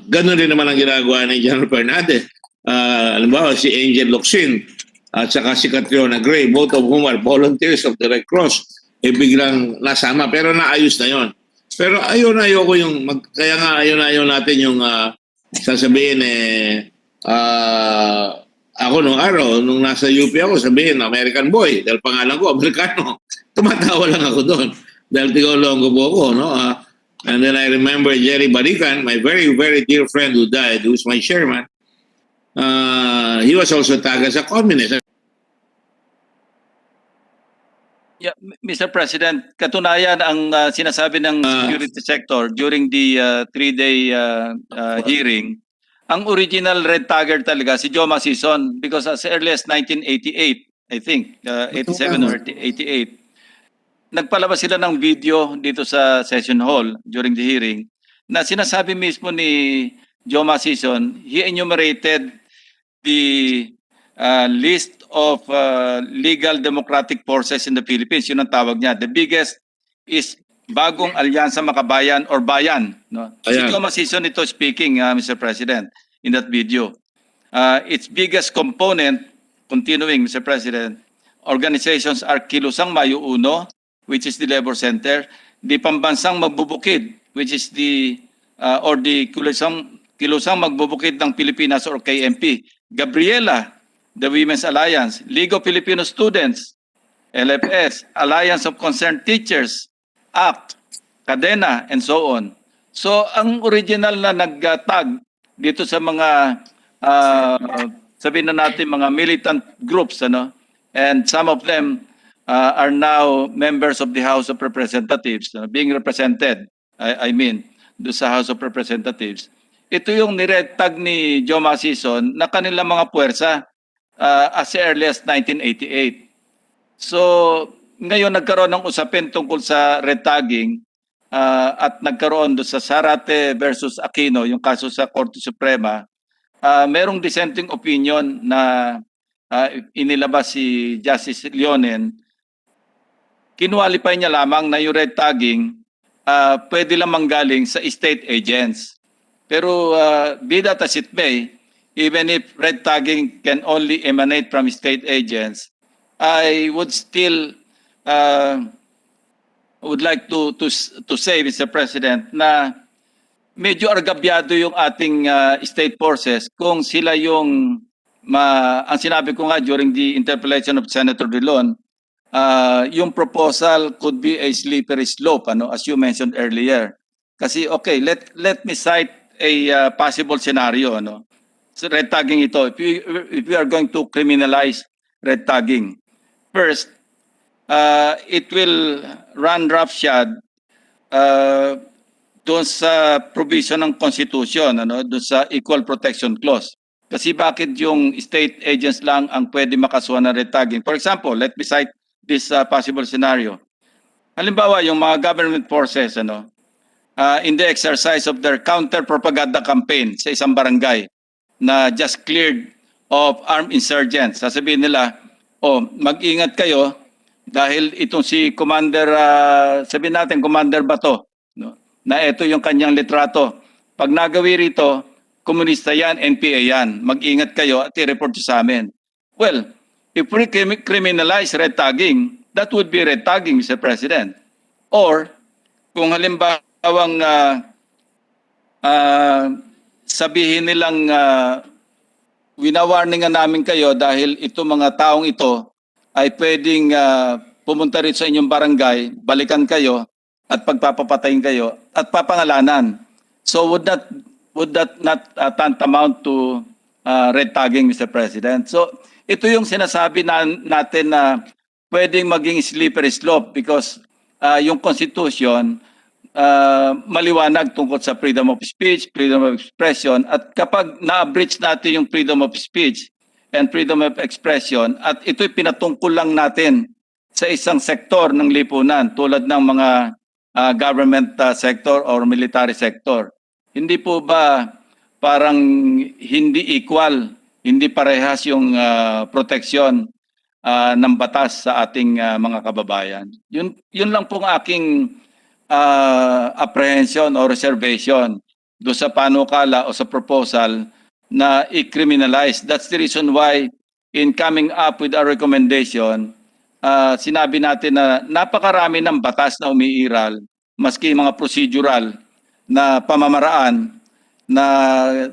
L: ganun din naman ang ginagawa ni General Fernandez. Halimbawa, si Angel Locsin at saka si Catriona Gray, both of whom are volunteers of the Red Cross, biglang nasama. Pero naayos na yon. Pero ayoko yung, kaya nga ayaw natin yung sasabihin ako nung araw, nung nasa UP ako, sabihin, American boy, dahil pangalan ko, Amerikano. Tumatawa lang ako doon. Dahil Tigolongo po ako, no? And then I remember Jerry Barican, my very, very dear friend who died, who's my chairman. He was also tagged as a communist.
N: Yeah, Mr. President, katunayan ang sinasabi ng security sector during the 3-day hearing, ang original red tagger talaga si Joma Sison, because as early as 1988, I think, 87 or 88, nagpalabas sila ng video dito sa session hall during the hearing na sinasabi mismo ni Joma Sison, he enumerated the list of legal democratic forces in the Philippines. Yun ang tawag niya. The biggest is Bagong Alyansa Makabayan or Bayan. No? Si Joma Sison ito speaking, Mr. President, in that video. Its biggest component, continuing, Mr. President, organizations are Kilusang Mayo Uno, which is the Labor Center, the Pambansang Magbubukid, which is the, or the Kilusang Magbubukid ng Pilipinas or KMP, Gabriela, the Women's Alliance, League of Filipino Students, LFS, Alliance of Concerned Teachers, ACT, Cadena, and so on. So, ang original na nag-tag dito sa mga, sabihin na natin, mga militant groups, ano, and some of them are now members of the House of Representatives, being represented, I mean, do sa House of Representatives. Ito yung nired tag ni Joma Sison na kanilang mga puwersa as early as 1988. So, ngayon nagkaroon ng usapin tungkol sa red tagging at nagkaroon do sa Zarate versus Aquino, yung kaso sa Korte Suprema. Merong dissenting opinion na inilabas si Justice Leonen. Kinualify niya lamang na yung red tagging pwede lang manggaling sa state agents. Pero be that as it may, even if red tagging can only emanate from state agents, I would still would like to say, Mr. President, na medyo argabyado yung ating state forces kung sila yung ang sinabi ko nga during the interpellation of Senator Drilon, yung proposal could be a slippery slope, ano, as you mentioned earlier. Kasi okay, let me cite a possible scenario, ano. So red tagging ito, if we are going to criminalize red tagging, first, it will run roughshod doon sa provision ng Constitution, ano, doon sa Equal Protection Clause. Kasi bakit yung state agents lang ang pwede makasuhan ng red tagging? For example, let me cite this possible scenario. Halimbawa, yung mga government forces, ano, in the exercise of their counter-propaganda campaign sa isang barangay na just cleared of armed insurgents. Sasabihin nila, mag-ingat kayo dahil itong si Commander, sabihin natin, Commander Bato, no, na ito yung kanyang litrato. Pag nagawi rito, komunista yan, NPA yan. Mag-ingat kayo at i-report sa amin. Well, if we criminalize red tagging, that would be red tagging, Mr. President. Or, kung halimbawang sabihin nilang winawarningan namin kayo dahil ito mga taong ito ay pwedeng pumunta rin sa inyong barangay, balikan kayo at pagpapapatayin kayo at papangalanan. So would that not tantamount to red tagging, Mr. President? So ito yung sinasabi natin na pwedeng maging slippery slope because yung Constitution maliwanag tungkol sa freedom of speech, freedom of expression, at kapag na-breach natin yung freedom of speech and freedom of expression at ito'y pinatungkol lang natin sa isang sektor ng lipunan tulad ng mga government sector or military sector, hindi po ba parang hindi equal, hindi parehas yung protection ng batas sa ating mga kababayan. Yun lang pong aking apprehension o reservation do sa panukala o sa proposal na i-criminalize. That's the reason why in coming up with our recommendation, sinabi natin na napakarami ng batas na umiiral, maski mga procedural na pamamaraan na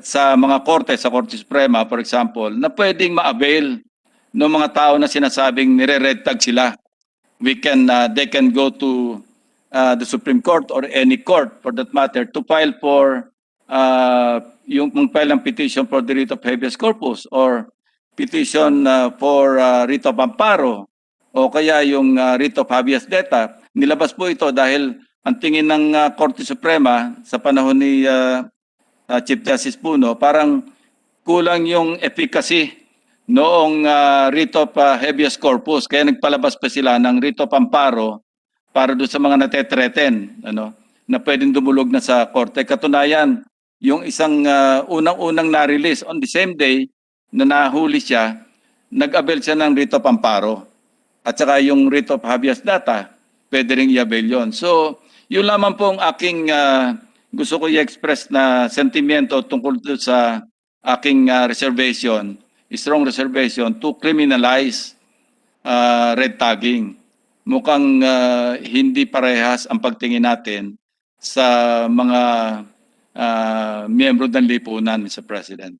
N: sa mga korte, sa Korte Suprema for example, na pwedeng ma-avail ng mga tao na sinasabing nire-red tag sila. They can go to the Supreme Court or any court for that matter to file for yung mag-file ng petition for the writ of habeas corpus or petition for writ of amparo o kaya yung writ of habeas data. Nilabas po ito dahil ang tingin ng Korte Suprema sa panahon ni Chief Justice Puno, parang kulang yung efficacy noong writ of habeas corpus. Kaya nagpalabas pa sila ng writ of amparo para doon sa mga natetreten, na pwedeng dumulog na sa korte. Katunayan, yung isang unang-unang na-release on the same day na nahuli siya, nag-avail siya ng writ of amparo. At saka yung writ of habeas data, pwede rin i-avail yun. So, yun lamang po ang aking gusto ko i-express na sentimento tungkol sa aking reservation, strong reservation to criminalize red tagging. Mukhang hindi parehas ang pagtingin natin sa mga miyembro ng lipunan, Mr. President.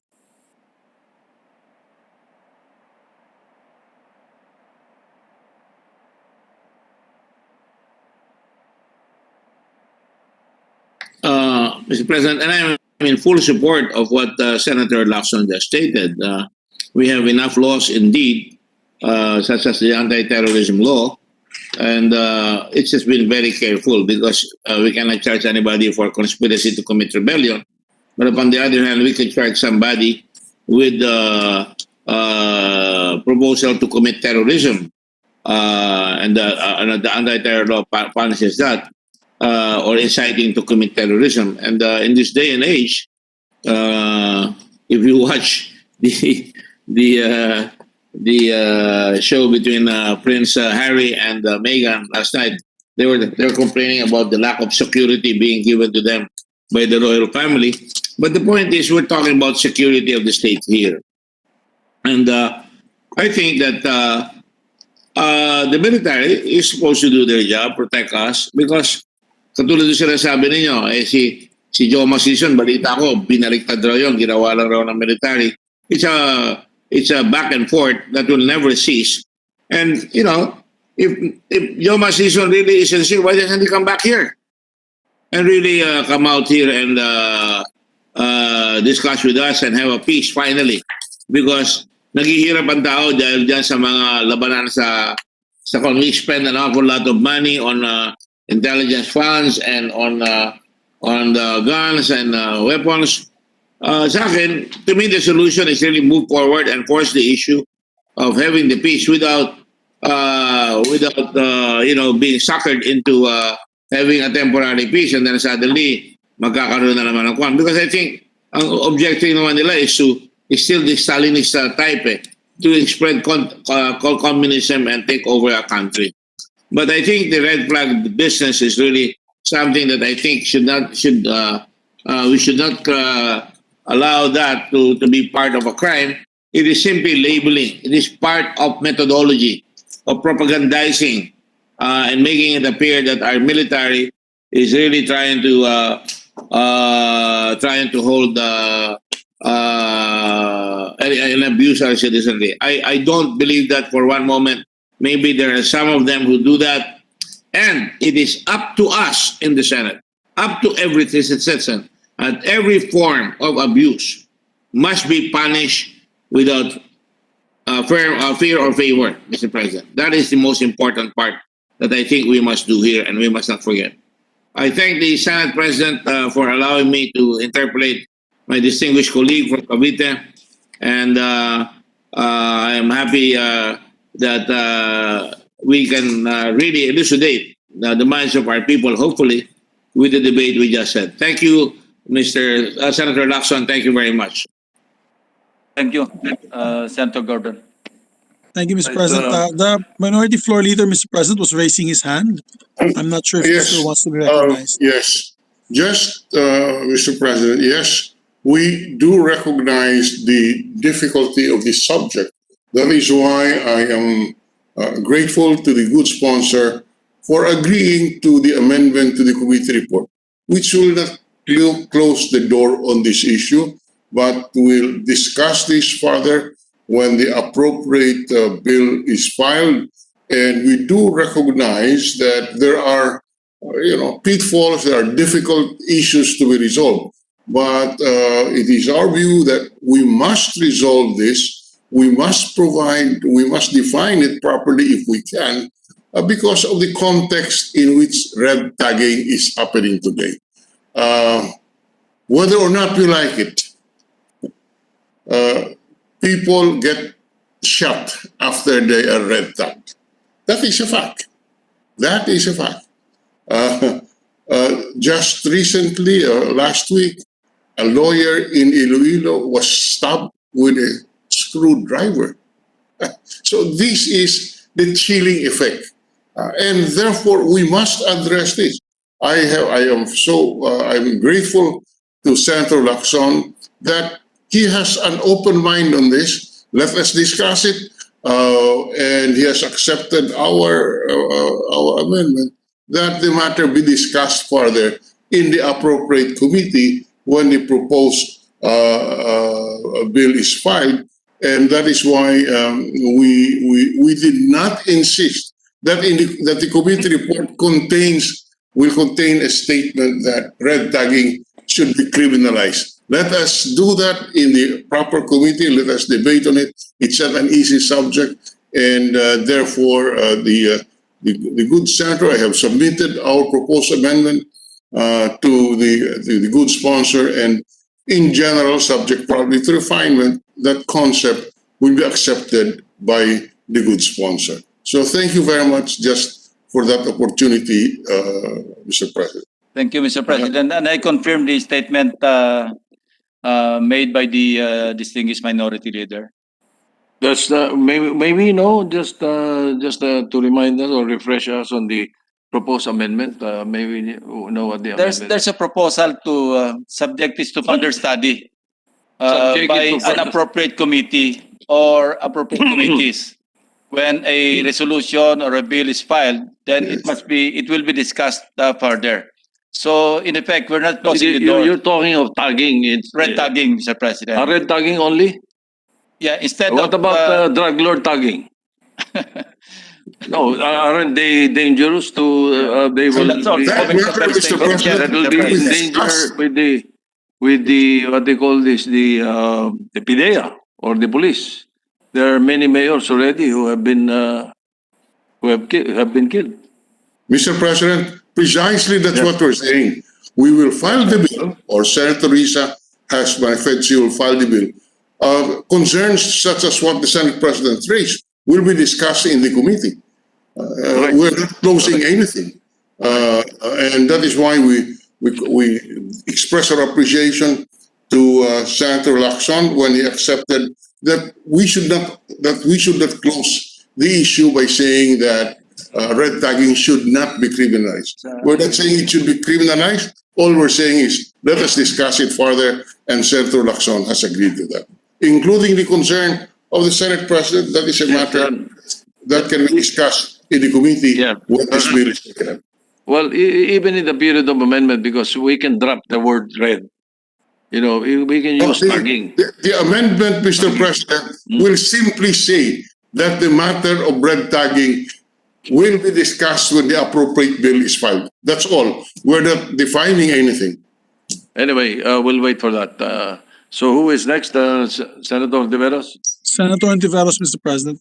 L: Mr. President, and I'm in full support of what Senator Lacson just stated. We have enough laws indeed, such as the anti-terrorism law, and it's just been very careful because we cannot charge anybody for conspiracy to commit rebellion. But upon the other hand, we can charge somebody with proposal to commit terrorism, and the anti-terror law punishes that. Or inciting to commit terrorism. And in this day and age, if you watch the show between Prince Harry and Meghan last night, they were complaining about the lack of security being given to them by the royal family. But the point is, we're talking about security of the state here, and I think that the military is supposed to do their job, protect us, because katulad yung sinasabi ninyo, si Joe Masison, balita ko, binaliktad raw yun, ginawa lang raw ng military. It's a back and forth that will never cease. And, if Joe Masison really is sincere, why doesn't he come back here? And really come out here and discuss with us and have a peace finally. Because naghihirap ang tao dahil dyan sa mga labanan sa kung we spend an awful lot of money on intelligence funds and on guns and weapons. Sa akin, to me, the solution is really move forward and force the issue of having the peace without being suckered into having a temporary peace and then suddenly magkakaroon na naman ng kwan. Because I think ang objective naman nila is still the Stalinist type, to spread communism and take over a country. But I think the red flag business is really something that I think we should not allow that to be part of a crime. It is simply labeling. It is part of methodology of propagandizing and making it appear that our military is really trying to hold and abuse our citizenry. I don't believe that for one moment. Maybe there are some of them who do that. And it is up to us in the Senate, up to every citizen, and every form of abuse must be punished without fear or favor, Mr. President. That is the most important part that I think we must do here and we must not forget. I thank the Senate President for allowing me to interpolate my distinguished colleague from Cavite. And I am happy that we can really elucidate the minds of our people, hopefully, with the debate we just had. Thank you, Mr. Senator Lacson. Thank you very much.
N: Thank you, Senator Gordon.
G: Thank you, Mr.
A: Right,
G: President. The minority floor leader, Mr. President, was raising his hand. I'm not sure if he
T: Yes.
G: still wants to be recognized.
T: Yes. Just, Mr. President, yes, we do recognize the difficulty of this subject. That is why I am grateful to the good sponsor for agreeing to the amendment to the committee report, which will not close the door on this issue, but will discuss this further when the appropriate bill is filed. And we do recognize that there are pitfalls, there are difficult issues to be resolved. But it is our view that we must resolve this. We must define it properly if we can, because of the context in which red tagging is happening today. Whether or not we like it, people get shot after they are red tagged. That is a fact. That is a fact. Just recently, last week, a lawyer in Iloilo was stabbed with a screwdriver. So this is the chilling effect, and therefore we must address this. I'm grateful to Senator Lacson that he has an open mind on this. Let us discuss it, and he has accepted our amendment that the matter be discussed further in the appropriate committee when the proposed bill is filed. And that is why we did not insist that that the committee report will contain a statement that red tagging should be criminalized. Let us do that in the proper committee. Let us debate on it. It's not an easy subject, and therefore the good senator, I have submitted our proposed amendment to the good sponsor, and in general, subject probably to refinement, that concept will be accepted by the good sponsor. So thank you very much just for that opportunity, Mr. President.
N: Thank you, Mr. President. And I confirm the statement made by the distinguished minority leader.
A: Just maybe just to remind us or refresh us on the proposed amendment. Maybe you know what the amendment is.
N: There's a proposal to subject this to further study
A: Subject
N: by
A: it to
N: an appropriate committee or appropriate committees. When a resolution or a bill is filed, then it will be discussed further. So in effect, we're not closing the door.
A: You're talking of tagging. It's
N: Red tagging, Mr. President.
A: red tagging only.
N: Yeah, instead
A: What
N: of
A: about drug lord tagging? No, aren't they dangerous to? They will.
N: that's all.
A: That will be in danger with the what they call this the PIDEA or the police. There are many mayors already who have been killed.
T: Mr. President, precisely that's what we're saying. We will file the bill, or Senator Risa has manifested she will file the bill. Concerns such as what the Senate President raised will be discussed in the committee. We're not closing anything, and that is why we express our appreciation to Senator Lacson when he accepted that we should not close the issue by saying that red tagging should not be criminalized. We're not saying it should be criminalized. All we're saying is let us discuss it further, and Senator Lacson has agreed to that, including the concern of the Senate President. That is a matter that can be discussed in the committee when this bill is taken up.
A: Well, even in the period of amendment, because we can drop the word red. You know, we can use tagging.
T: The amendment, Mr. President, will simply say that the matter of red tagging will be discussed when the appropriate bill is filed. That's all. We're not defining anything.
A: Anyway, we'll wait for that. So who is next? Senator Ontiveros?
G: Senator Ontiveros, Mr. President.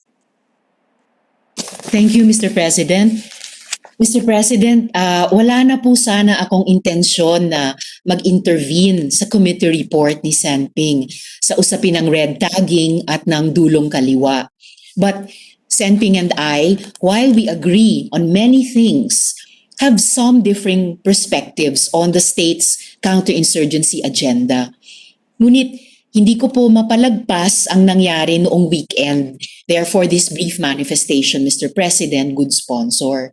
P: Thank you, Mr. President. Mr. President, wala na po sana akong intensyon na mag-intervene sa committee report ni Senping sa usapin ng red tagging at ng dulong kaliwa. But Senping and I, while we agree on many things, have some differing perspectives on the state's counterinsurgency agenda. Ngunit Hindi ko po mapalagpas ang nangyari noong weekend. Therefore, this brief manifestation, Mr. President, good sponsor.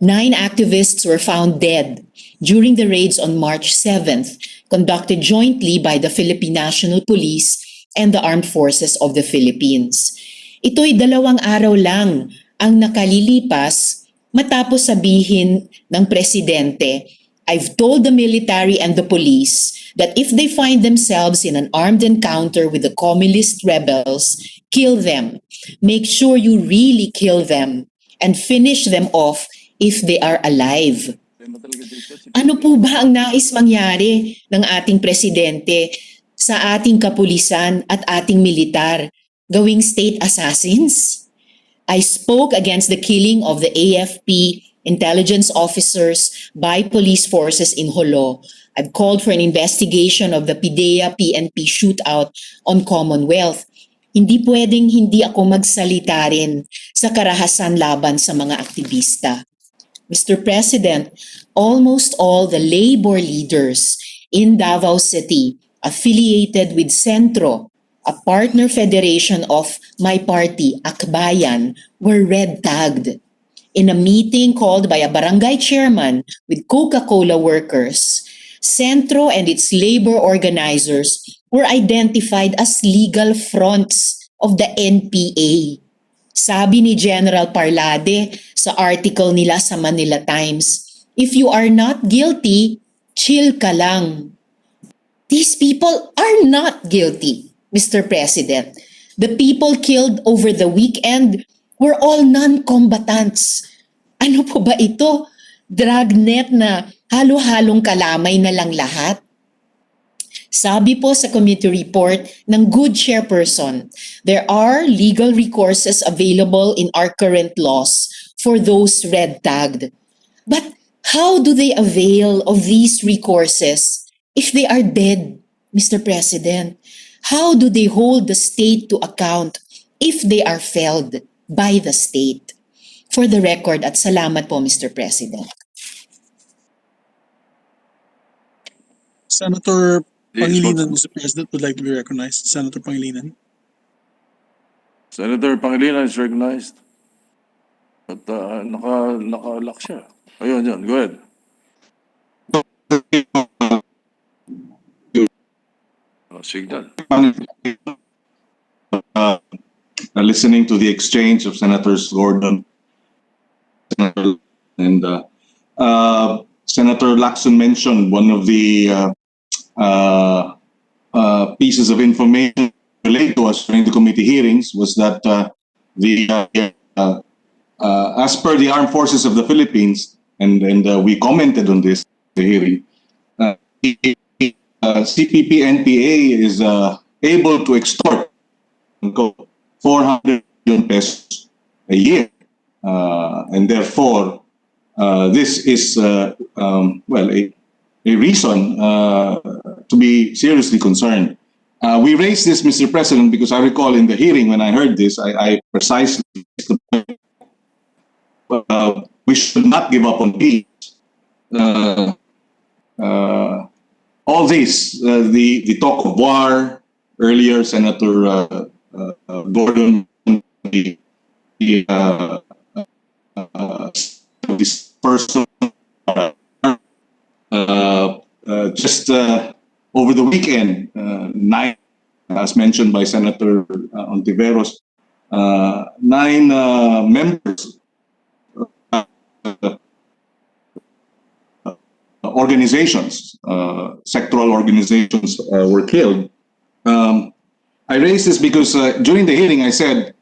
P: 9 activists were found dead during the raids on March 7th, conducted jointly by the Philippine National Police and the Armed Forces of the Philippines. Ito'y 2 araw lang ang nakalilipas matapos sabihin ng presidente, I've told the military and the police that if they find themselves in an armed encounter with the communist rebels, kill them. Make sure you really kill them and finish them off if they are alive. Ano po ba ang nais mangyari ng ating presidente sa ating kapulisan at ating militar? Gawing state assassins? I spoke against the killing of the AFP intelligence officers by police forces in Jolo. I've called for an investigation of the PIDEA-PNP shootout on Commonwealth. Hindi pwedeng hindi ako magsalita rin sa karahasan laban sa mga aktivista. Mr. President, almost all the labor leaders in Davao City affiliated with Centro, a partner federation of my party, Akbayan, were red-tagged. In a meeting called by a barangay chairman with Coca-Cola workers, Centro and its labor organizers were identified as legal fronts of the NPA. Sabi ni General Parlade sa article nila sa Manila Times, if you are not guilty, chill ka lang. These people are not guilty, Mr. President. The people killed over the weekend were all non-combatants. Ano po ba ito? Dragnet na halo-halong kalamay na lang lahat? Sabi po sa committee report ng good chairperson, there are legal recourses available in our current laws for those red-tagged. But how do they avail of these recourses if they are dead, Mr. President? How do they hold the state to account if they are felled by the state? For the record, at salamat po, Mr. President.
G: Senator Pangilinan, Mr. President, would like to be recognized. Senator Pangilinan.
A: Senator Pangilinan is recognized. At naka-lock siya. Ayun, yun. Go ahead. Signal.
U: Listening to the exchange of Senators Gordon and Senator Lacson mentioned one of the pieces of information related to us during the committee hearings was that as per the Armed Forces of the Philippines, and we commented on this the hearing, CPP-NPA is able to extort 400 million pesos a year, and therefore this is a reason to be seriously concerned. We raised this, Mr. President, because I recall in the hearing when I heard this, I precisely we should not give up on peace. All this, the talk of war earlier, Senator Gordon, this person, just over the weekend, 9, as mentioned by Senator Ontiveros, 9 members, organizations, sectoral organizations were killed. I raised this because during the hearing I said,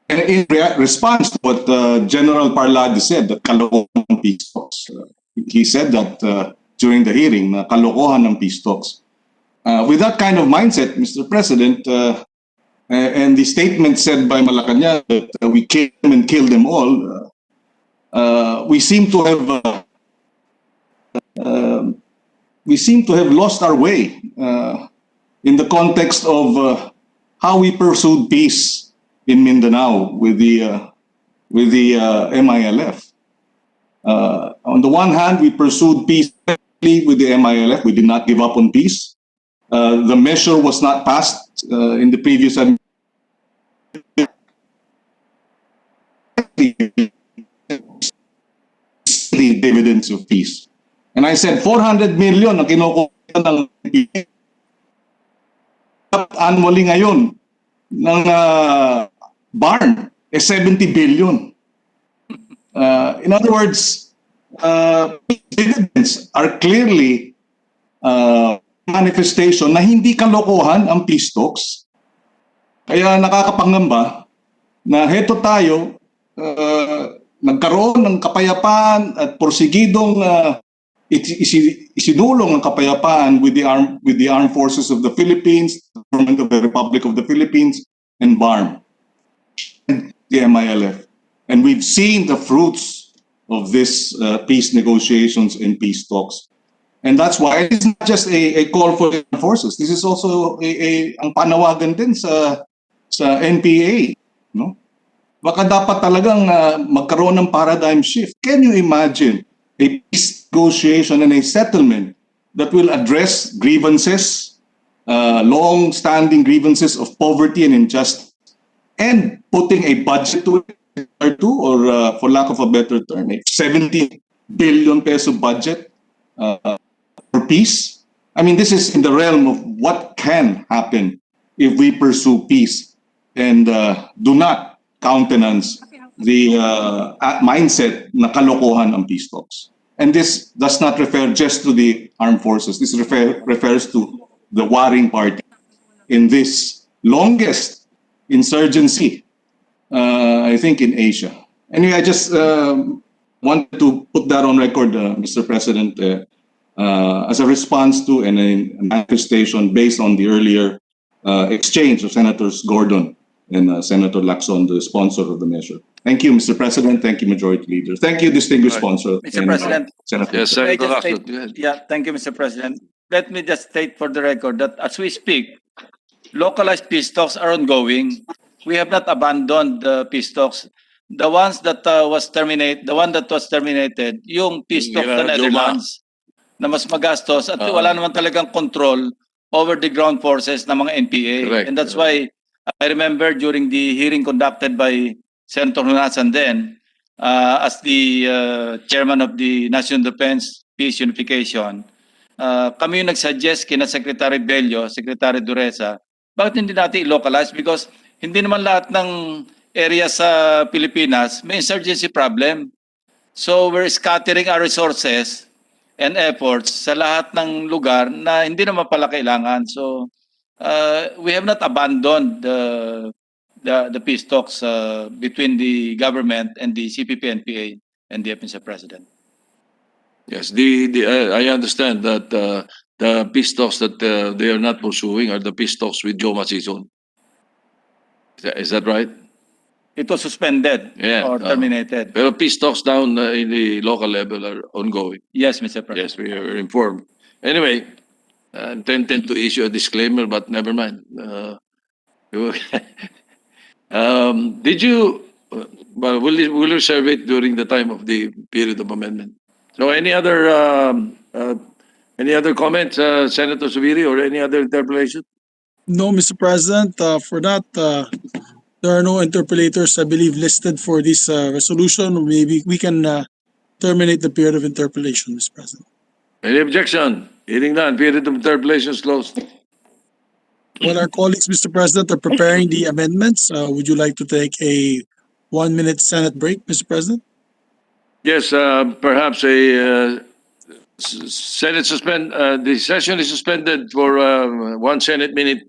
U: in response to what General Parlade said, that kalokohan ng peace talks. He said that during the hearing, na kalokohan ng peace talks. With that kind of mindset, Mr. President, and the statement said by Malacanang that we kill them and kill them all, we seem to have lost our way in the context of how we pursued peace in Mindanao with the MILF. On the one hand, we pursued peace with the MILF. We did not give up on peace. The measure was not passed in the previous the dividends of peace. And I said 400 million ang kinukuha ng annually ngayon ng barn 70 billion. In other words, dividends are clearly manifestation na hindi kalokohan ang peace talks. Kaya nakakapangamba na heto tayo, nagkaroon ng kapayapaan at porsigidong isinulong ang kapayapaan with the armed forces of the Philippines, the government of the Republic of the Philippines, and BARM, and the MILF. And we've seen the fruits of this peace negotiations and peace talks. And that's why it's not just a call for the forces. This is also ang panawagan din sa NPA, no? Baka dapat talagang magkaroon ng paradigm shift. Can you imagine a peace negotiation and a settlement that will address grievances, long-standing grievances of poverty and injustice, and putting a budget to it, or for lack of a better term, a 70 billion peso budget for peace? I mean, this is in the realm of what can happen if we pursue peace and do not countenance the mindset na kalokohan ang peace talks. And this does not refer just to the armed forces. This refers to the warring party in this longest insurgency, I think, in Asia. Anyway, I just wanted to put that on record, Mr. President, as a response to and a manifestation based on the earlier exchange of Senators Gordon and Senator Lacson, the sponsor of the measure. Thank you, Mr. President. Thank you, Majority Leader. Thank you, distinguished sponsor.
B: Mr. President.
U: Senator.
A: Yes,
B: May I
A: Senator
B: just
A: Lacson.
B: state-
A: Go ahead.
B: Yeah, thank you, Mr. President. Let me just state for the record that as we speak, localized peace talks are ongoing. We have not abandoned the peace talks. The ones that was terminated, yung peace talks sa
A: Juma.
B: Netherlands na mas magastos at wala naman talagang control over the ground forces ng mga NPA.
A: Correct.
B: And that's why I remember during the hearing conducted by Senator Hunasan then, as the chairman of the National Defense Peace Unification, kami yung nag-suggest kina Secretary Bello, Secretary Dureza, bakit hindi natin i-localize? Because hindi naman lahat ng area sa Pilipinas may insurgency problem. So we're scattering our resources and efforts sa lahat ng lugar na hindi naman pala kailangan. So we have not abandoned the peace talks between the government and the CPP-NPA and the Mr. President.
A: Yes, I understand that the peace talks that they are not pursuing are the peace talks with Joe Masison. Is that right?
B: It was suspended or terminated.
A: Pero peace talks down in the local level are ongoing.
B: Yes, Mr. President.
A: Yes, we are informed. Anyway, I intend to issue a disclaimer, but never mind. Did you? Well, we'll reserve it during the time of the period of amendment. So, any other comments, Senator Subiri, or any other interpolation?
G: No, Mr. President, for that, there are no interpolators, I believe, listed for this resolution. Maybe we can terminate the period of interpolation, Mr. President.
A: Any objection? Hearing none, period of interpolation is closed.
G: While our colleagues, Mr. President, are preparing the amendments, would you like to take a 1-minute Senate break, Mr. President?
A: Yes, perhaps a Senate the session is suspended for 1 Senate minute.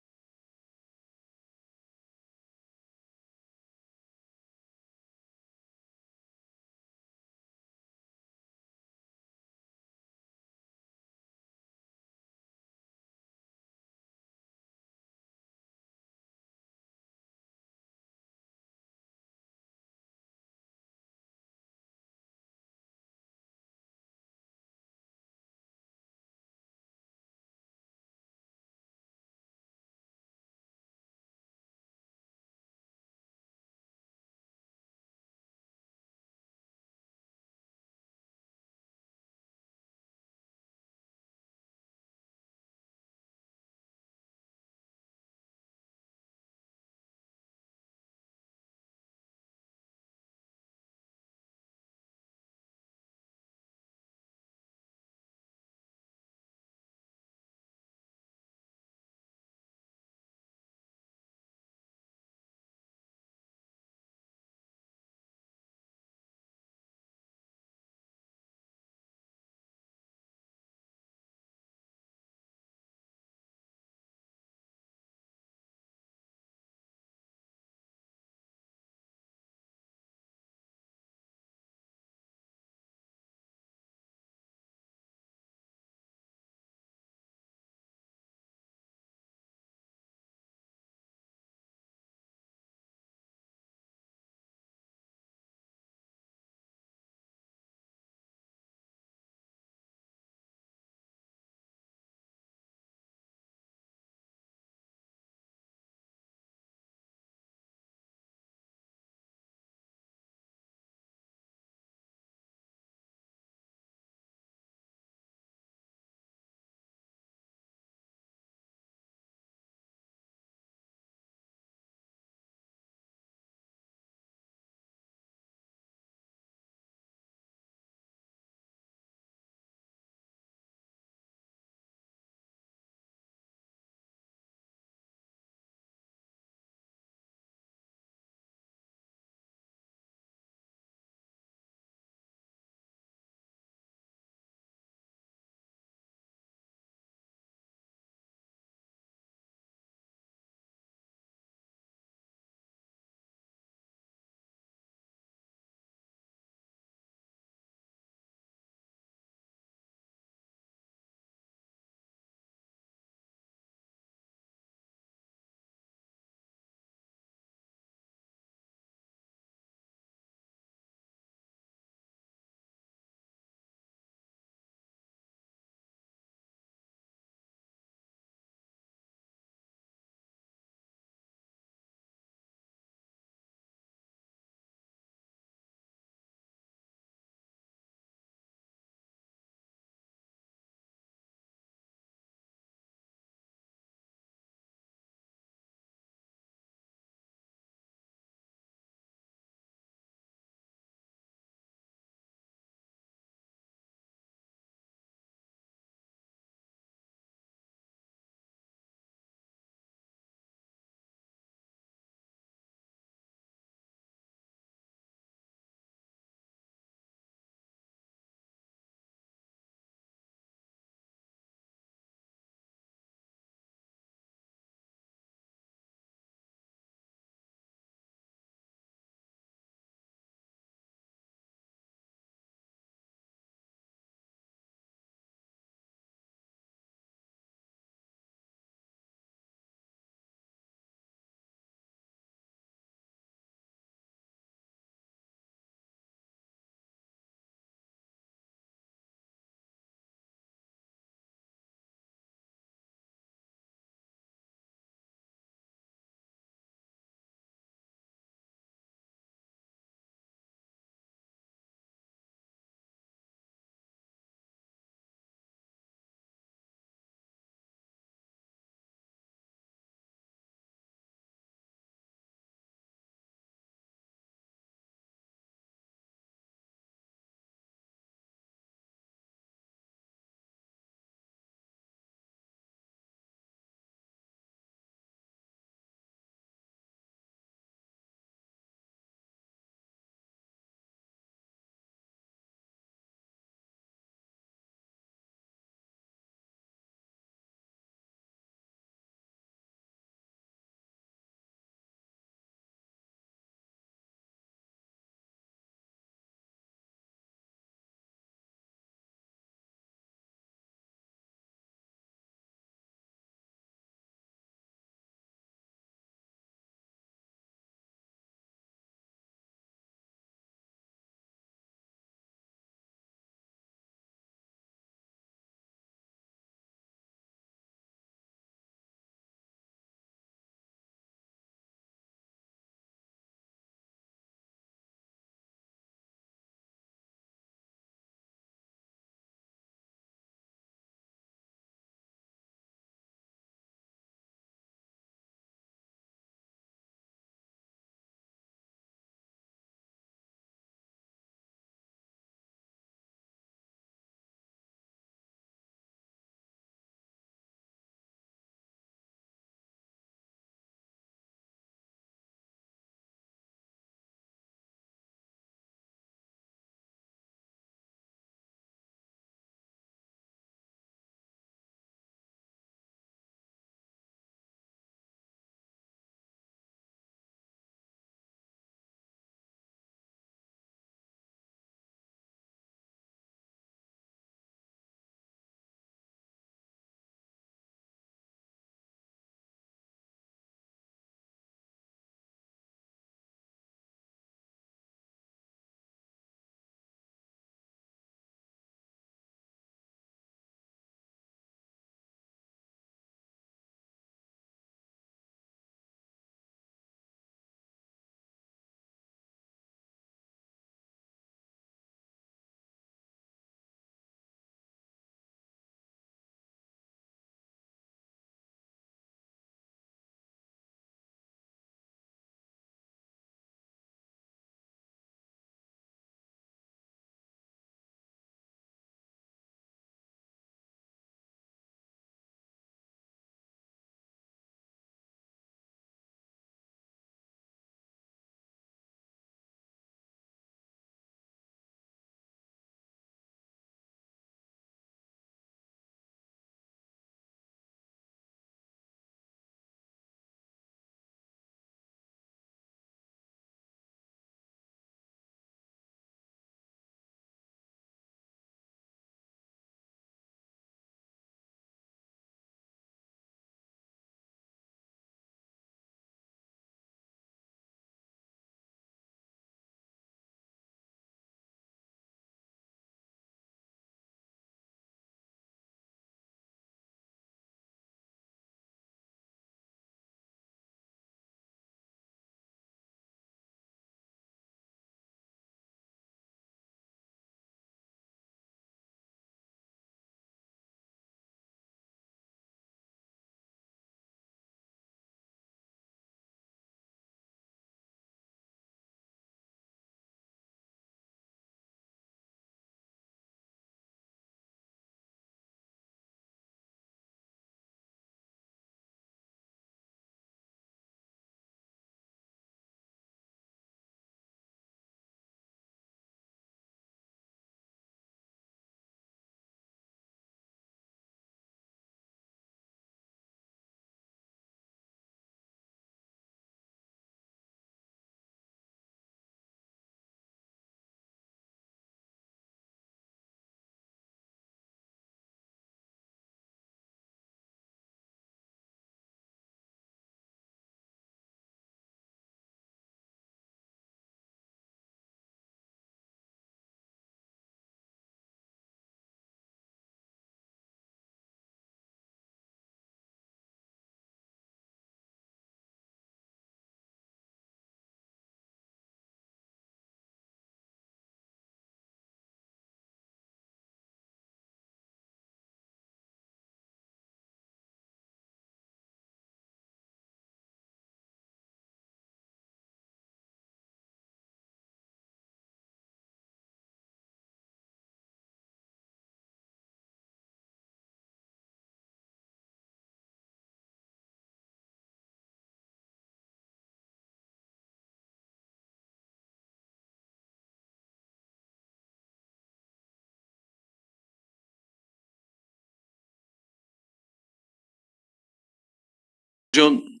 A: Majority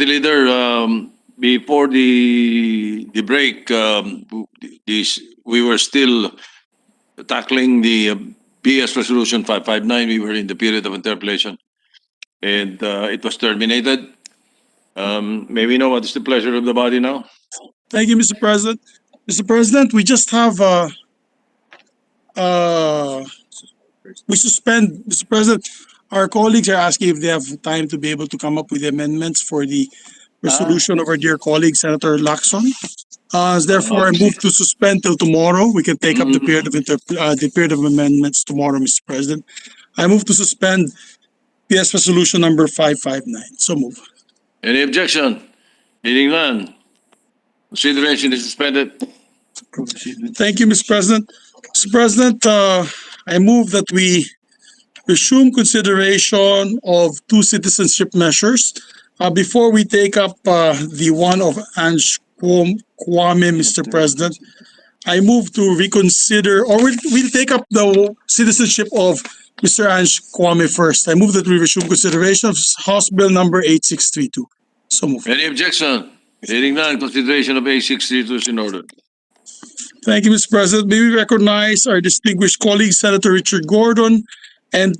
A: Leader, before the break, we were still tackling the PS Resolution 559. We were in the period of interpolation, and it was terminated. May we know what is the pleasure of the body now?
G: Thank you, Mr. President. Mr. President, we just have we suspend, Mr. President. Our colleagues are asking if they have time to be able to come up with amendments for the resolution of our dear colleague, Senator Lacson. Therefore, I move to suspend till tomorrow. We can take up the period of amendments tomorrow, Mr. President. I move to suspend PS Resolution number 559. So move.
A: Any objection? Hearing none. Consideration is suspended.
G: Thank you, Mr. President. Mr. President, I move that we resume consideration of two citizenship measures. Before we take up the one of Ange Kwame, Mr. President, I move to reconsider, or we'll take up the citizenship of Mr. Ange Kwame first. I move that we resume consideration of House Bill number 8632. So move.
A: Any objection? Hearing none, consideration of 8632 is in order.
G: Thank you, Mr. President. May we recognize our distinguished colleague, Senator Richard Gordon, and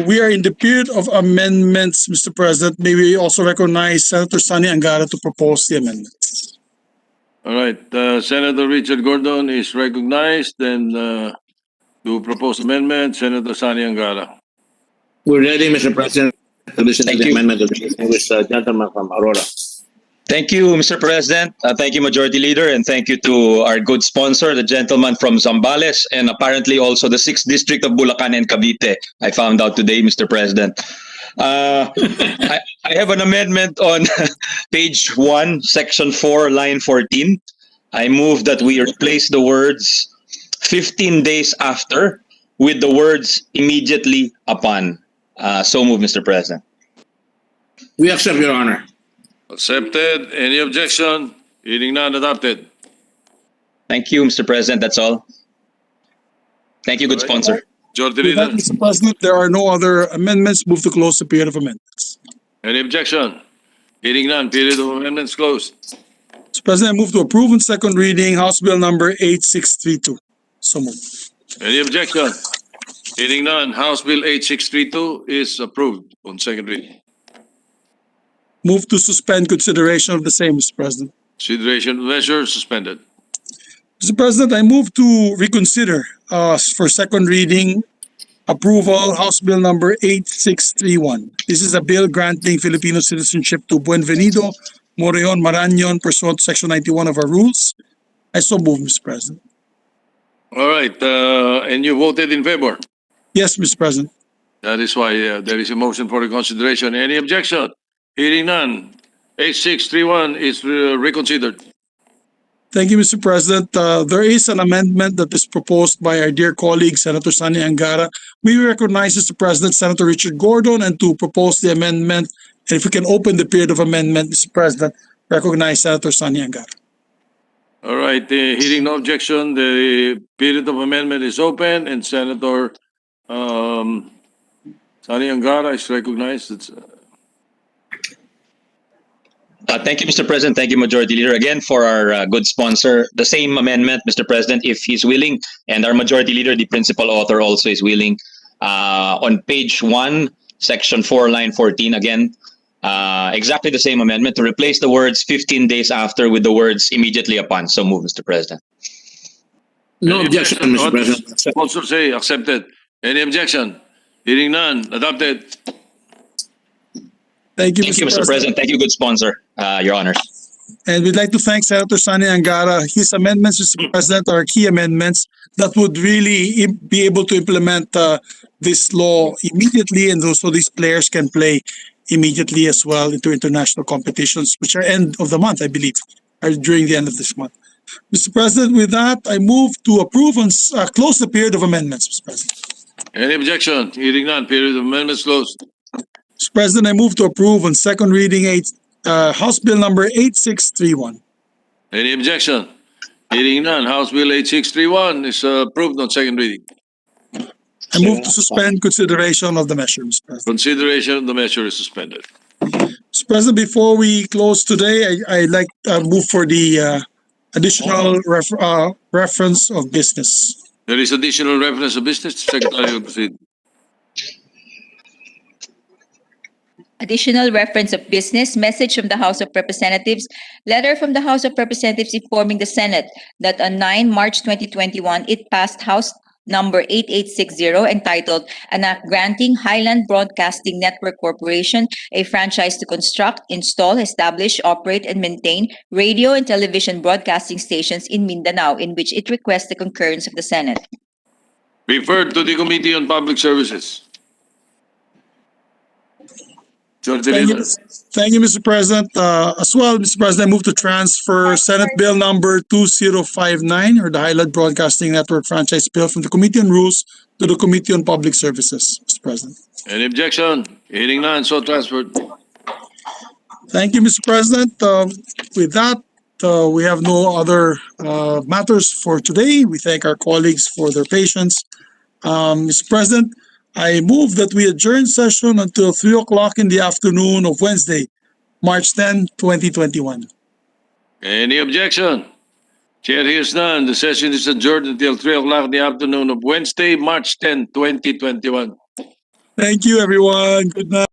G: we are in the period of amendments, Mr. President. May we also recognize Senator Sonny Angara to propose the amendments.
A: All right, Senator Richard Gordon is recognized and to propose amendment, Senator Sonny Angara.
L: We're ready, Mr. President, to listen to the amendment of the distinguished gentleman from Aurora.
O: Thank you, Mr. President. Thank you, Majority Leader, and thank you to our good sponsor, the gentleman from Zambales, and apparently also the 6th District of Bulacan and Cavite. I found out today, Mr. President. I have an amendment on page 1, section 4, line 14. I move that we replace the words 15 days after with the words immediately upon. So move, Mr. President.
L: We accept, Your Honor.
A: Accepted. Any objection? Hearing none, adopted.
O: Thank you, Mr. President. That's all. Thank you, good sponsor.
A: Majority
G: With that,
A: Leader.
G: Mr. President, there are no other amendments. Move to close the period of amendments.
A: Any objection? Hearing none, period of amendments closed.
G: Mr. President, I move to approve on second reading House Bill number 8632. So move.
A: Any objection? Hearing none, House Bill 8632 is approved on second reading.
G: Move to suspend consideration of the same, Mr. President.
A: Consideration measure suspended.
G: Mr. President, I move to reconsider for second reading approval House Bill number 8631. This is a bill granting Filipino citizenship to Buenvenido Moreon Marañon pursuant to Section 91 of our rules. I so move, Mr. President.
A: All right, and you voted in favor.
G: Yes, Mr. President.
A: That is why there is a motion for reconsideration. Any objection? Hearing none, 8631 is reconsidered.
G: Thank you, Mr. President. There is an amendment that is proposed by our dear colleague, Senator Sonny Angara. We recognize, Mr. President, Senator Richard Gordon, and to propose the amendment. And if we can open the period of amendment, Mr. President, recognize Senator Sonny Angara.
A: All right, hearing no objection, the period of amendment is open, and Senator Sonny Angara is recognized.
O: Thank you, Mr. President. Thank you, Majority Leader, again for our good sponsor. The same amendment, Mr. President, if he's willing, and our Majority Leader, the principal author, also is willing. On page 1, section 4, line 14, again, exactly the same amendment to replace the words 15 days after with the words immediately upon. So move, Mr. President.
L: No objection, Mr. President.
A: Sponsor say accepted. Any objection? Hearing none, adopted.
G: Thank you,
O: Thank you, Mr. President. Thank you, good sponsor, Your Honors.
G: And we'd like to thank Senator Sonny Angara. His amendments, Mr. President, are key amendments that would really be able to implement this law immediately, and also these players can play immediately as well into international competitions, which are end of the month, I believe, or during the end of this month. Mr. President, with that, I move to approve and close the period of amendments, Mr. President.
A: Any objection? Hearing none, period of amendments closed.
G: Mr. President, I move to approve on second reading House Bill number 8631.
A: Any objection? Hearing none, House Bill 8631 is approved on second reading.
G: I move to suspend consideration of the measure, Mr. President.
A: Consideration of the measure is suspended.
G: Mr. President, before we close today, I'd like to move for the additional reference of business.
A: There is additional reference of business. Secretary will proceed.
C: Additional reference of business, message from the House of Representatives, letter from the House of Representatives informing the Senate that on 9 March 2021, it passed House number 8860 entitled An Act Granting Highland Broadcasting Network Corporation a franchise to construct, install, establish, operate, and maintain radio and television broadcasting stations in Mindanao, in which it requests the concurrence of the Senate.
A: Referred to the Committee on Public Services.
G: Thank you, Mr. President. As well, Mr. President, I move to transfer Senate Bill number 2059, or the Highland Broadcasting Network Franchise Bill, from the Committee on Rules to the Committee on Public Services, Mr. President.
A: Any objection? Hearing none, so transferred.
G: Thank you, Mr. President. With that, we have no other matters for today. We thank our colleagues for their patience. Mr. President, I move that we adjourn session until 3 o'clock in the afternoon of Wednesday, March 10, 2021.
A: Any objection? Chair hears none. The session is adjourned until 3 o'clock in the afternoon of Wednesday, March 10, 2021.
G: Thank you, everyone. Good night.